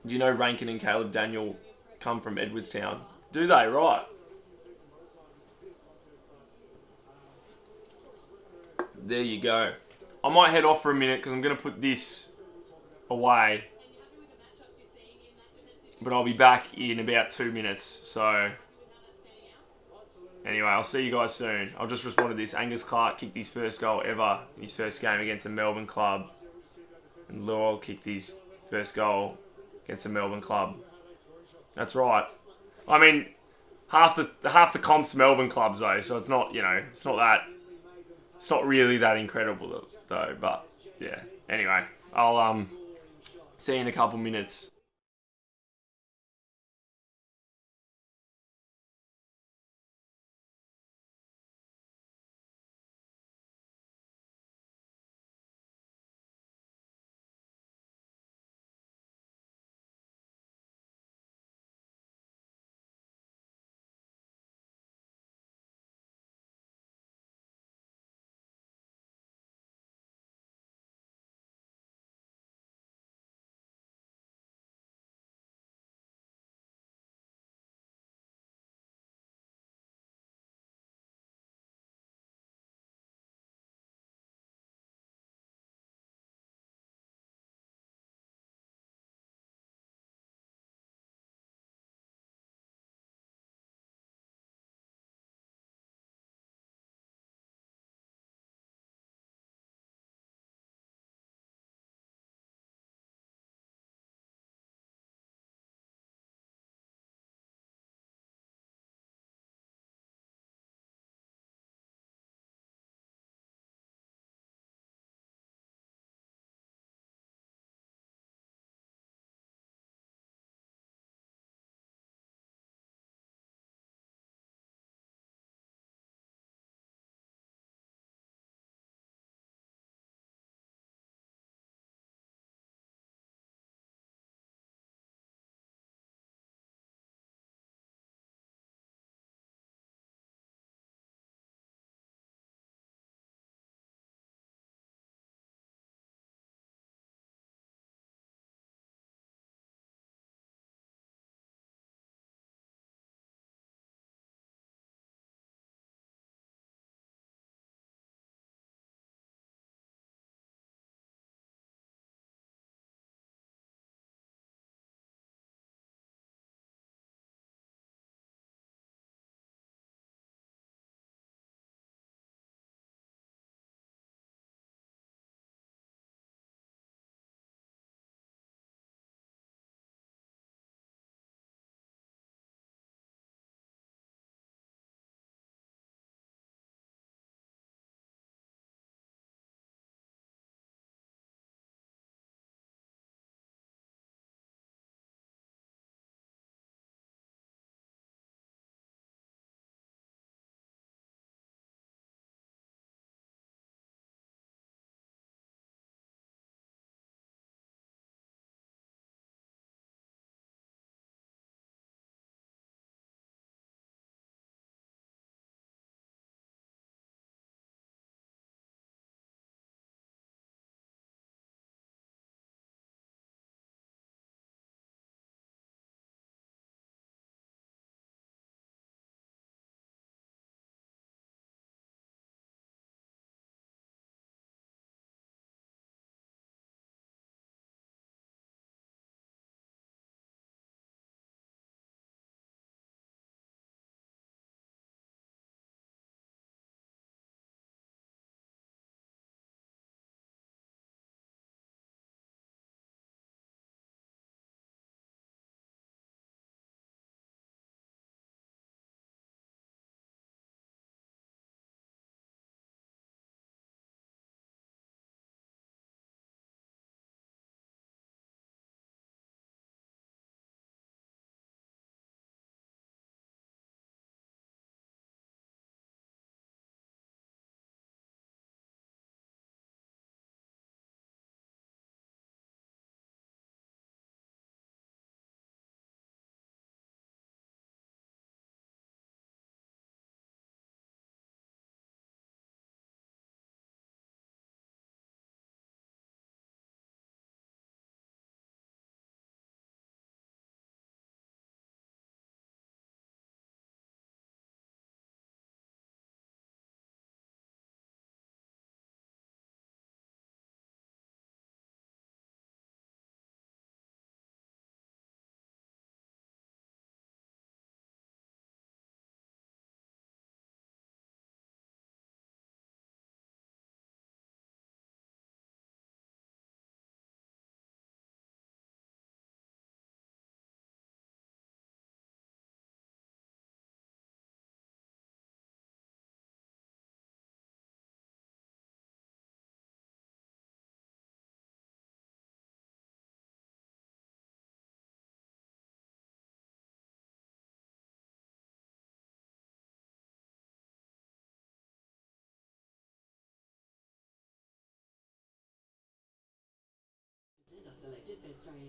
Do you know Rankin and Caleb Daniel come from Edwardstown? Do they? Right. There you go. I might head off for a minute because I'm going to put this away. But I'll be back in about 2 minutes. So, anyway, I'll see you guys soon. I'll just respond to this. Angus Clark kicked his first goal ever in his first game against a Melbourne club. And Lowell kicked his first goal against a Melbourne club. That's right. I mean, half the comp's Melbourne clubs though, so it's not, you know, it's not really that incredible though, but yeah. Anyway, I'll see you in a couple minutes.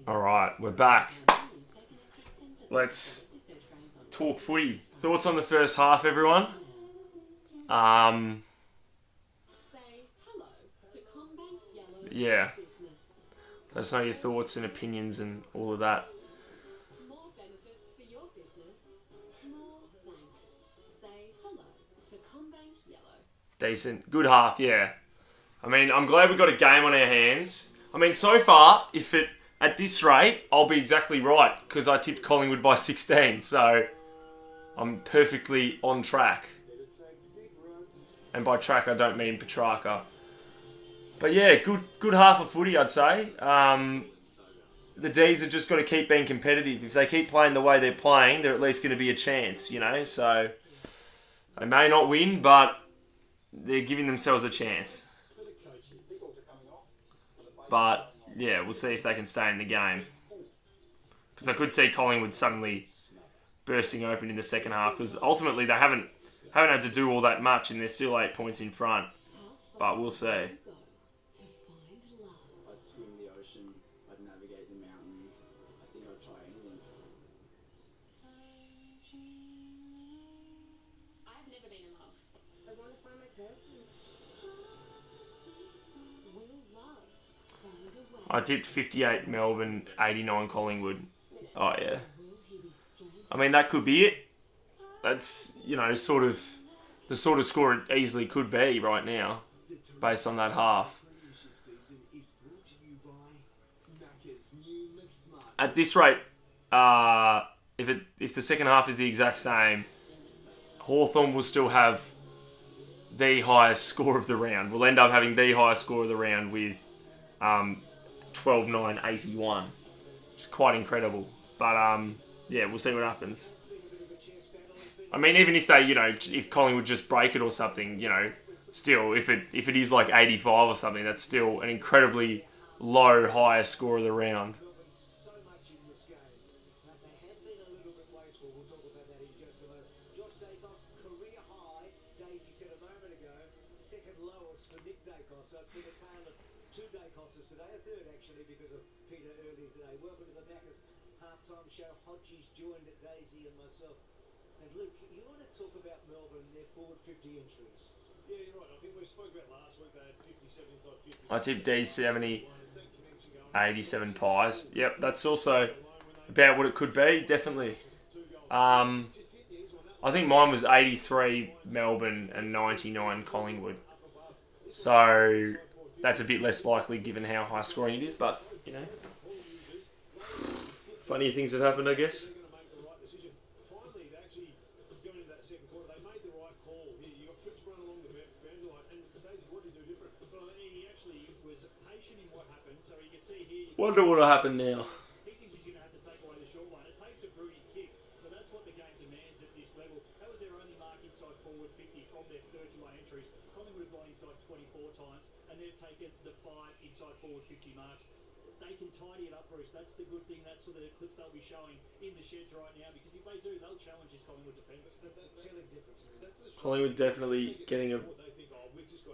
Alright, we're back. Let's talk footy. Thoughts on the first half, everyone? Yeah. Let us know your thoughts and opinions and all of that. More benefits for your business. More thanks. Say hello to CommBank Yellow. Decent. Good half, yeah. I mean, I'm glad we got a game on our hands. I mean, so far, at this rate, I'll be exactly right because I tipped Collingwood by 16, so I'm perfectly on track. And by track, I don't mean Petrarca. But yeah, good half of footy, I'd say. The D's have just got to keep being competitive. If they keep playing the way they're playing, they're at least going to be a chance, you know. So they may not win, but they're giving themselves a chance. But yeah, we'll see if they can stay in the game. Because I could see Collingwood suddenly bursting open in the second half. Because ultimately they haven't had to do all that much, and they're still 8 points in front. But we'll see. I'd swim the ocean, I'd navigate the mountains. I think I'd try anything. I've never been in love. I want to find my person. I tipped 58 Melbourne, 89 Collingwood. Oh yeah. I mean, that could be it. That's, you know, the sort of score it easily could be right now, based on that half. At this rate, if the second half is the exact same, Hawthorn will still have the highest score of the round. We'll end up having the highest score of the round with 12-9-81. It's quite incredible. But yeah, we'll see what happens. I mean, even if they, you know, if Collingwood just break it or something, you know, still, if it is like 85 or something, that's still an incredibly low, highest score of the round. So much in this game. But they have been a little bit wasteful. We'll talk about that in just a moment. Josh Dacos, career high. Daisy said a moment ago, second lowest for Nick Dacos. So it's been a tale of two Dacoses today, a third actually because of Peter earlier today. Welcome to the Backers halftime show. Hodgie's joined Daisy and myself. And Luke, you want to talk about Melbourne and their forward 50 entries? Yeah, you're right. I think we spoke about last week. They had 57 inside 50. I tipped D70, 87 pies. Yep, that's also about what it could be, definitely. I think mine was 83 Melbourne and 99 Collingwood. So that's a bit less likely given how high scoring it is, but, you know, funny things have happened, I guess. Finally, they actually, going into that second quarter, they made the right call. You got Fritz run along the boundary line, and Daisy, what did he do different? Well, he actually was patient in what happened, so you can see here. Wonder what'll happen now. He thinks he's going to have to take away the short one. It takes a brilliant kick, but that's what the game demands at this level. That was their only mark inside forward 50 from their 31 entries. Collingwood have gone inside 24 times, and they've taken the 5 inside forward 50 marks. They can tidy it up, Bruce. That's the good thing. That's sort of the clips they'll be showing in the sheds right now, because if they do, they'll challenge this Collingwood defence. Telling difference. Collingwood definitely getting a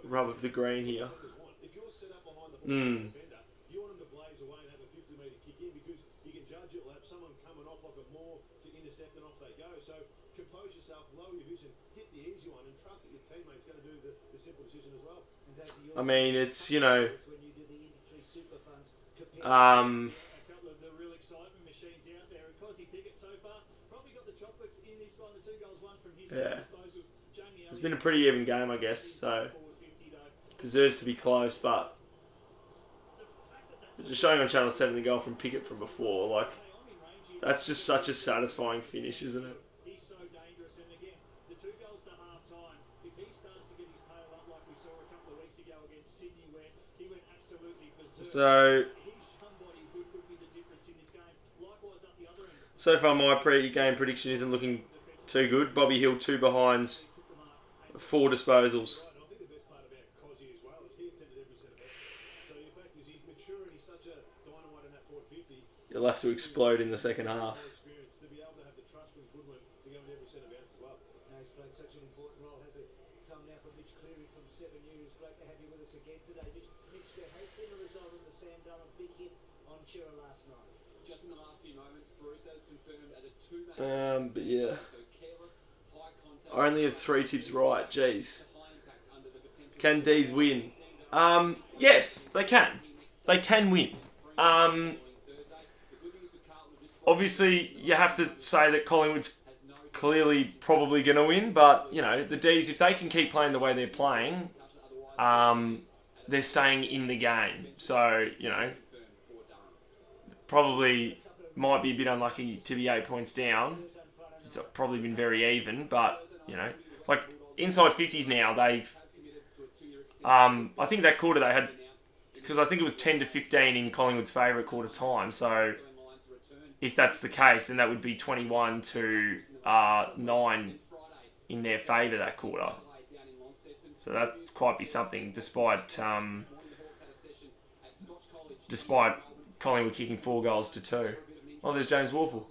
rub of the green here. If you're set up behind the defender, you want them to blaze away and have a 50-metre kick in, because you can judge it will have someone coming off like a more to intercept, and off they go. So compose yourself, lower your vision, hit the easy one, and trust that your teammate's going to do the simple decision as well. I mean, it's, you know, a couple of the real excitement machines out there, and Cosy Pickett so far probably got the chocolates in this one. The 2 goals, 1 from his disposals. It's been a pretty even game, I guess, so deserves to be close, but just showing on Channel 7 the goal from Pickett from before, like, that's just such a satisfying finish, isn't it? He's so dangerous, and again, the 2 goals to half time, if he starts to get his tail up like we saw a couple of weeks ago against Sydney, where he went absolutely berserk. So far, my pre-game prediction isn't looking too good. Bobby Hill, 2 behinds, 4 disposals. I think the best part about Cosy as well is he attended every set of effort. So the fact is he's mature and he's such a dynamite in that forward 50. You'll have to explode in the second half. To be able to have the trust from Goodwin to go into every set of bounce as well. Now he's played such an important role, has it? Come now from Mitch Cleary from 7 News. Great to have you with us again today. Mitch, there has been a result in the Sam Dillon big hit on Chira last night. Just in the last few moments, Bruce has confirmed as a two-match. But yeah, So careless, high contact. I only have 3 tips right. Jeez. Can D's win? Yes, they can. They can win. Obviously, you have to say that Collingwood's clearly probably going to win, but, you know, the D's, if they can keep playing the way they're playing, they're staying in the game. So, you know, probably might be a bit unlucky to be 8 points down. It's probably been very even, but, you know, like, inside 50s now, they've... I think that quarter they had... Because I think it was 10-15 in Collingwood's favourite quarter time, so... If that's the case, then that would be 21-9 in their favour that quarter. So that quite be something, despite Collingwood kicking 4 goals to 2. Oh, there's James Warple.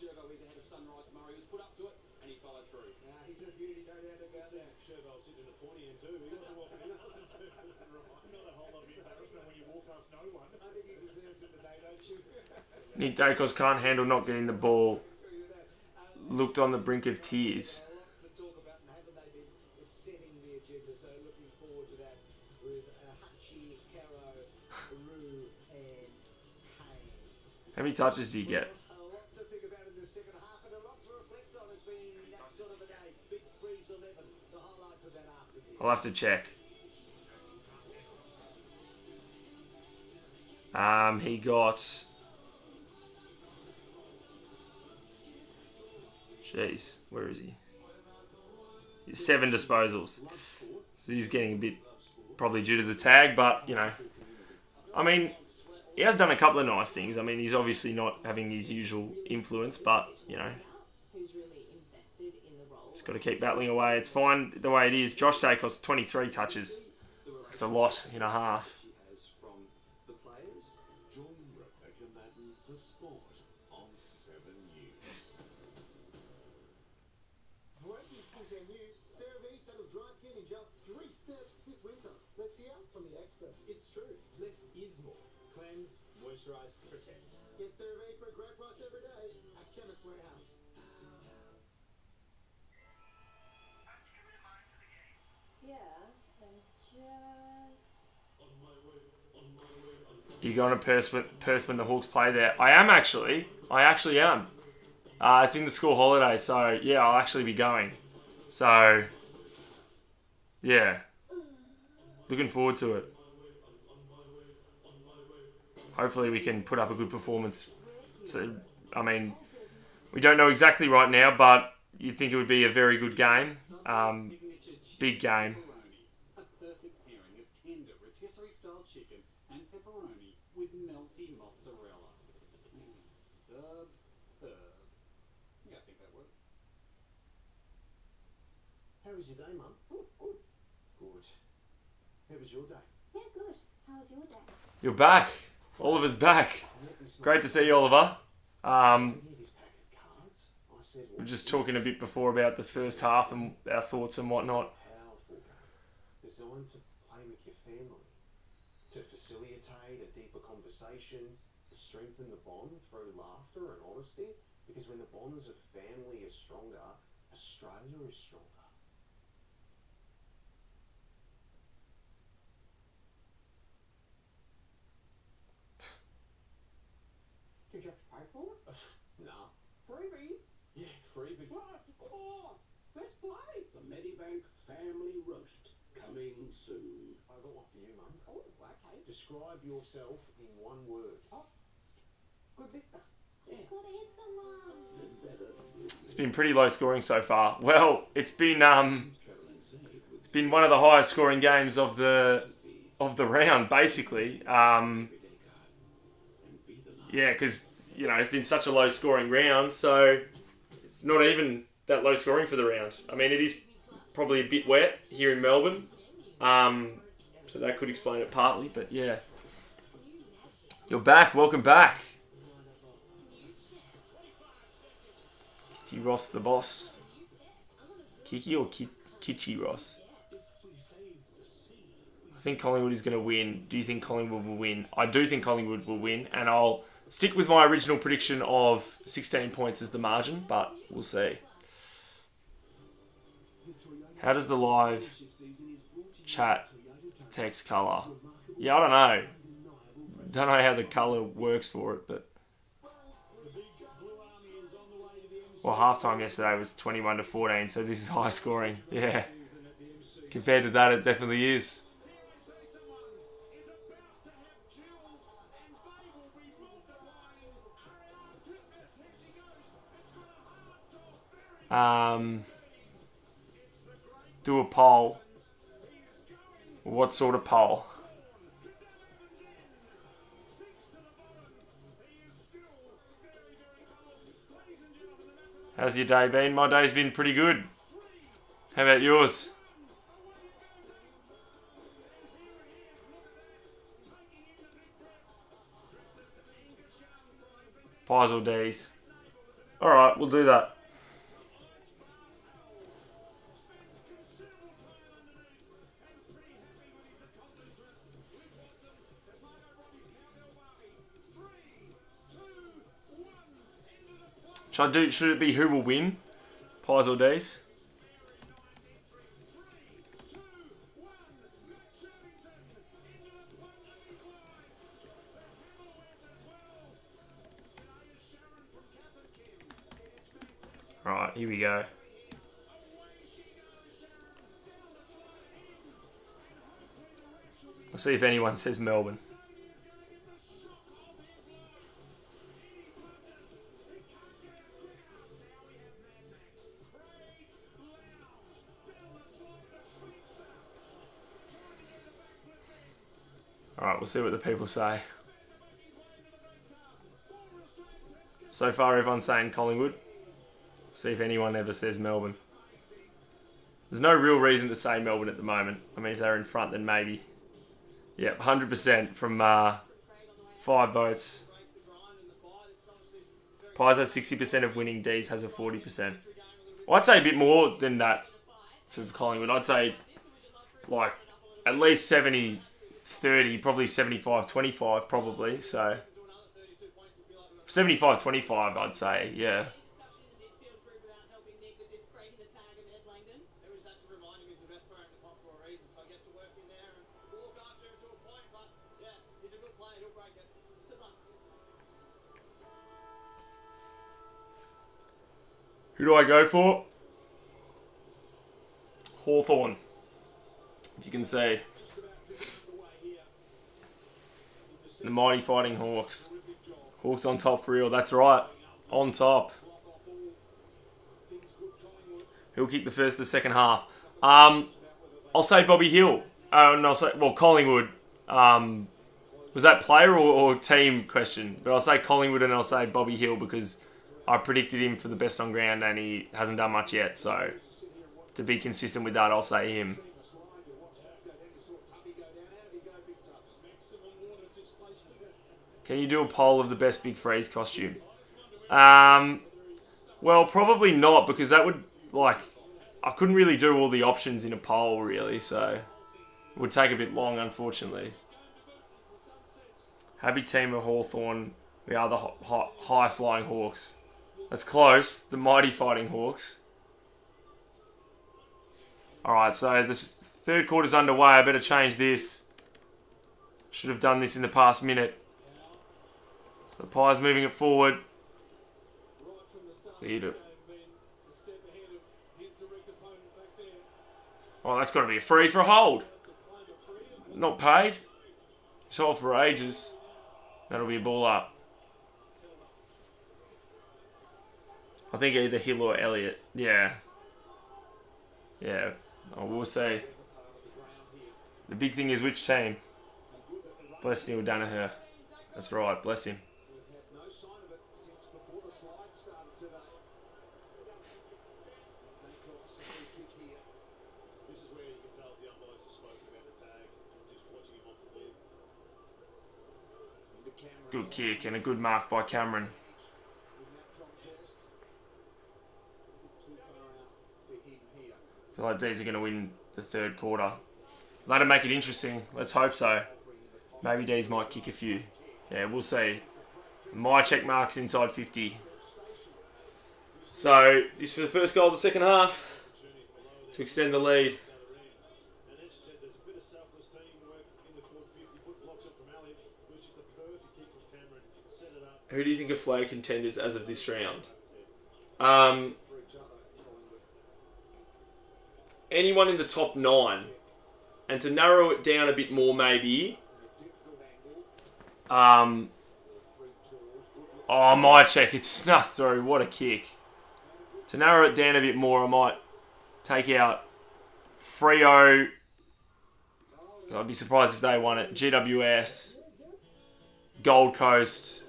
Sherbo is ahead of Sunrise Murray, was put up to it, and he followed through. He's a beauty, no doubt about that. Sherbo sitting in the pointy end too. He wasn't walking in, wasn't too. Not a whole lot of embarrassment when you walk past no one. I think he deserves it today, don't you? Nick Dacos can't handle not getting the ball. Looked on the brink of tears. A lot to talk about, and haven't they been setting the agenda? So looking forward to that with Hachi, Caro, Rue, and Kane. How many touches do you get? I'll have to check. He got... Jeez, where is he? 7 disposals. So he's getting a bit probably due to the tag, but, you know. I mean, he has done a couple of nice things. I mean, he's obviously not having his usual influence, but, you know. Just got to keep battling away. It's fine the way it is. Josh Dacos, 23 touches. It's a lot in a half. Join Rebecca Madden for sport on 7 News. Breaking skincare news. CeraVe tackles dry skin in just 3 steps this winter. Let's hear from the expert. It's true. Less is more. Cleanse, moisturise, protect. Get CeraVe for a great price every day at Chemist Warehouse. You going to Perth when the Hawks play there? I am actually. I actually am. It's in the school holiday, so yeah, I'll actually be going. So, yeah. Looking forward to it. Hopefully we can put up a good performance. So, I mean, we don't know exactly right now, but you'd think it would be a very good game. Big game. A perfect pairing of tender rotisserie-style chicken and pepperoni with melty mozzarella. Superb. Yeah, I think that works. How was your day, Mum? Good. How was your day? Yeah, good. How was your day? You're back. Oliver's back. Great to see you, Oliver. We're just talking a bit before about the first half and our thoughts and whatnot. Designed to play with your family, to facilitate a deeper conversation, to strengthen the bond through laughter and honesty. Because when the bonds of family are stronger, Australia is stronger. Did you have to pay for it? Nah. Freebie? Yeah, freebie. Oh, let's play. The Medibank Family Roast. Coming soon. I got one for you, Mum. Oh, okay. Describe yourself in one word. Oh, good listener. Good answer, Mum. It's been pretty low scoring so far. Well, it's been one of the highest scoring games of the round, basically. Yeah, because, you know, it's been such a low scoring round, so it's not even that low scoring for the round. I mean, it is probably a bit wet here in Melbourne. So that could explain it partly, but yeah. You're back. Welcome back. Kitty Ross the boss. Kiki or Kitchy Ross? I think Collingwood is going to win. Do you think Collingwood will win? I do think Collingwood will win, and I'll stick with my original prediction of 16 points as the margin, but we'll see. How does the live chat text colour? Yeah, I don't know. Don't know how the colour works for it, but... Well, halftime yesterday was 21-14, so this is high scoring. Yeah. Compared to that, it definitely is. Do a poll. What sort of poll? How's your day been? My day's been pretty good. How about yours? Pies or D's? Alright, we'll do that. Should it be who will win? Pies or D's? Right, here we go. I'll see if anyone says Melbourne. Alright, we'll see what the people say. So far, everyone's saying Collingwood. See if anyone ever says Melbourne. There's no real reason to say Melbourne at the moment. I mean, if they're in front, then maybe. Yeah, 100% from 5 votes. Pies has 60% of winning. D's has a 40%. Well, I'd say a bit more than that for Collingwood. I'd say like at least 70-30, probably 75-25 probably. So 75-25 I'd say, yeah. Who do I go for? Hawthorn. If you can see. The mighty Fighting Hawks. Hawks on top for real. That's right. On top. He'll kick the first, the second half. I'll say Bobby Hill. And I'll say, well, Collingwood. Was that player or team question? But I'll say Collingwood and I'll say Bobby Hill because I predicted him for the best on ground and he hasn't done much yet. So to be consistent with that, I'll say him. Can you do a poll of the best Big Freeze costume? Well, probably not because that would, like, I couldn't really do all the options in a poll really, so it would take a bit long, unfortunately. Happy team of Hawthorn. We are the high-flying Hawks. That's close. The mighty Fighting Hawks. Alright, so this third quarter's underway. I better change this. Should have done this in the past minute. So the Pies moving it forward. Cleared it. Oh, that's got to be a free for a hold. Not paid. It's hold for ages. That'll be a ball up. I think either Hill or Elliott. Yeah. Yeah. Oh, we'll see. The big thing is which team. Bless Neil Danaher. That's right. Bless him. This is where you can tell if the umpires have spoken about the tag and just watching him off the ball. Good kick and a good mark by Cameron. I feel like these are going to win the third quarter. That'll make it interesting. Let's hope so. Maybe D's might kick a few. Yeah, we'll see. My check marks inside 50. So, this for the first goal of the second half to extend the lead. Who do you think are flag contenders as of this round? Anyone in the top 9. And to narrow it down a bit more, maybe. Oh, my check. It's snuck through. What a kick. To narrow it down a bit more, I might take out Freo. I'd be surprised if they won it. GWS. Gold Coast.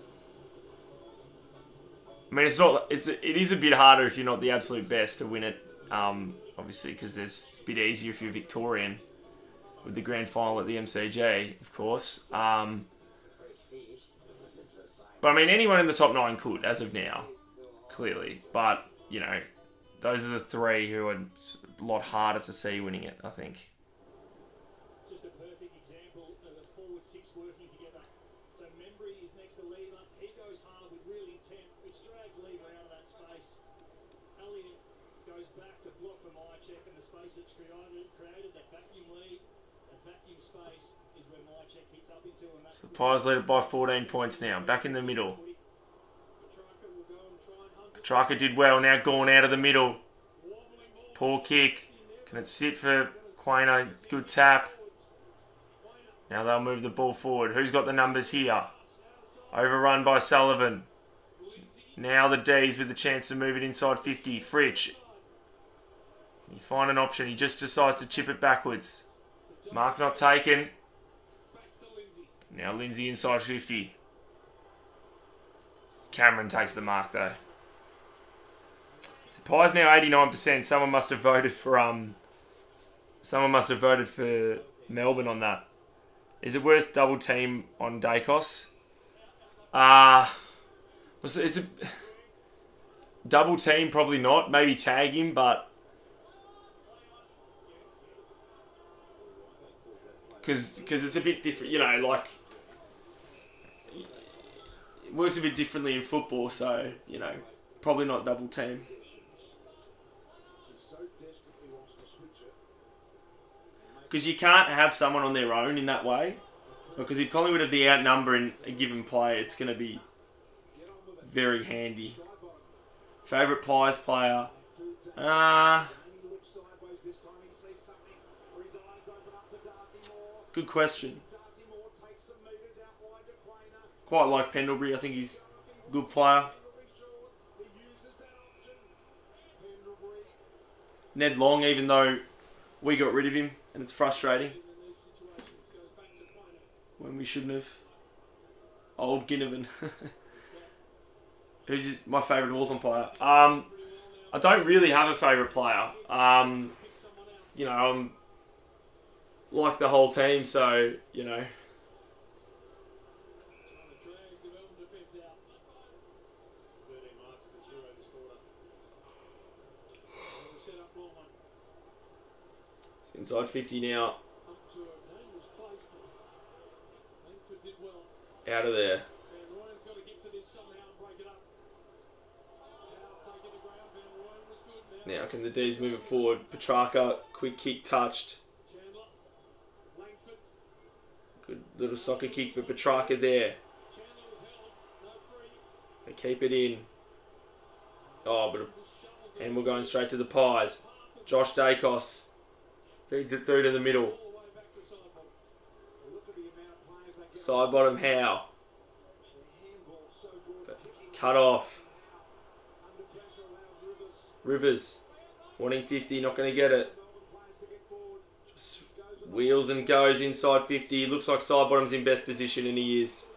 I mean, it is a bit harder if you're not the absolute best to win it. Obviously, because it's a bit easier if you're Victorian. With the grand final at the MCG, of course. But I mean, anyone in the top 9 could, as of now, clearly. But, you know, those are the 3 who are a lot harder to see winning it, I think. Just a perfect example of a forward 6 working together. So Membry is next to Lever. He goes hard with real intent, which drags Lever out of that space. Elliott goes back to block for Mycheck, and the space that's created that vacuum lead. Vacuum space is where Mycheck hits up into, and that's So the Pies lead it by 14 points now. Back in the middle. Petrarca did well. Now gone out of the middle. Poor kick. Can it sit for Quainer? Good tap. Now they'll move the ball forward. Who's got the numbers here? Overrun by Sullivan. Now the D's with the chance to move it inside 50. Fritsch. He find an option. He just decides to chip it backwards. Mark not taken. Now Lindsay inside 50. Cameron takes the mark though. So Pies now 89%. Someone must have voted for Melbourne on that. Is it worth double team on Dacos? Is it double team? Probably not. Maybe tag him, but because it's a bit different, you know, like it works a bit differently in football, so, you know, probably not double team. Because you can't have someone on their own in that way. Because if Collingwood have the outnumber in a given play, it's going to be very handy. Favourite Pies player? Good question. Quite like Pendlebury. I think he's a good player. Ned Long, even though we got rid of him, and it's frustrating. When we shouldn't have. Old Ginnivan. Who's my favourite Hawthorn player? I don't really have a favourite player. You know, I'm like the whole team, so, you know. It's inside 50 now. Out of there. Now can the D's move it forward? Petrarca, quick kick touched. Good little soccer kick, but Petrarca there. They keep it in. Oh, but and we're going straight to the Pies. Josh Dacos feeds it through to the middle. Side bottom Howe. But cut off. Rivers wanting 50, not going to get it. Just wheels and goes inside 50. Looks like side bottom's in best position, and he is.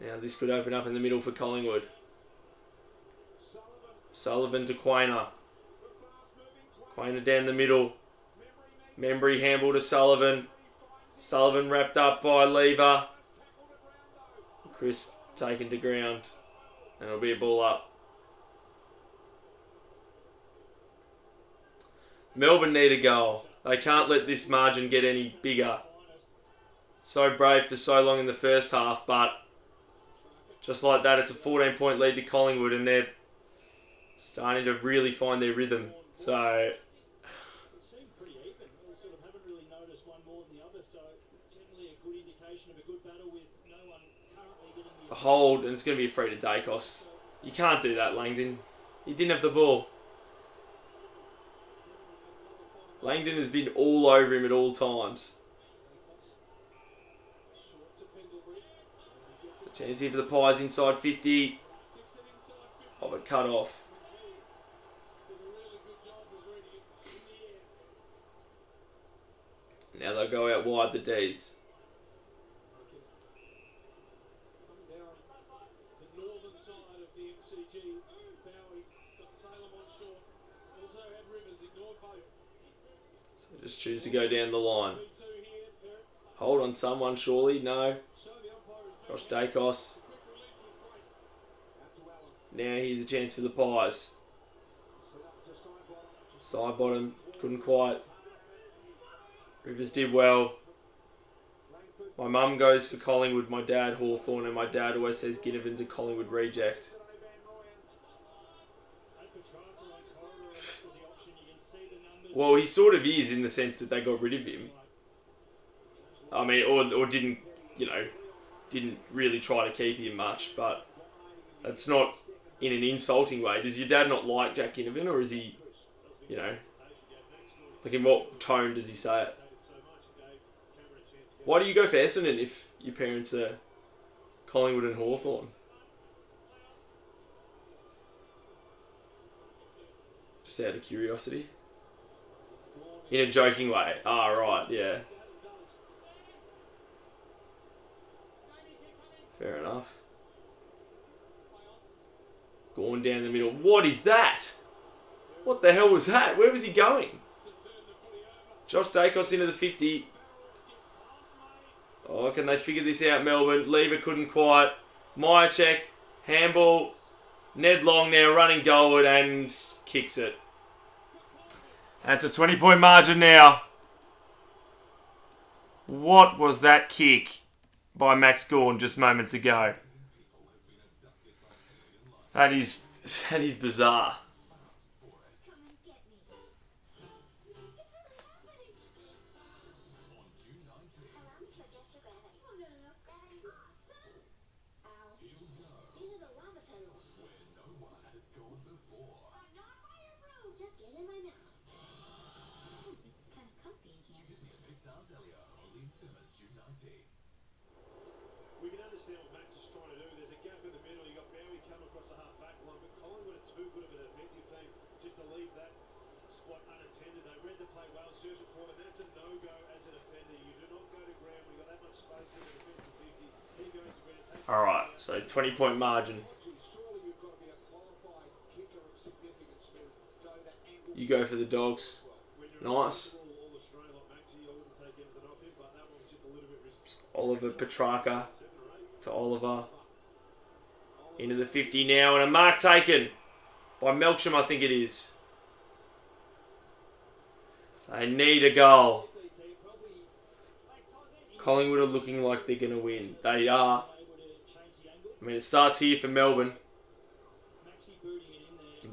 Now this could open up in the middle for Collingwood. Sullivan to Quainer. Quainer down the middle. Membry handball to Sullivan. Sullivan wrapped up by Lever. Chris taken to ground. And it'll be a ball up. Melbourne need a goal. They can't let this margin get any bigger. So brave for so long in the first half, but just like that, it's a 14-point lead to Collingwood, and they're starting to really find their rhythm. So it's a hold, and it's going to be a free to Dacos. You can't do that, Langdon. He didn't have the ball. Langdon has been all over him at all times. Chance here for the Pies inside 50. Oh, but cut off. Now they'll go out wide, the D's. So just choose to go down the line. Hold on someone, surely. No. Josh Dacos. Now here's a chance for the Pies. Side bottom. Couldn't quite. Rivers did well. My mum goes for Collingwood, my dad Hawthorn, and my dad always says Ginnivan's a Collingwood reject. Well, he sort of is in the sense that they got rid of him. I mean, or didn't, didn't really try to keep him much, but that's not in an insulting way. Does your dad not like Jack Ginnivan, or is he, like in what tone does he say it? Why do you go for Essendon if your parents are Collingwood and Hawthorn? Just out of curiosity. In a joking way. Ah, right, yeah. Fair enough. Going down the middle. What is that? What the hell was that? Where was he going? Josh Dacos into the 50. Oh, can they figure this out, Melbourne? Lever couldn't quite. Myercheck, handball. Ned Long now running goalward and kicks it. That's a 20-point margin now. What was that kick by Max Gawn just moments ago? That is bizarre. We can understand what Max is trying to do. There's a gap in the middle. You got Bowie come across the half back line, but Collingwood are too good of a defensive team just to leave that spot unattended. They read the play well, searching for it, and that's a no-go as a defender. You do not go to ground. We've got that much space in the defensive 50. He goes to ground. All right, so 20-point margin. Surely you've got to be a qualified kicker of significance to go that angle. You go for the Dogs. Nice. Oliver Petrarca to Oliver. Into the 50 now, and a mark taken by Melksham, I think it is. They need a goal. Collingwood are looking like they're going to win. They are. I mean, it starts here for Melbourne.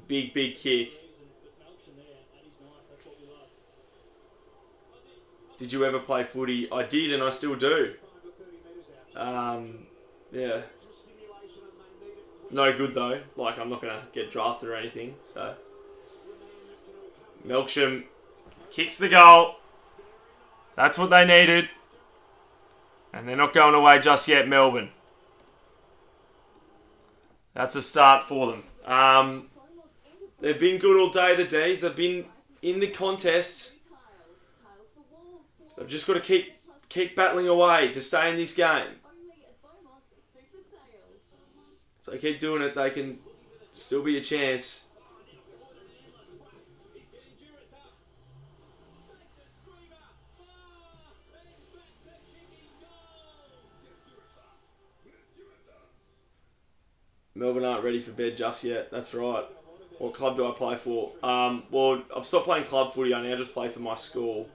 Big kick. Did you ever play footy? I did, and I still do. Yeah. No good though. Like, I'm not going to get drafted or anything. So, Melksham kicks the goal. That's what they needed. And they're not going away just yet, Melbourne. That's a start for them. They've been good all day, the D's. They've been in the contest. They've just got to keep battling away to stay in this game. So they keep doing it, they can still be a chance. Melbourne aren't ready for bed just yet. That's right. What club do I play for? Well, I've stopped playing club footy. I now just play for my school.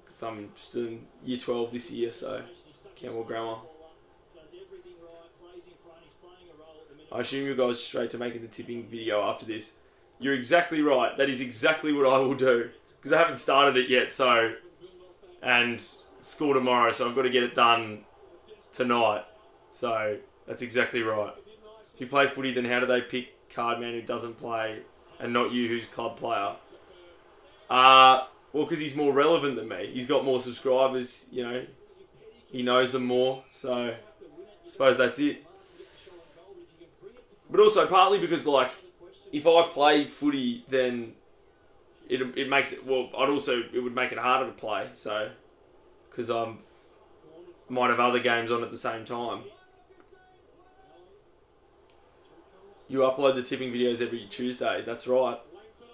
Because I'm still in year 12 this year, so Camberwell Grammar. I assume you'll go straight to making the tipping video after this. You're exactly right. That is exactly what I will do. Because I haven't started it yet, so... And school tomorrow, so I've got to get it done tonight. So, that's exactly right. If you play footy, then how do they pick Cardman who doesn't play and not you who's club player? Well, because he's more relevant than me. He's got more subscribers, you know. He knows them more, so I suppose that's it. But also partly because, like, if I play footy, then it makes it, well, it would make it harder to play, so, because might have other games on at the same time. You upload the tipping videos every Tuesday, that's right.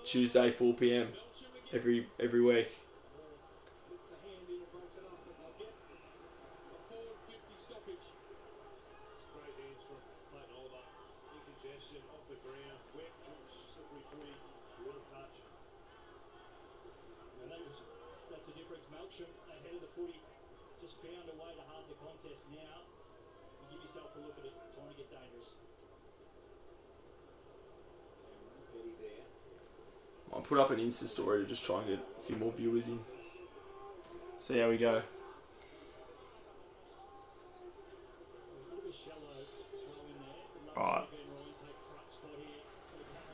Tuesday, 4 PM, every week. That's the difference. Melksham ahead of the footy. Just found a way to halve the contest now. You give yourself a look at it. Trying to get dangerous. I'll put up an Insta story to just try and get a few more viewers in. See how we go. Alright.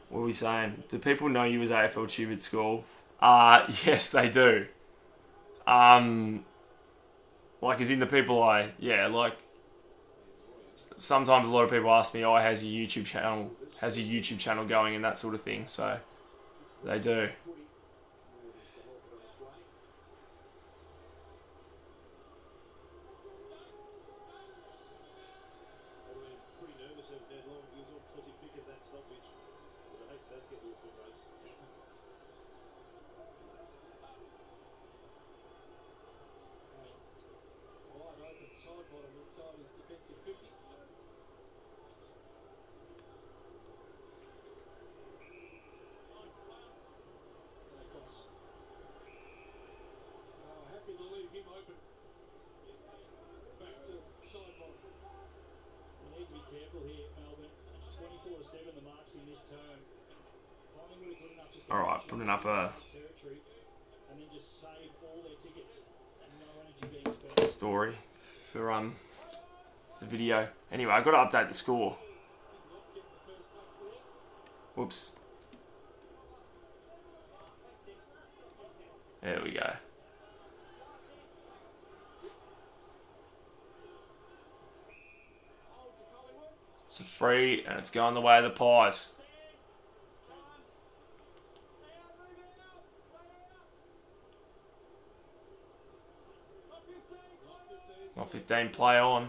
What are we saying? Do people know you as AFL Tube at school? Yes, they do. Like, as in the people sometimes a lot of people ask me, oh, how's your YouTube channel going and that sort of thing, so they do. Alright, putting up a story for the video. Anyway, I got to update the score. Whoops. There we go. It's a free and it's going the way of the Pies. Not 15, play on.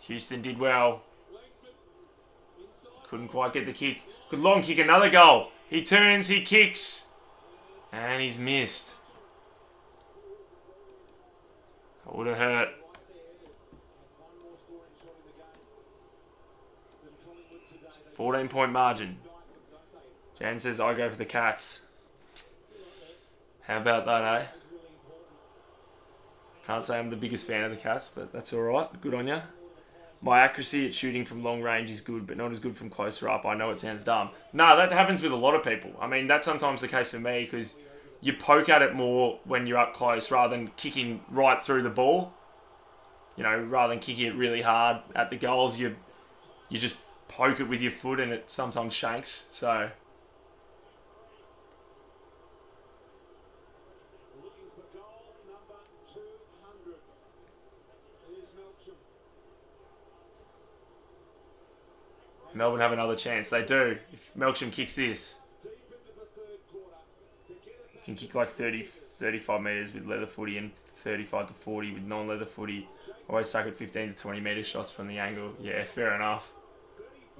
Houston did well. Couldn't quite get the kick. Good long kick, another goal. He turns, he kicks. And he's missed. That would have hurt. 14-point margin. Jan says I go for the Cats. How about that, eh? Can't say I'm the biggest fan of the Cats, but that's alright. Good on ya. My accuracy at shooting from long range is good, but not as good from closer up. I know it sounds dumb. No, that happens with a lot of people. I mean, that's sometimes the case for me, because you poke at it more when you're up close rather than kicking right through the ball. You know, rather than kicking it really hard at the goals, you just poke it with your foot and it sometimes shanks, so... Melbourne have another chance. They do. If Melksham kicks this, you can kick like 30, 35 metres with leather footy and 35 to 40 with non-leather footy. Always suck at 15 to 20 metre shots from the angle. Yeah, fair enough.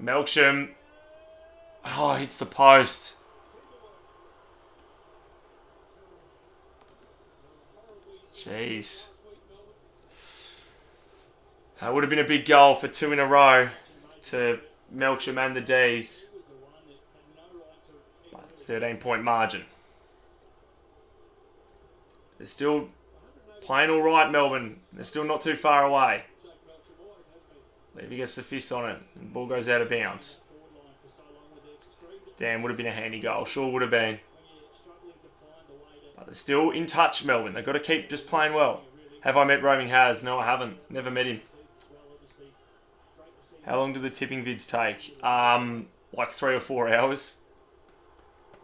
Melksham. Oh, hits the post. Jeez. That would have been a big goal for 2 in a row. to Melksham and the D's. 13-point margin. They're still playing all right, Melbourne. They're still not too far away. Levy gets the fist on it, and the ball goes out of bounds. Damn, would have been a handy goal. Sure would have been. But they're still in touch, Melbourne. They've got to keep just playing well. Have I met Roaming Has? No, I haven't. Never met him. How long do the tipping vids take? Like 3 or 4 hours.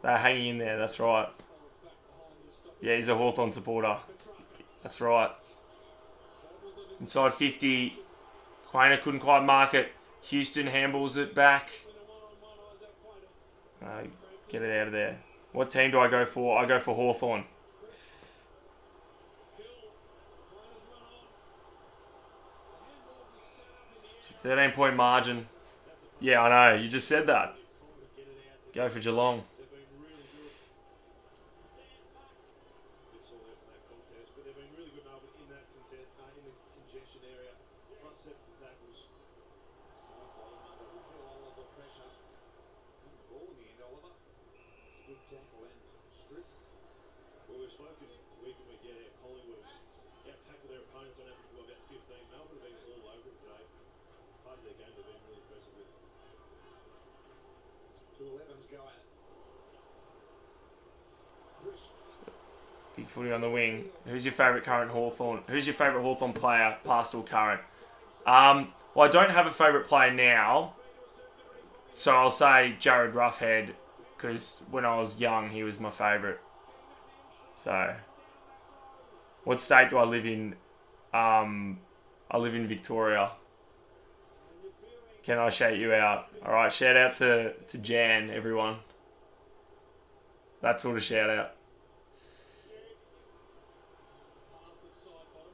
They're hanging in there, that's right. Yeah, he's a Hawthorn supporter. That's right. Inside 50. Quainer couldn't quite mark it. Houston handballs it back. Get it out of there. What team do I go for? I go for Hawthorn. It's a 13-point margin. Yeah, I know. You just said that. Go for Geelong. Well, we've spoken week in, week out, Collingwood out-tackled their opponents on average to about 15. Melbourne have been all over it today. Part of their game they've been really impressive with. 2-11's go at it. Big footy on the wing. Who's your favourite current Hawthorn? Who's your favourite Hawthorn player, past or current? Well, I don't have a favourite player now, so I'll say Jared Roughhead, because when I was young, he was my favourite. So, what state do I live in? I live in Victoria. Can I shout you out? Alright, shout out to Jan, everyone. That sort of shout out.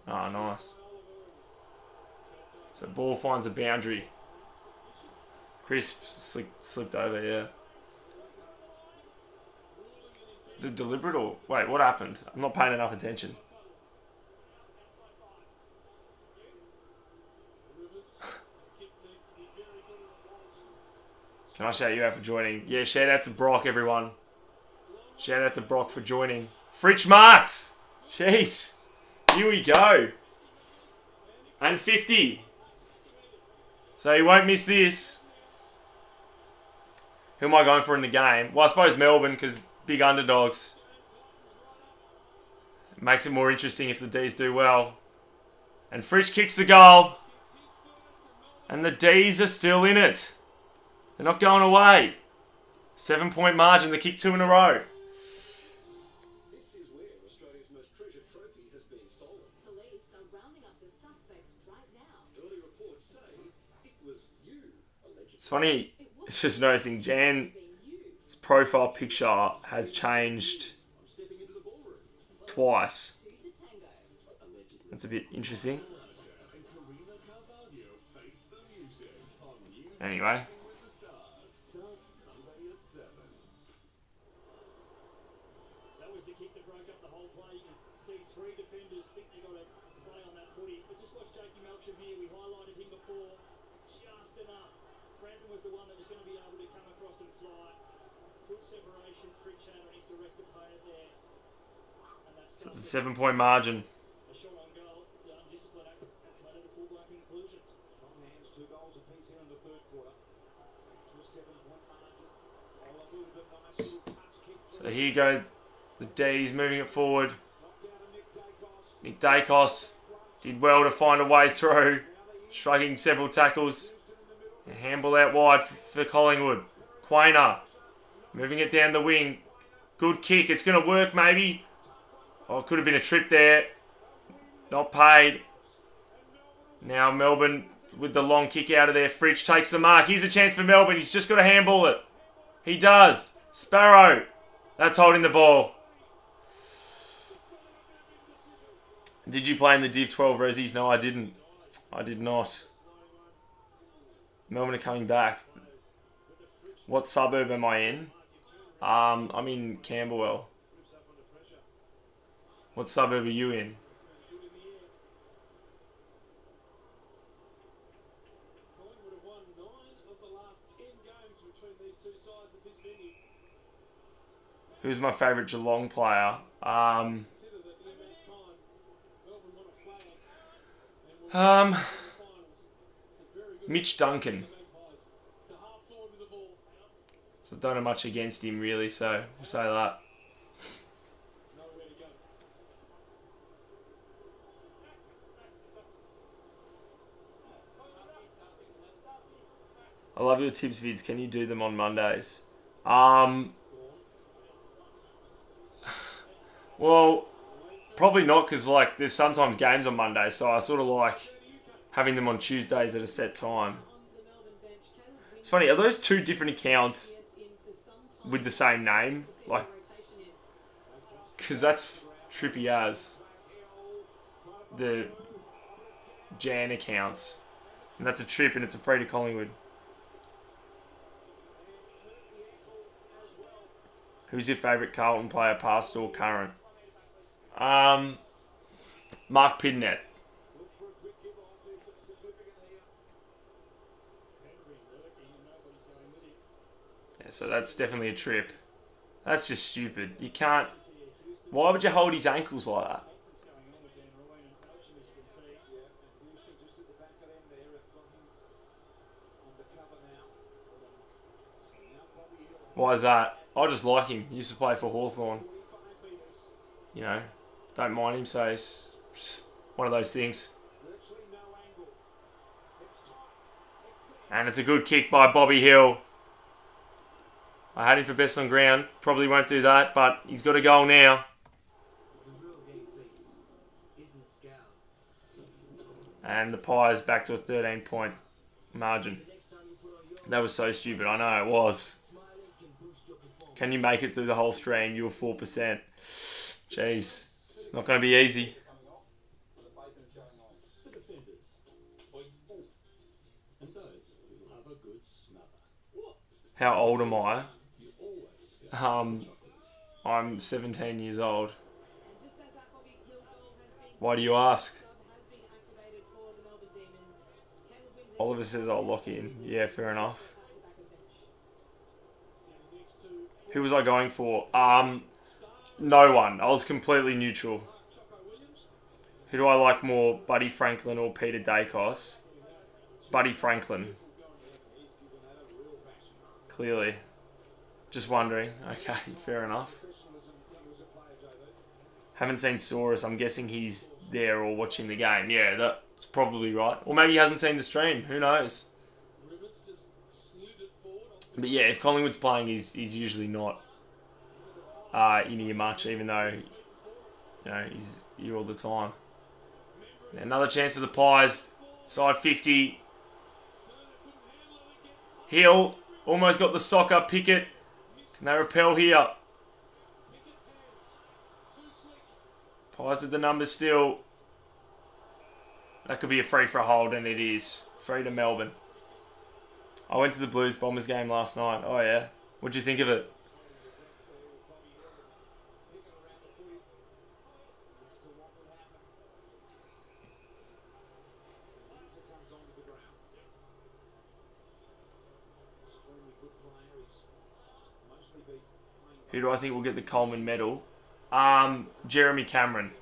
Oh, nice. So, ball finds a boundary. Crisp slipped over, yeah. Is it deliberate or... Wait, what happened? I'm not paying enough attention. Can I shout you out for joining? Yeah, shout out to Brock, everyone. Shout out to Brock for joining. Fritch Marks! Jeez. Here we go. And 50. So you won't miss this. Who am I going for in the game? Well, I suppose Melbourne, because big underdogs. It makes it more interesting if the D's do well. And Fritch kicks the goal. And the D's are still in it. They're not going away. 7-point margin. They kick 2 in a row. This is where Australia's most treasured trophy has been stolen. Police are rounding up the suspects right now. Early reports say it was you, allegedly. It's funny. It's just noticing Jan's profile picture has changed twice. That's a bit interesting. Anyway. That was the kick that broke up the whole play. You can see 3 defenders think they got to play on that footy. But just watch Jakey Melksham here. We highlighted him before. Just enough. Frampton was the one that was going to be able to come across and fly. Good separation. Fritch had on his director player there. And that's So it's a 7-point margin. a shot on goal. The undisciplined played at a full-blown conclusion. Strong hands, 2 goals apiece here in the third quarter. To a 7-point margin. Oh, a little bit nice little touch kick. So here you go. The D's moving it forward. Nick Dacos did well to find a way through. Shrugging several tackles. A handball out wide for Collingwood. Quainer moving it down the wing. Good kick. It's going to work maybe. Oh, it could have been a trip there. Not paid. Now Melbourne with the long kick out of there. Fritch takes the mark. Here's a chance for Melbourne. He's just got to handball it. He does. Sparrow. That's holding the ball. Did you play in the Div 12 Rezzies? No, I didn't. I did not. Melbourne are coming back. What suburb am I in? I'm in Camberwell. What suburb are you in? Collingwood have won 9 Who's my favourite Geelong player? Mitch Duncan. So I don't know much against him really, so we'll say that. I love your tips vids. Can you do them on Mondays? Well, probably not, because like there's sometimes games on Monday, so I sort of like having them on Tuesdays at a set time. It's funny, are those two different accounts with the same name? Like, because that's trippy as the Jan accounts. And that's a trip, and it's a free to Collingwood. Who's your favourite Carlton player, past or current? Mark Pidnett. Yeah, so that's definitely a trip. That's just stupid. You can't... Why would you hold his ankles like that? Why is that? I just like him. He used to play for Hawthorn. You know, don't mind him, so it's one of those things. And it's a good kick by Bobby Hill. I had him for best on ground. Probably won't do that, but he's got a goal now. And the Pies back to a 13-point margin. That was so stupid. I know it was. Can you make it through the whole stream? You were 4%. Jeez. It's not going to be easy. How old am I? I'm 17 years old. Why do you ask? Oliver says I'll lock in. Yeah, fair enough. Who was I going for? No one. I was completely neutral. Who do I like more, Buddy Franklin or Peter Dacos? Buddy Franklin. Clearly. Just wondering. Okay, fair enough. Haven't seen Saurus. I'm guessing he's there or watching the game. Yeah, that's probably right. Or maybe he hasn't seen the stream. Who knows? But yeah, if Collingwood's playing, he's usually not in here much, even though he's here all the time. Another chance for the Pies. Side 50. Hill almost got the soccer. Pickett. Can they repel here? Pies with the numbers still. That could be a free for a hold, and it is. Free to Melbourne. I went to the Blues Bombers game last night. Oh, yeah. What'd you think of it? Who do I think will get the Coleman medal? Jeremy Cameron.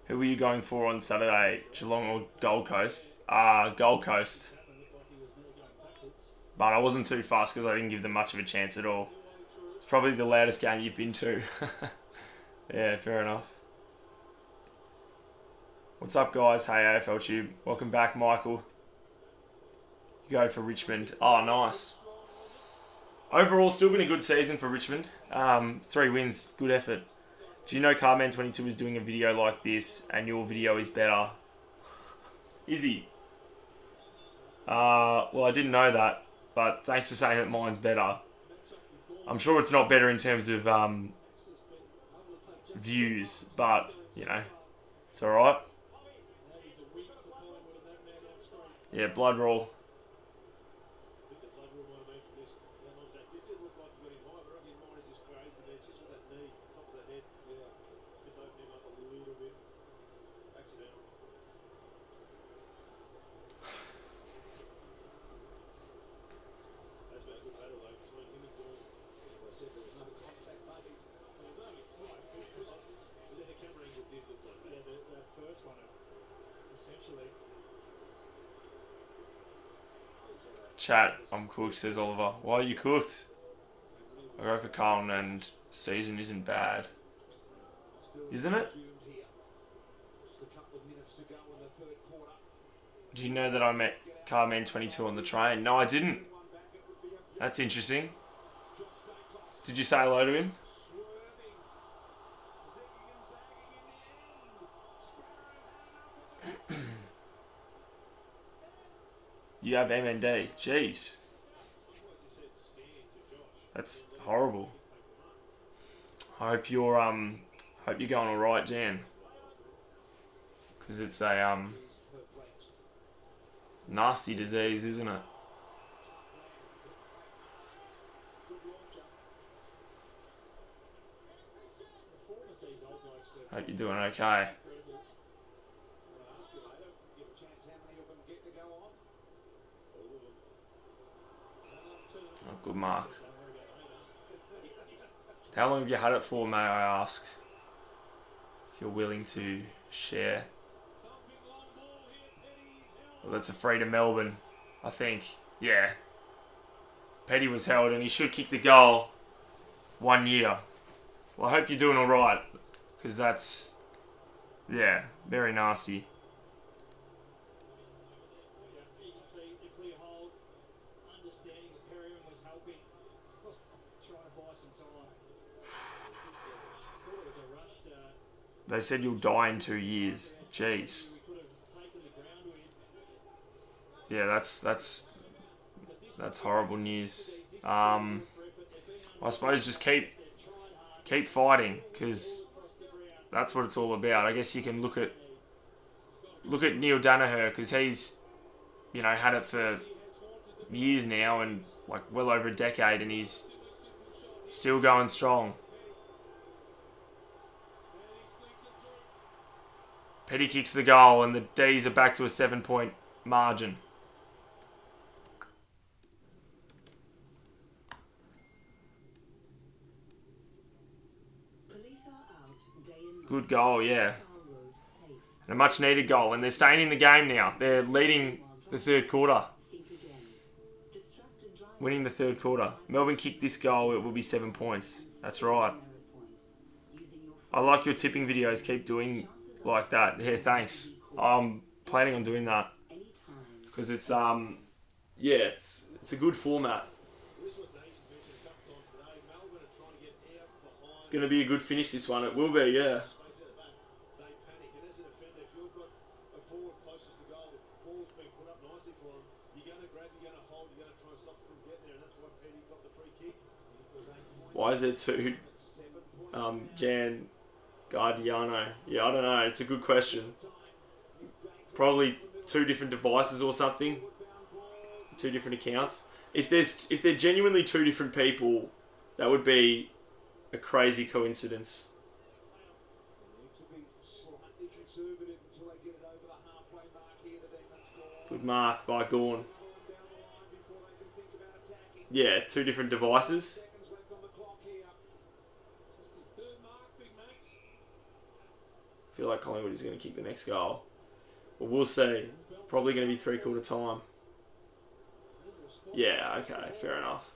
Who were you going for on Saturday? Geelong or Gold Coast? Gold Coast. But I wasn't too fast because I didn't give them much of a chance at all. It's probably the loudest game you've been to. Yeah, fair enough. What's up, guys? Hey, AFL Tube. Welcome back, Michael. You go for Richmond. Oh, nice. Overall, still been a good season for Richmond. 3 wins, good effort. Do you know Carman22 is doing a video like this and your video is better? Is he? Well, I didn't know that, but thanks for saying that mine's better. I'm sure it's not better in terms of views, but, you know, it's alright. Yeah, blood roll. I think the blood rule might have been from this. It did look like you got him high, but I reckon mine just grazed him there, just with that knee, top of the head. Yeah. Just opened him up a little bit. Accidental. That's been a good battle though between him and Dawn. Well, I said there was no contact, maybe. There was only slight. But then the camera angle did look like that. Yeah, the first one, essentially. Chat, I'm cooked, says Oliver. Why are you cooked? I go for Carlton and season isn't bad. Isn't it? Do you know that I met Carman 22 on the train? No, I didn't. That's interesting. Did you say hello to him? You have MND. Jeez. That's horrible. I hope you're going alright, Jan. Because it's a nasty disease, isn't it? Hope you're doing okay. Oh, good mark. How long have you had it for, may I ask? If you're willing to share. Well, that's a free to Melbourne, I think. Yeah. Petty was held and he should kick the goal 1 year. Well, I hope you're doing alright. Because that's, yeah, very nasty. You can see the clear hold, understanding that Perryman was helping, trying to buy some time. Thought it was a rush. They said you'll die in 2 years. Jeez. Yeah, that's horrible news. I suppose just keep fighting, because that's what it's all about. I guess you can look at Neil Danaher, because he's, you know, had it for years now and like well over a decade, and he's still going strong. Petty kicks the goal and the D's are back to a 7-point margin. Good goal, yeah. And a much needed goal, and they're staying in the game now. They're leading the third quarter. Winning the third quarter. Melbourne kicked this goal, it will be 7 points. That's right. I like your tipping videos. Keep doing like that. Yeah, thanks. I'm planning on doing that. Because it's, yeah, it's a good format. Gonna be a good finish, this one. It will be, yeah. Why is there two Jan Guardiano? Yeah, I don't know. It's a good question. Probably two different devices or something. Two different accounts. If they're genuinely two different people, that would be a crazy coincidence. Good mark by Gawn. Yeah, two different devices. I feel like Collingwood is going to kick the next goal. But we'll see. Probably going to be 3/4 time. Yeah, okay, fair enough.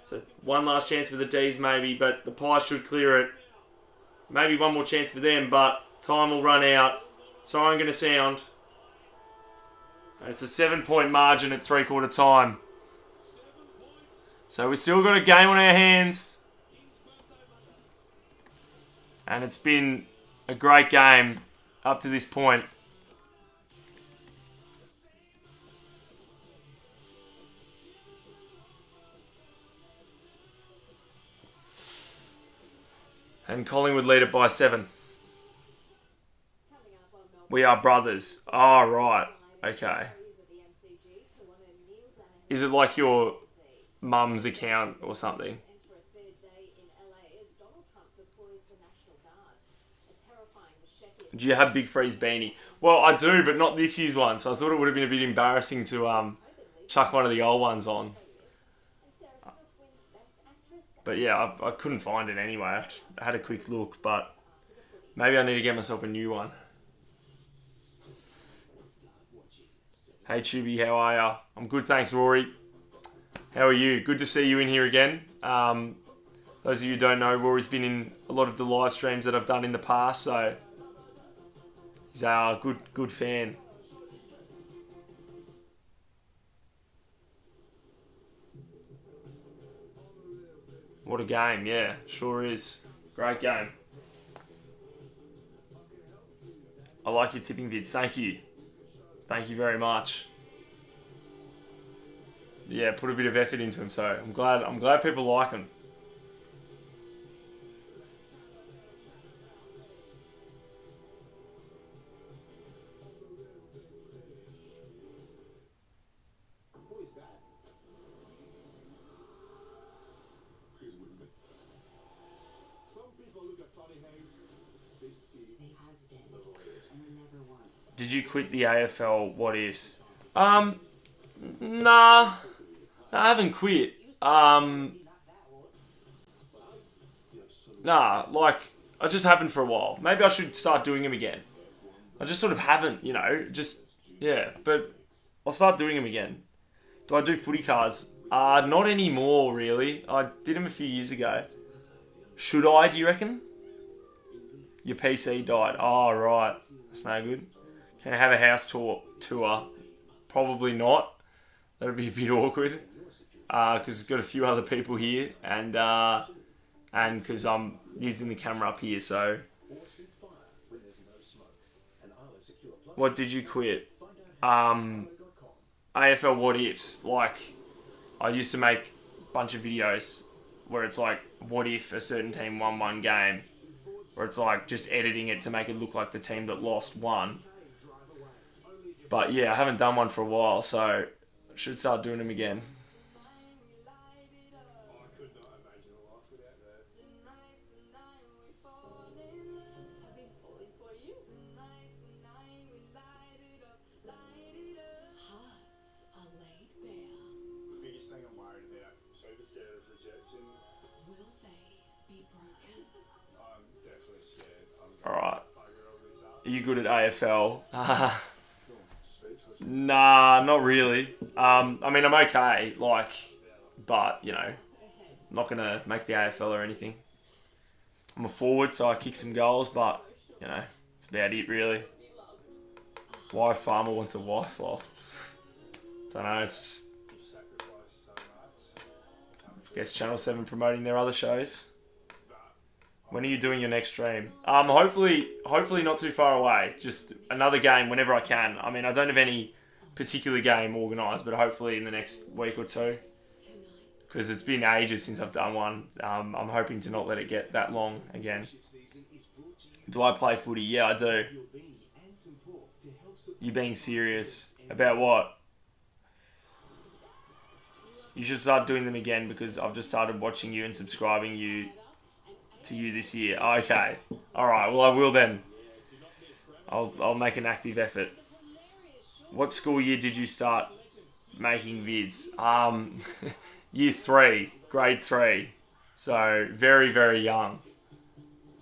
So one last chance for the D's maybe, but the Pies should clear it. Maybe one more chance for them, but time will run out. Siren going to sound. It's a 7-point margin at 3/4 time. So we've still got a game on our hands. And it's been a great game up to this point. And Collingwood lead it by 7. Coming We are brothers. Oh, right. Okay. Is it like your mum's account or something? Do you have Big Freeze beanie? Well, I do, but not this year's one. So I thought it would have been a bit embarrassing to chuck one of the old ones on. But yeah, I couldn't find it anyway. I had a quick look, but maybe I need to get myself a new one. Hey Tubi, how are ya? I'm good, thanks Rory. How are you? Good to see you in here again. Those of you who don't know, Rory's been in a lot of the live streams that I've done in the past, so he's a good fan. What a game, yeah, sure is. Great game. I like your tipping vids, thank you. Thank you very much. Yeah, put a bit of effort into him, so I'm glad people like him. Who is that? Some people look at Sonny Hayes, they see They has been, and never once. Did you quit the AFL? What is? Nah, I haven't quit. Nah, like I just haven't for a while. Maybe I should start doing them again. I just sort of haven't, you know. Just yeah, but I'll start doing them again. Do I do footy cards? Not anymore, really. I did them a few years ago. Should I? Do you reckon? Your PC died. Oh right, that's no good. Can I have a house tour? Probably not. That'd be a bit awkward. Because got a few other people here, and because I'm using the camera up here. So, what did you quit? AFL what ifs. Like, I used to make a bunch of videos where it's like, what if a certain team won one game, where it's like just editing it to make it look like the team that lost won. But yeah, I haven't done one for a while, so I should start doing them again. I could not imagine a life without that. I've been falling for you. Hearts are laid bare. The biggest thing I'm worried about, super scared of rejection. Will they be broken? I'm definitely scared. Alright. Bugger all this up. Are you good at AFL? Nah, not really. I mean, I'm okay, like, but, you know, I'm not going to make the AFL or anything. I'm a forward, so I kick some goals, but, you know, that's about it, really. Why farmer wants a wife? Well, don't know, it's just, I guess Channel 7 promoting their other shows. When are you doing your next stream? Hopefully not too far away. Just another game whenever I can. I mean, I don't have any particular game organised, but hopefully in the next week or two. Because it's been ages since I've done one. I'm hoping to not let it get that long again. Do I play footy? Yeah, I do. You being serious? About what? You should start doing them again because I've just started watching you and subscribing to you this year. Okay. Alright, well I will then. I'll make an active effort. What school year did you start making vids? Year 3, grade 3. So very, very young.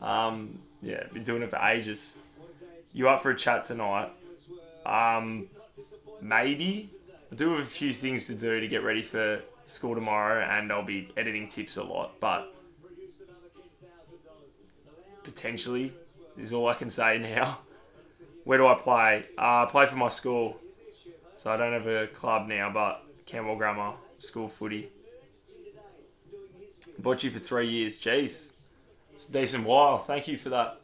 Yeah, been doing it for ages. You up for a chat tonight? Maybe. I do have a few things to do to get ready for school tomorrow, and I'll be editing tips a lot, but potentially is all I can say now. Where do I play? I play for my school. So I don't have a club now, but Camberwell Grammar, school footy. Bought you for 3 years. Jeez. It's a decent while. Thank you for that.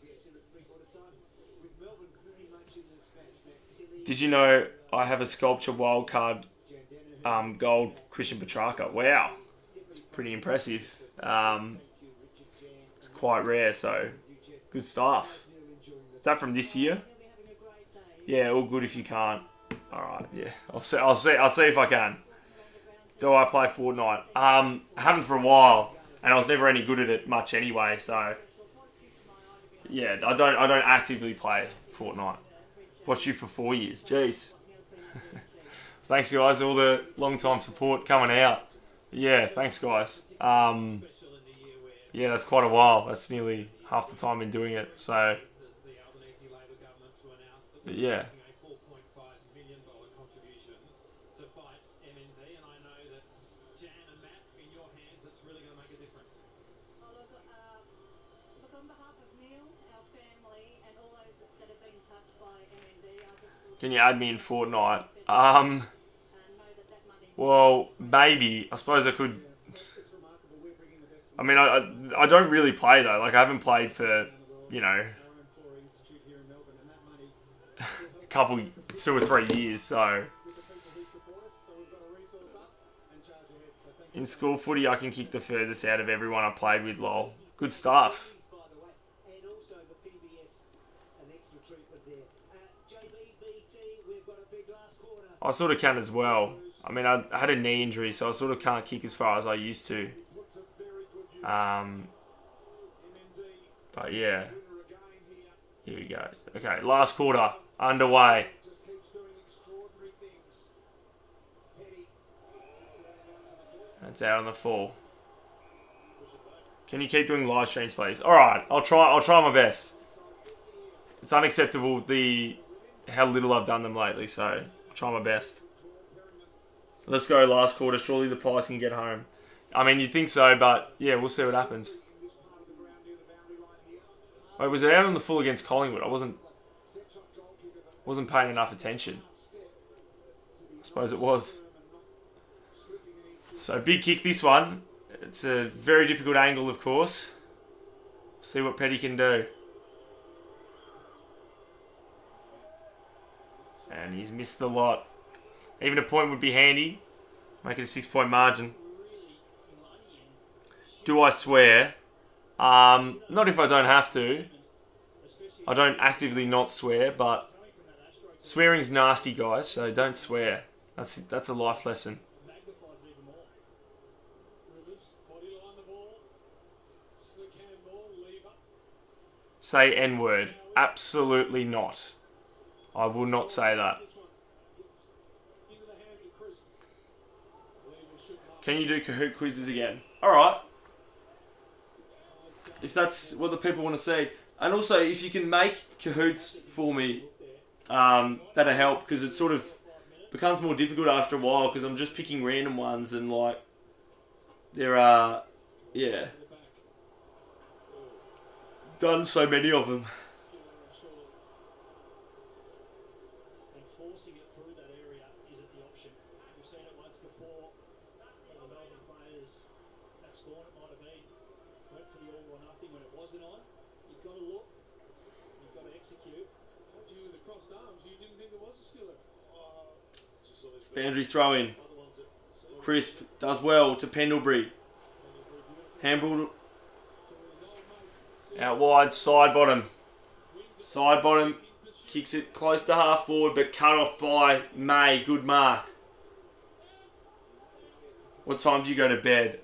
Did you know I have a sculpture wildcard gold Christian Petrarca? Wow. It's pretty impressive. It's quite rare, so good stuff. Is that from this year? Yeah, all good if you can't. Alright, yeah. I'll see if I can. Do I play Fortnite? I haven't for a while, and I was never any good at it much anyway, so yeah, I don't actively play Fortnite. Watched you for 4 years. Jeez. Thanks guys, all the long time support coming out. Yeah, thanks guys. Yeah, that's quite a while. That's nearly half the time I've been doing it. So, but yeah. Can you add me in Fortnite? Well, maybe. I suppose I could. I mean, I don't really play though. Like I haven't played for, you know, a couple, 2 or 3 years. So in school footy, I can kick the furthest out of everyone I played with. Lol, good stuff. I sort of can as well. I mean, I had a knee injury, so I sort of can't kick as far as I used to. But yeah. Here we go. Okay, last quarter underway. That's out on the full. Can you keep doing live streams, please? All right, I'll try my best. It's unacceptable how little I've done them lately, so I'll try my best. Let's go last quarter. Surely the Pies can get home. I mean, you'd think so, but yeah, we'll see what happens. Wait, was it out on the full against Collingwood? I wasn't paying enough attention. I suppose it was. So big kick this one. It's a very difficult angle, of course. See what Petty can do. And he's missed the lot. Even a point would be handy. Make it a 6-point margin. Do I swear? Not if I don't have to. I don't actively not swear, but swearing's nasty, guys, so don't swear. That's a life lesson. Say N-word. Absolutely not. I will not say that. Can you do Kahoot quizzes again? Alright. If that's what the people want to see. And also, if you can make Kahoots for me, that'll help, because it sort of becomes more difficult after a while, because I'm just picking random ones, and like, there are, yeah, done so many of them. Boundary throw in. Crisp does well to Pendlebury. Handball out wide, side bottom. Side bottom kicks it close to half forward, but cut off by May. Good mark. What time do you go to bed?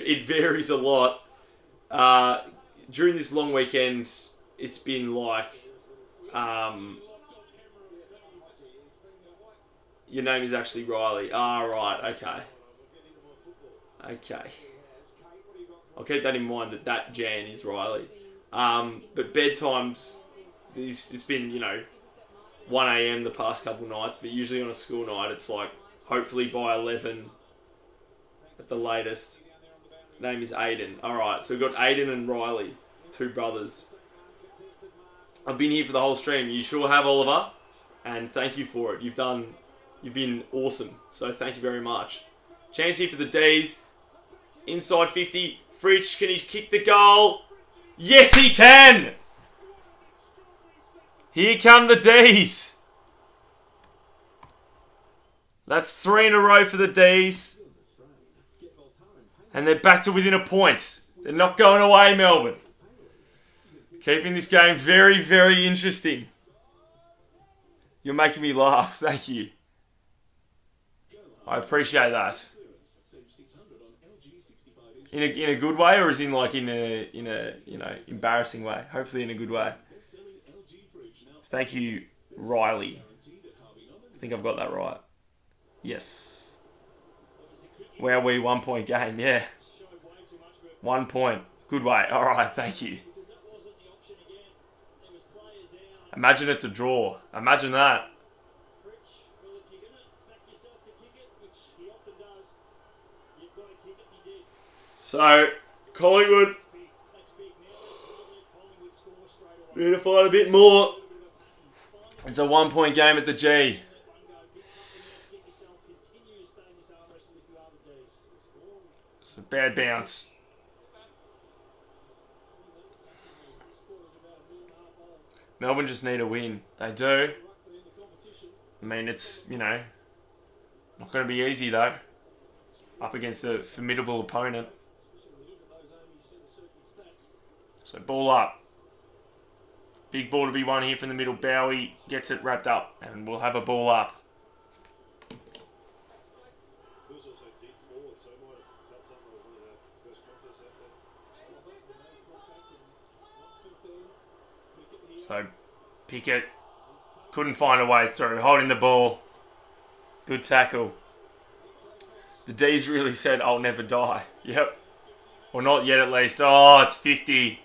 It varies a lot. During this long weekend, it's been like, your name is actually Riley. Right, okay. Okay. I'll keep that in mind, that Jan is Riley. But bedtimes, it's been, 1 a.m. the past couple nights, but usually on a school night, it's like, hopefully by 11 at the latest. Name is Aiden. Alright, so we've got Aiden and Riley, 2 brothers. I've been here for the whole stream. You sure have, Oliver. And thank you for it. You've been awesome. So thank you very much. Chance here for the D's. Inside 50. Fritsch, can he kick the goal? Yes, he can! Here come the D's. That's 3 in a row for the D's. And they're back to within a point. They're not going away, Melbourne. Keeping this game very, very interesting. You're making me laugh. Thank you. I appreciate that. In a good way, or is in like in a embarrassing way? Hopefully in a good way. Thank you, Riley. I think I've got that right. Yes. Where are we? 1 point game. Yeah. 1 point. Good way. All right. Thank you. Imagine it's a draw. Imagine that. So, Collingwood need to fight a bit more. It's a 1 point game at the G. It's a bad bounce. Melbourne just need a win. They do. I mean, it's, not going to be easy though. Up against a formidable opponent. So ball up. Big ball to be won here from the middle. Bowie gets it wrapped up. And we'll have a ball up. So Pickett couldn't find a way through. Holding the ball. Good tackle. The D's really said, I'll never die. Yep. Or not yet at least. Oh, it's 50.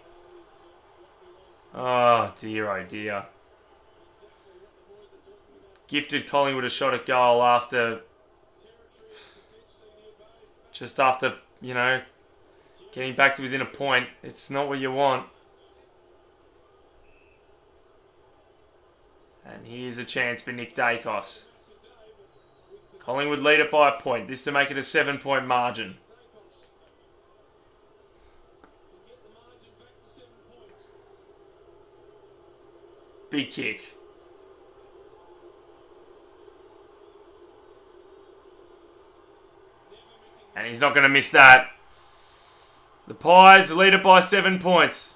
Oh, dear, oh, dear. Gifted Collingwood a shot at goal after... Just after, getting back to within a point. It's not what you want. And here's a chance for Nick Dacos. Collingwood lead it by a point. This to make it a 7 point margin. Big kick. And he's not going to miss that. The Pies lead it by 7 points.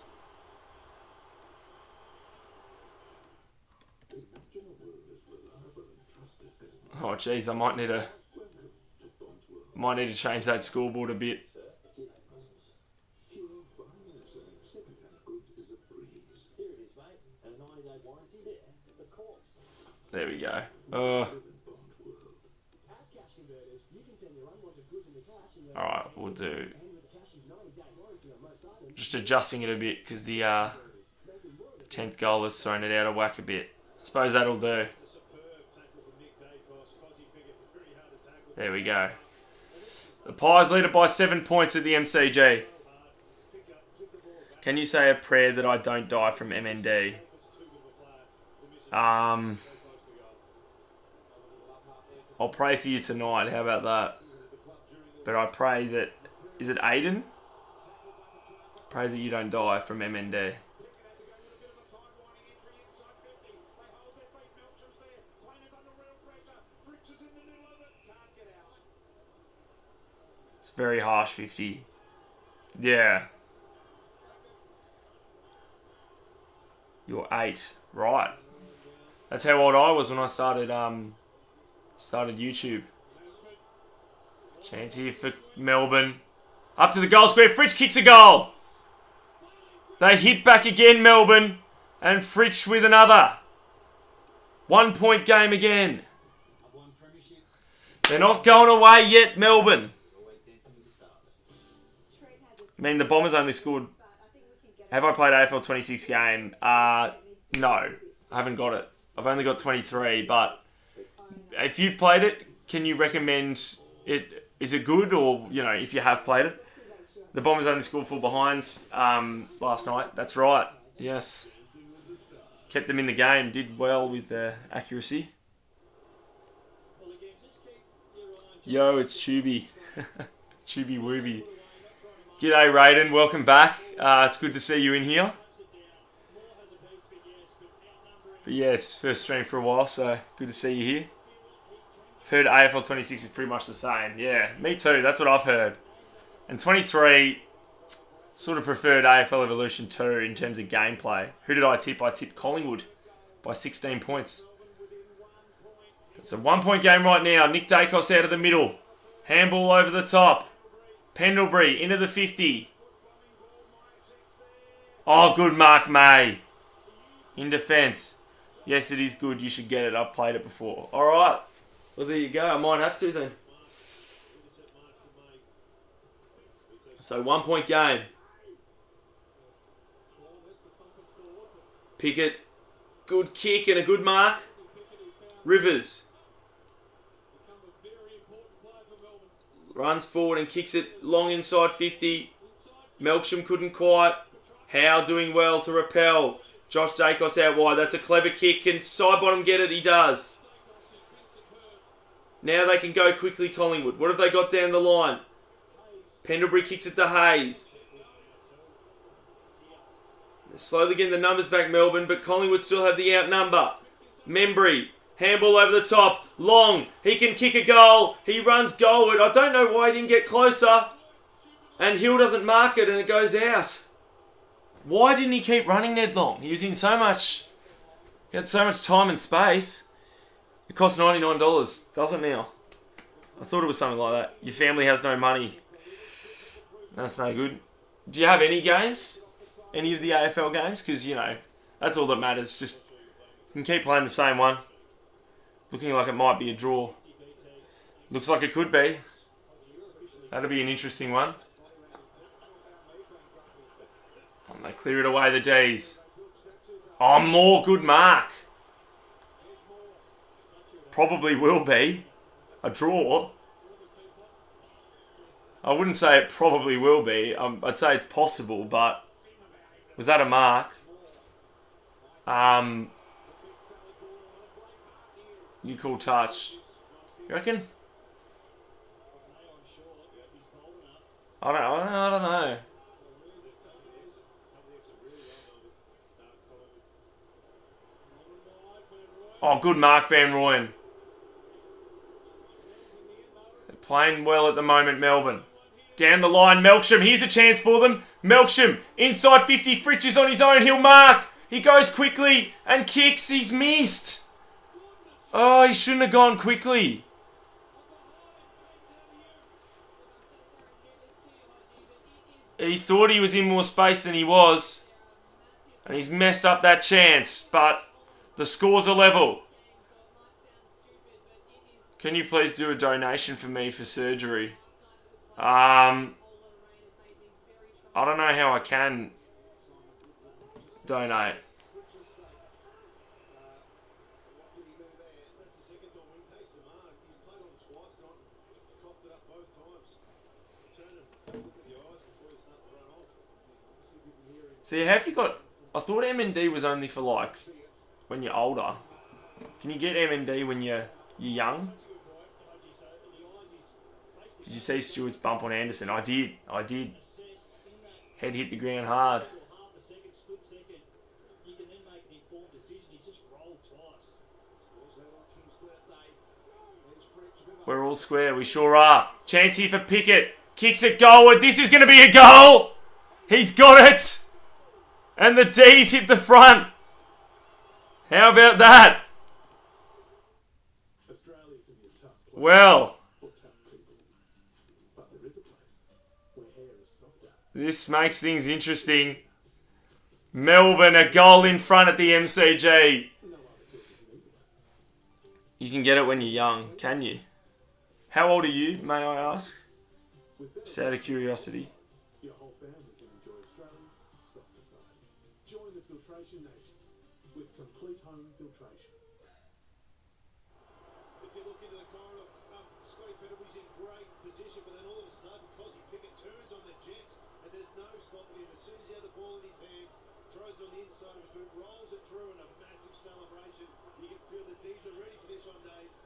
Oh jeez, I might need to change that scoreboard a bit. There we go. Alright, we'll do... Just adjusting it a bit because the 10th goal has thrown it out of whack a bit. I suppose that'll do. There we go. The Pies lead it by 7 points at the MCG. Can you say a prayer that I don't die from MND? I'll pray for you tonight. How about that? But I pray that... Is it Aiden? Pray that you don't die from MND. It's very harsh, 50. Yeah. You're 8. Right. That's how old I was when I started YouTube. Chance here for Melbourne. Up to the goal square. Fritsch kicks a goal. They hit back again, Melbourne. And Fritsch with another. 1 point game again. They're not going away yet, Melbourne. I mean, the Bombers only scored... Have I played AFL 26 game? No. I haven't got it. I've only got 23, but... If you've played it, can you recommend it? Is it good, or, if you have played it? The Bombers only scored 4 behinds last night. That's right. Yes. Kept them in the game. Did well with the accuracy. Yo, it's Chubby. Chubby Wooby. G'day, Raiden. Welcome back. It's good to see you in here. But yeah, it's first stream for a while, so good to see you here. I've heard AFL 26 is pretty much the same. Yeah, me too. That's what I've heard. And 23, Sort of preferred AFL Evolution 2 in terms of gameplay. Who did I tip? I tipped Collingwood by 16 points. It's a 1 point game right now. Nick Dacos out of the middle. Handball over the top. Pendlebury into the 50. Oh, good Mark May. In defence. Yes, it is good. You should get it. I've played it before. Alright. Well, there you go. I might have to then. So 1 point game. Pickett. Good kick and a good mark. Rivers. Runs forward and kicks it long inside 50. Melksham couldn't quite. Howe doing well to repel. Josh Dacos out wide. That's a clever kick. Can Sidebottom get it? He does. Now they can go quickly, Collingwood. What have they got down the line? Pendlebury kicks it to Hayes. They're slowly getting the numbers back, Melbourne, but Collingwood still have the outnumber. Membry. Handball over the top. Long. He can kick a goal. He runs goalward. I don't know why he didn't get closer. And Hill doesn't mark it and it goes out. Why didn't he keep running Ned Long? He was in so much... He had so much time and space. It costs $99, doesn't now? I thought it was something like that. Your family has no money. That's no good. Do you have any games? Any of the AFL games? Because, you know, that's all that matters. Just, you can keep playing the same one. Looking like it might be a draw. Looks like it could be. That'll be an interesting one. And they clear it away, the D's. Oh, more good mark. Probably will be a draw. I wouldn't say it probably will be. I'd say it's possible, but was that a mark? You call touch. You reckon? I don't know. Oh, good mark, Van Rooyen. They're playing well at the moment, Melbourne. Down the line, Melksham. Here's a chance for them. Melksham, inside 50. Fritsch is on his own. He'll mark. He goes quickly and kicks. He's missed. Oh, he shouldn't have gone quickly. He thought he was in more space than he was. And he's messed up that chance. But the scores are level. Can you please do a donation for me for surgery? I don't know how I can donate. See, have you got... I thought M&D was only for, like, when you're older. Can you get M&D when you're young? Did you see Stewart's bump on Anderson? I did. Head hit the ground hard. We're all square. We sure are. Chance here for Pickett. Kicks it goalward. This is going to be a goal. He's got it. And the D's hit the front. How about that? Well, this makes things interesting. Melbourne, a goal in front at the MCG. You can get it when you're young, can you? How old are you, may I ask? Just out of curiosity. Your whole family can enjoy Australia's softer side. Join the Filtration Nation with complete home filtration. If you look into the corridor, Scotty Pendlebury's in great position, but then all of a sudden, Cosy Pickett turns on the Jets, and there's no stopping him. As soon as he had the ball in his hand, throws it on the inside of his boot, rolls it through in a massive celebration. You can feel the D's are ready for this one, Days.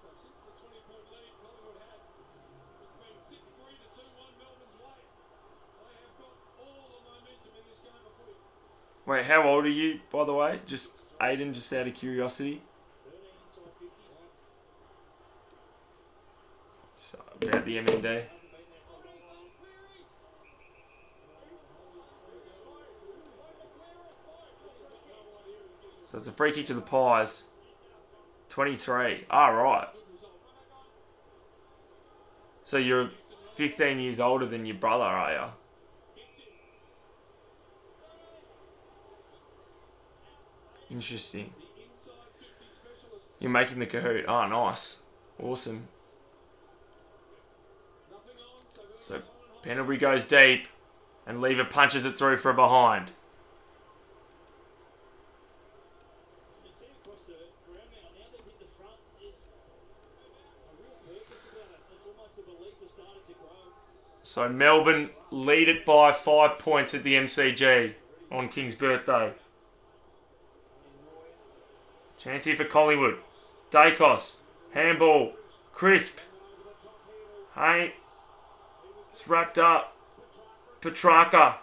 Well, since the 20-point lead Collingwood had, it's been 6-3 to 2-1 Melbourne's way. They have got all the momentum in this game of footy. Wait, how old are you, by the way? Just Aiden, just out of curiosity. So, about the MND. So it's a free kick to the Pies. 23. Right. So you're 15 years older than your brother, are you? Interesting. You're making the Kahoot. Oh, nice. Awesome. So Pendlebury goes deep and Lever punches it through for a behind. So Melbourne lead it by 5 points at the MCG on King's birthday. Chance here for Collingwood. Dacos. Handball. Crisp. Hey. It's wrapped up. Petrarca.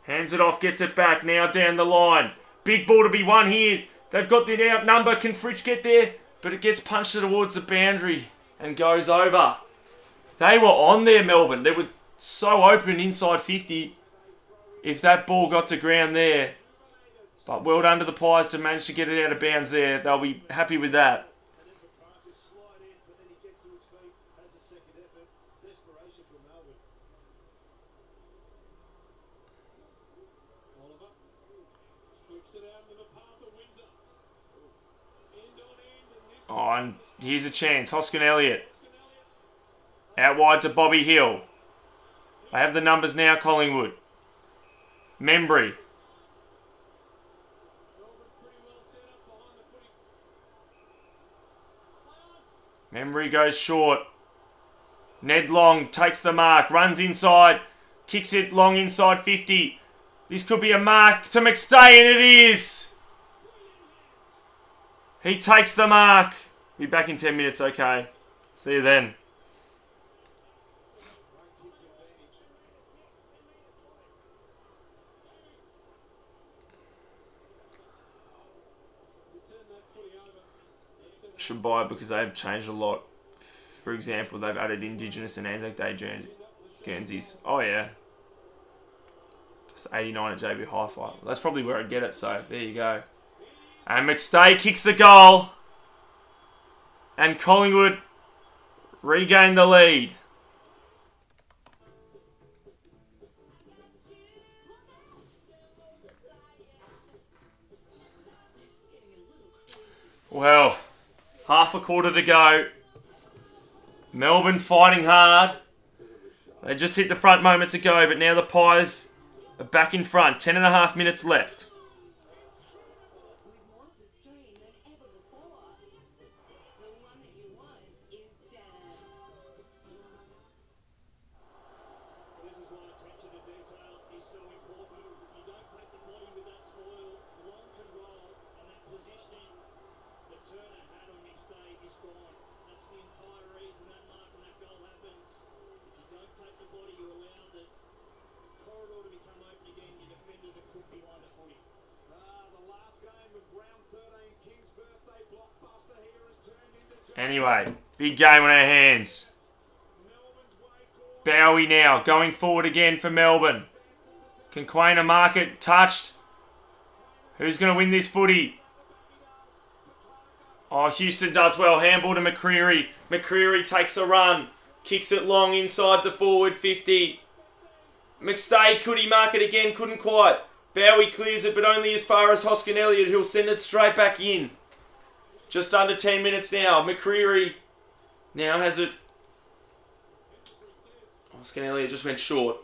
Hands it off. Gets it back. Now down the line. Big ball to be won here. They've got the outnumber. Can Fritsch get there? But it gets punched towards the boundary and goes over. They were on there, Melbourne. They were so open inside 50. If that ball got to ground there. But well done to the Pies to manage to get it out of bounds there. They'll be happy with that. Oh, and here's a chance. Hoskin Elliott. Out wide to Bobby Hill. I have the numbers now, Collingwood. Membry. Membry goes short. Ned Long takes the mark. Runs inside. Kicks it long inside 50. This could be a mark to McStay, and it is. He takes the mark. Be back in 10 minutes, okay. See you then. Should buy it because they have changed a lot. For example, they've added Indigenous and Anzac Day Guernseys. Oh yeah. Just 89 at JB Hi-Fi. That's probably where I'd get it, so there you go. And McStay kicks the goal. And Collingwood regain the lead. Well, half a quarter to go. Melbourne fighting hard. They just hit the front moments ago, but now the Pies are back in front. 10.5 minutes left. Anyway, big game on our hands. Bowie now going forward again for Melbourne. Can Quainer mark it? Touched. Who's going to win this footy? Oh, Houston does well. Handball to McCreery. McCreery takes a run. Kicks it long inside the forward 50. McStay, could he mark it again? Couldn't quite. Bowie clears it, but only as far as Hoskin Elliott, who'll send it straight back in. Just under 10 minutes now. McCreery now has it. Hoskin Elliott just went short.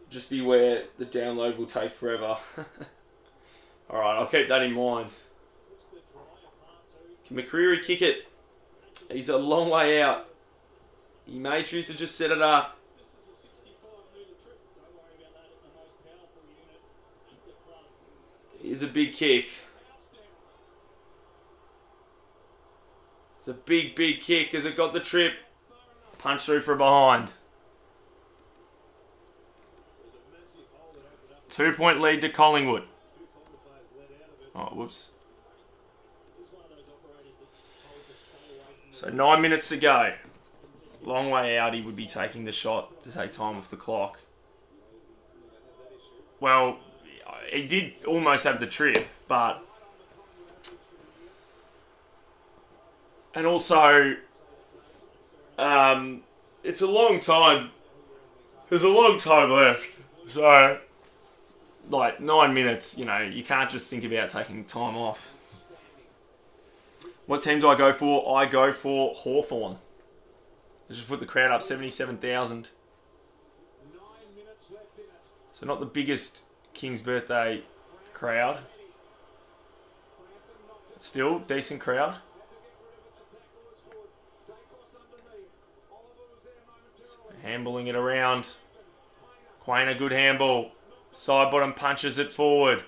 Just beware, the download will take forever. Alright, I'll keep that in mind. Can McCreery kick it? He's a long way out. He may choose to just set it up. Here's a big kick. It's a big, big kick. Has it got the trip? Punch through for a behind. 2-point lead to Collingwood. Oh, whoops. So 9 minutes to go. Long way out, he would be taking the shot to take time off the clock. Well, he did almost have the trip, but... And also, it's a long time. There's a long time left. So, like, 9 minutes, you know, you can't just think about taking time off. What team do I go for? I go for Hawthorn. I just put the crowd up 77,000. So not the biggest King's birthday crowd. Still, decent crowd. Handballing it around. Quain, a good handball. Side bottom punches it forward.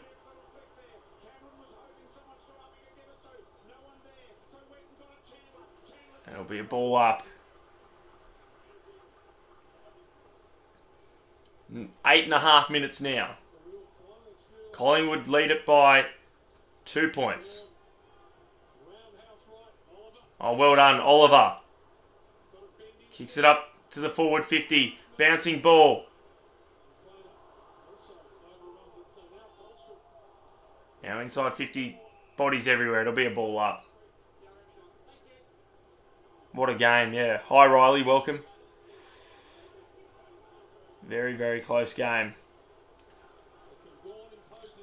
It'll be a ball up. 8.5 minutes now. Collingwood lead it by 2 points. Oh, well done, Oliver. Kicks it up to the forward 50. Bouncing ball. Now inside 50. Bodies everywhere. It'll be a ball up. What a game, yeah. Hi, Riley. Welcome. Very, very close game.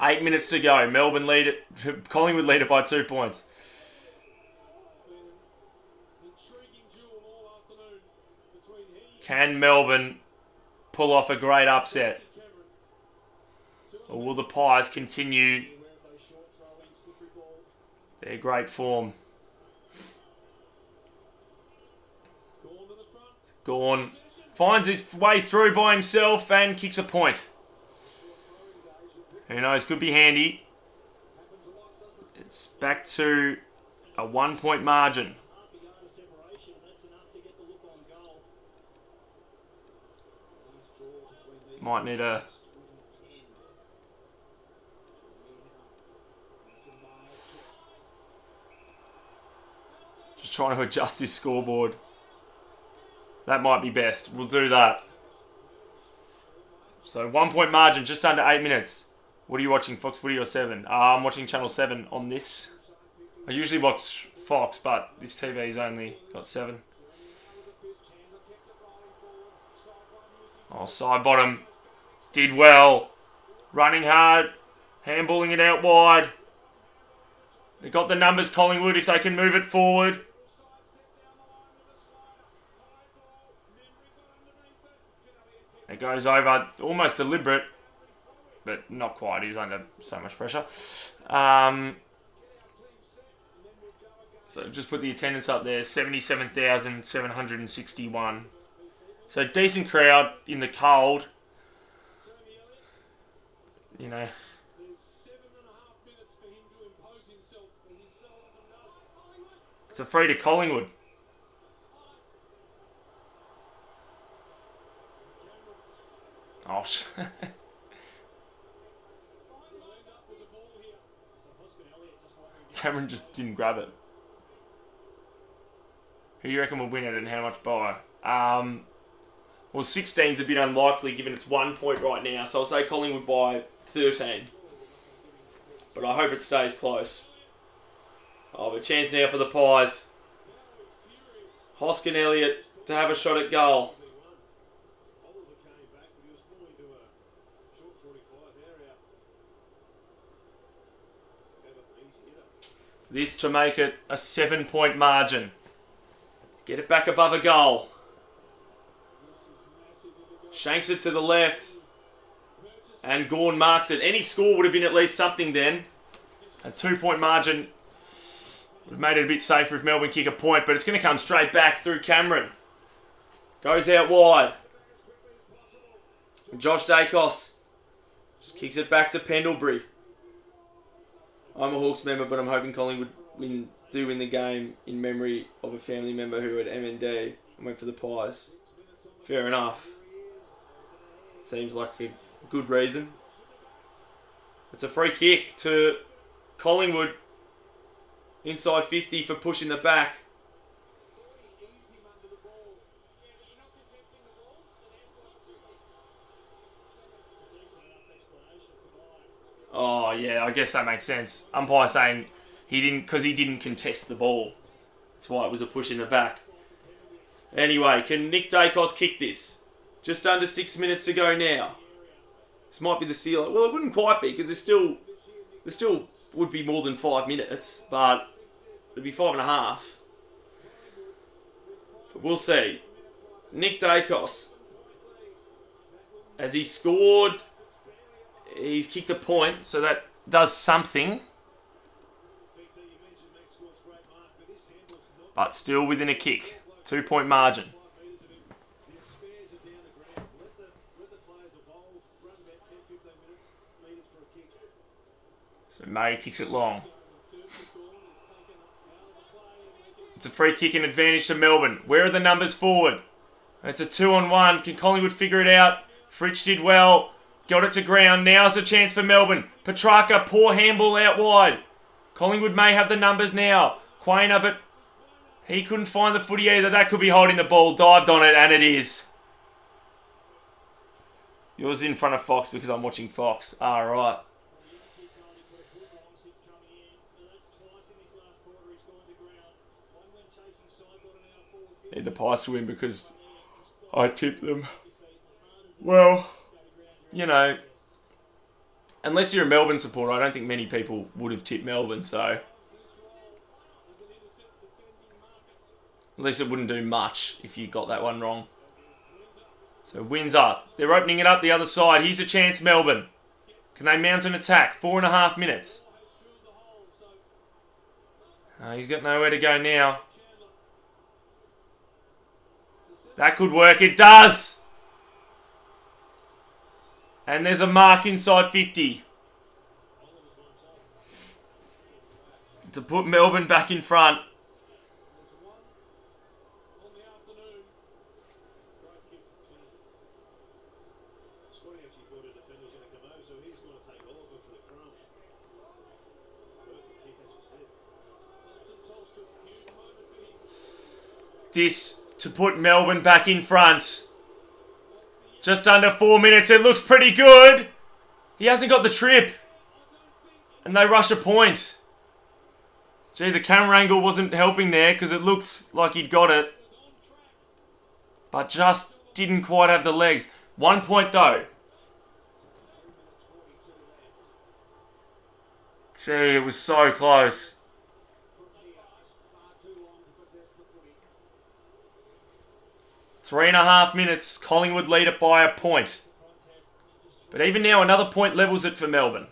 8 minutes to go. Melbourne lead it. Collingwood lead it by 2 points. Can Melbourne pull off a great upset? Or will the Pies continue their great form? Gawn finds his way through by himself and kicks a point. Who knows, could be handy. It's back to a 1 point margin. Might need a... Just trying to adjust this scoreboard. That might be best. We'll do that. So 1 point margin, just under 8 minutes. What are you watching, Fox Footy or 7? I'm watching Channel 7 on this. I usually watch Fox, but this TV's only got 7. Oh, side bottom. Did well. Running hard. Handballing it out wide. They got the numbers, Collingwood, if they can move it forward. It goes over, almost deliberate, but not quite. He's under so much pressure. So just put the attendance up there, 77,761. So decent crowd in the cold. You know. It's a free to Collingwood. Oh, Cameron just didn't grab it. Who do you reckon will win it and how much by? Well, 16's a bit unlikely given it's 1 point right now. So I'll say Collingwood by 13. But I hope it stays close. Oh, but chance now for the Pies. Hoskin Elliott to have a shot at goal. This to make it a 7 point margin. Get it back above a goal. Shanks it to the left. And Gawn marks it. Any score would have been at least something then. A 2 point margin would have made it a bit safer if Melbourne kick a point, but it's going to come straight back through Cameron. Goes out wide. Josh Dacos just kicks it back to Pendlebury. I'm a Hawks member, but I'm hoping Collingwood do win the game in memory of a family member who had MND and went for the Pies. Fair enough. Seems like a good reason. It's a free kick to Collingwood. Inside 50 for pushing the back. Oh, yeah, I guess that makes sense. Umpire saying he didn't contest the ball. That's why it was a push in the back. Anyway, can Nick Dacos kick this? Just under 6 minutes to go now. This might be the sealer. Well, it wouldn't quite be, because there still would be more than 5 minutes, but it'd be 5.5. But we'll see. Nick Dacos, as he scored, he's kicked a point, so that does something. But still within a kick. 2-point margin. So May kicks it long. It's a free kick and advantage to Melbourne. Where are the numbers forward? It's a 2-on-1. Can Collingwood figure it out? Fritsch did well. Got it to ground. Now's a chance for Melbourne. Petrarca, poor handball out wide. Collingwood may have the numbers now. Quainer, but he couldn't find the footy either. That could be holding the ball. Dived on it, and it is. Yours in front of Fox because I'm watching Fox. Right. Need the Pies to win because I tipped them. Well, you know, unless you're a Melbourne supporter, I don't think many people would have tipped Melbourne, so at least it wouldn't do much if you got that one wrong. So wins up. They're opening it up the other side. Here's a chance, Melbourne. Can they mount an attack? 4.5 minutes. He's got nowhere to go now. That could work. It does. And there's a mark inside 50. To put Melbourne back in front. This to put Melbourne back in front. Just under 4 minutes. It looks pretty good. He hasn't got the trip. And they rush a point. Gee, the camera angle wasn't helping there because it looks like he'd got it. But just didn't quite have the legs. 1 point though. Gee, it was so close. Three and a half minutes. Collingwood lead it by a point. But even now, another point levels it for Melbourne.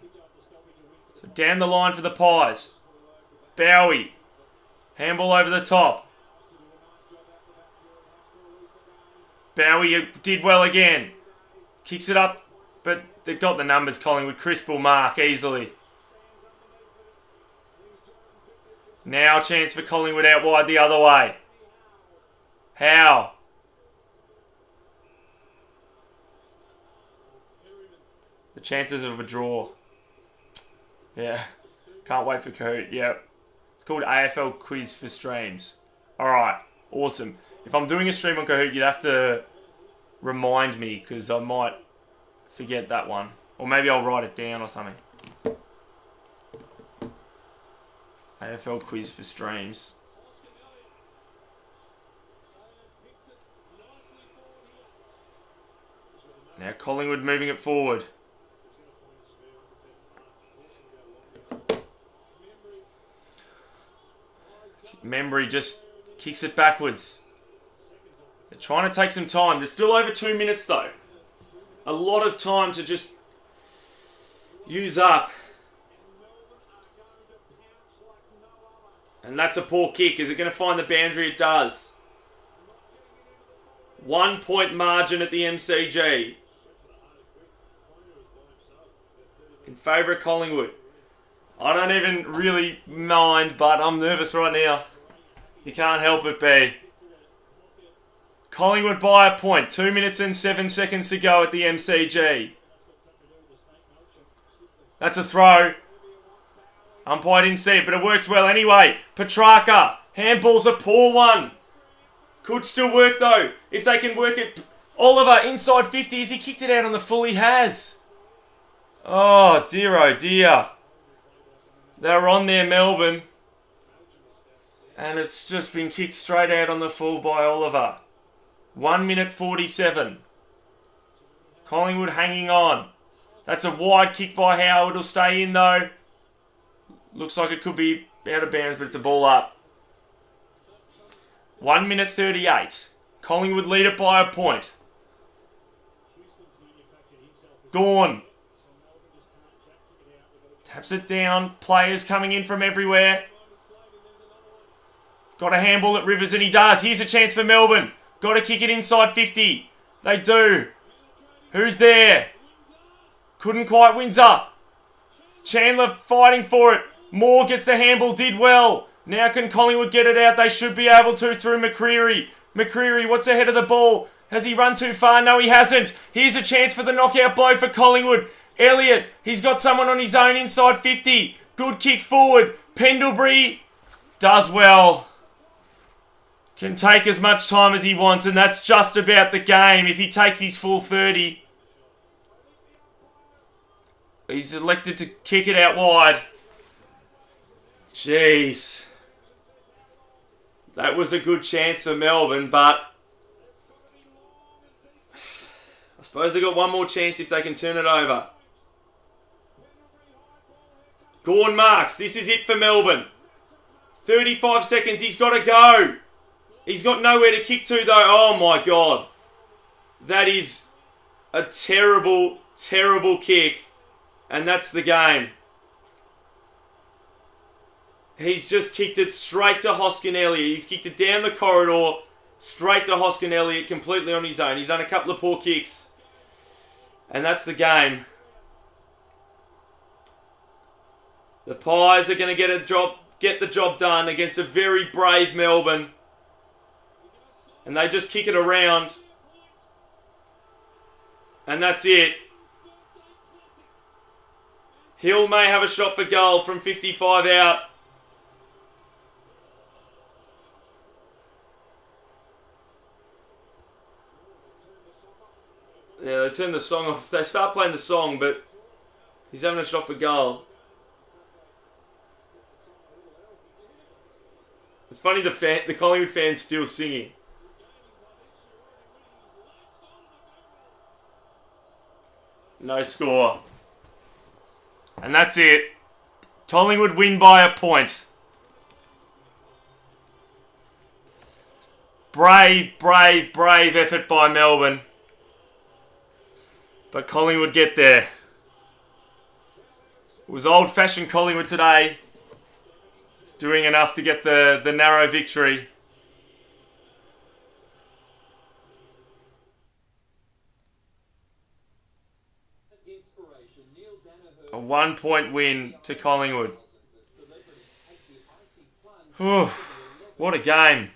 So down the line for the Pies. Bowie. Handball over the top. Bowie did well again. Kicks it up, but they've got the numbers, Collingwood. Crisp will mark easily. Now a chance for Collingwood out wide the other way. Howe. The chances of a draw. Yeah. Can't wait for Kahoot. Yep. It's called AFL Quiz for Streams. Alright. Awesome. If I'm doing a stream on Kahoot, you'd have to remind me because I might forget that one. Or maybe I'll write it down or something. AFL Quiz for Streams. Now Collingwood moving it forward. Membry just kicks it backwards. They're trying to take some time. There's still over 2 minutes though. A lot of time to just use up. And that's a poor kick. Is it going to find the boundary? It does. 1 point margin at the MCG. In favour of Collingwood. I don't even really mind, but I'm nervous right now. You can't help it be. Collingwood by a point. 2 minutes and 7 seconds to go at the MCG. That's a throw. Umpire didn't see it, but it works well anyway. Petrarca. Handball's a poor one. Could still work though. If they can work it. Oliver inside 50 as he kicked it out on the full. He has. Oh dear. They're on there, Melbourne. And it's just been kicked straight out on the full by Oliver. 1 minute 47. Collingwood hanging on. That's a wide kick by Howard. It'll stay in though. Looks like it could be out of bounds, but it's a ball up. 1 minute 38. Collingwood lead it by a point. Gawn. Taps it down. Players coming in from everywhere. Got a handball at Rivers, and he does. Here's a chance for Melbourne. Got to kick it inside 50. They do. Who's there? Couldn't quite. Windsor. Chandler fighting for it. Moore gets the handball. Did well. Now can Collingwood get it out? They should be able to through McCreery. McCreery, what's ahead of the ball? Has he run too far? No, he hasn't. Here's a chance for the knockout blow for Collingwood. Elliott, he's got someone on his own inside 50. Good kick forward. Pendlebury does well. Can take as much time as he wants, and that's just about the game if he takes his full 30. He's elected to kick it out wide. Jeez. That was a good chance for Melbourne, but I suppose they've got one more chance if they can turn it over. Gawn marks. This is it for Melbourne. 35 seconds. He's got to go. He's got nowhere to kick to, though. Oh, my God. That is a terrible, terrible kick. And that's the game. He's just kicked it straight to Hoskin Elliott. He's kicked it down the corridor, straight to Hoskin Elliott, completely on his own. He's done a couple of poor kicks. And that's the game. The Pies are going to get the job done against a very brave Melbourne. And they just kick it around. And that's it. Hill may have a shot for goal from 55 out. Yeah, they turn the song off. They start playing the song, but he's having a shot for goal. It's funny the Collingwood fans still singing. No score. And that's it. Collingwood win by a point. Brave effort by Melbourne. But Collingwood get there. It was old-fashioned Collingwood today. It's doing enough to get the narrow victory. A 1 point win to Collingwood. Whew, what a game.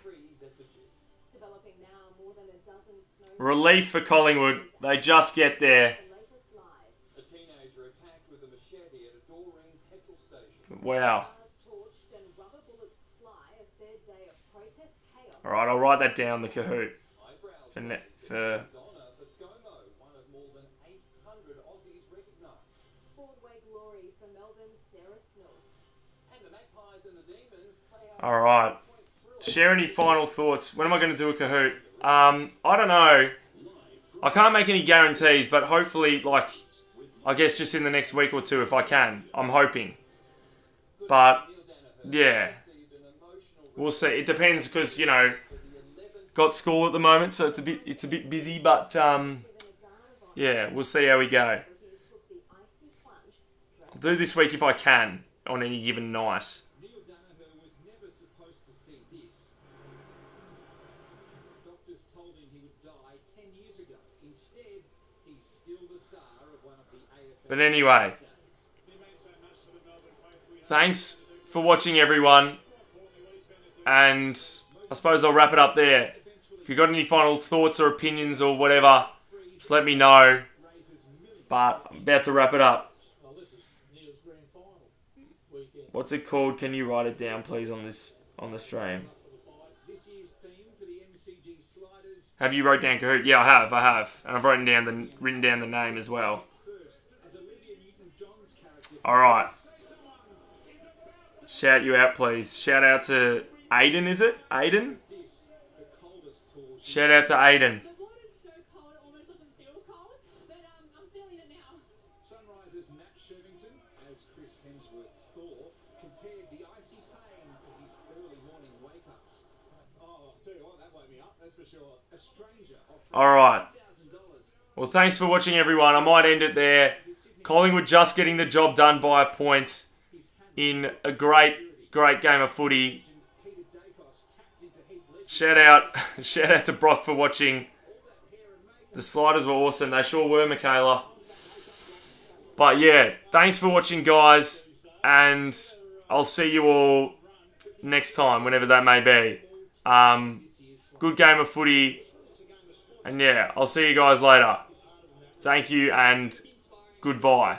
Relief for Collingwood. They just get there. Wow. Alright, I'll write that down, the Kahoot. For Alright. Share any final thoughts. When am I going to do a Kahoot? I don't know. I can't make any guarantees, but hopefully, I guess just in the next week or two if I can. I'm hoping. But, yeah. We'll see. It depends because, got school at the moment, so it's a bit busy, but, yeah, we'll see how we go. I'll do this week if I can, on any given night. But anyway, thanks for watching, everyone. And I suppose I'll wrap it up there. If you've got any final thoughts or opinions or whatever, just let me know. But I'm about to wrap it up. What's it called? Can you write it down, please, on the stream? Have you wrote down Kahoot? Yeah, I have. And I've written down the name as well. Alright. Shout you out, please. Shout out to Aiden, is it? Aiden? Shout out to Aiden. The water's so cold it almost doesn't feel cold, but I'm feeling it now. Sunrise's Matt Shirvington, as Chris Hemsworth's Thor, compared the icy pain to his early morning wake-ups. Oh, I'll tell you what, that woke me up, that's for sure. A stranger offering Alright. $1,000. Well, thanks for watching, everyone. I might end it there. Collingwood just getting the job done by a point in a great game of footy. Shout out to Brock for watching. The sliders were awesome. They sure were, Michaela. But yeah, thanks for watching, guys. And I'll see you all next time, whenever that may be. Good game of footy. And yeah, I'll see you guys later. Thank you and goodbye.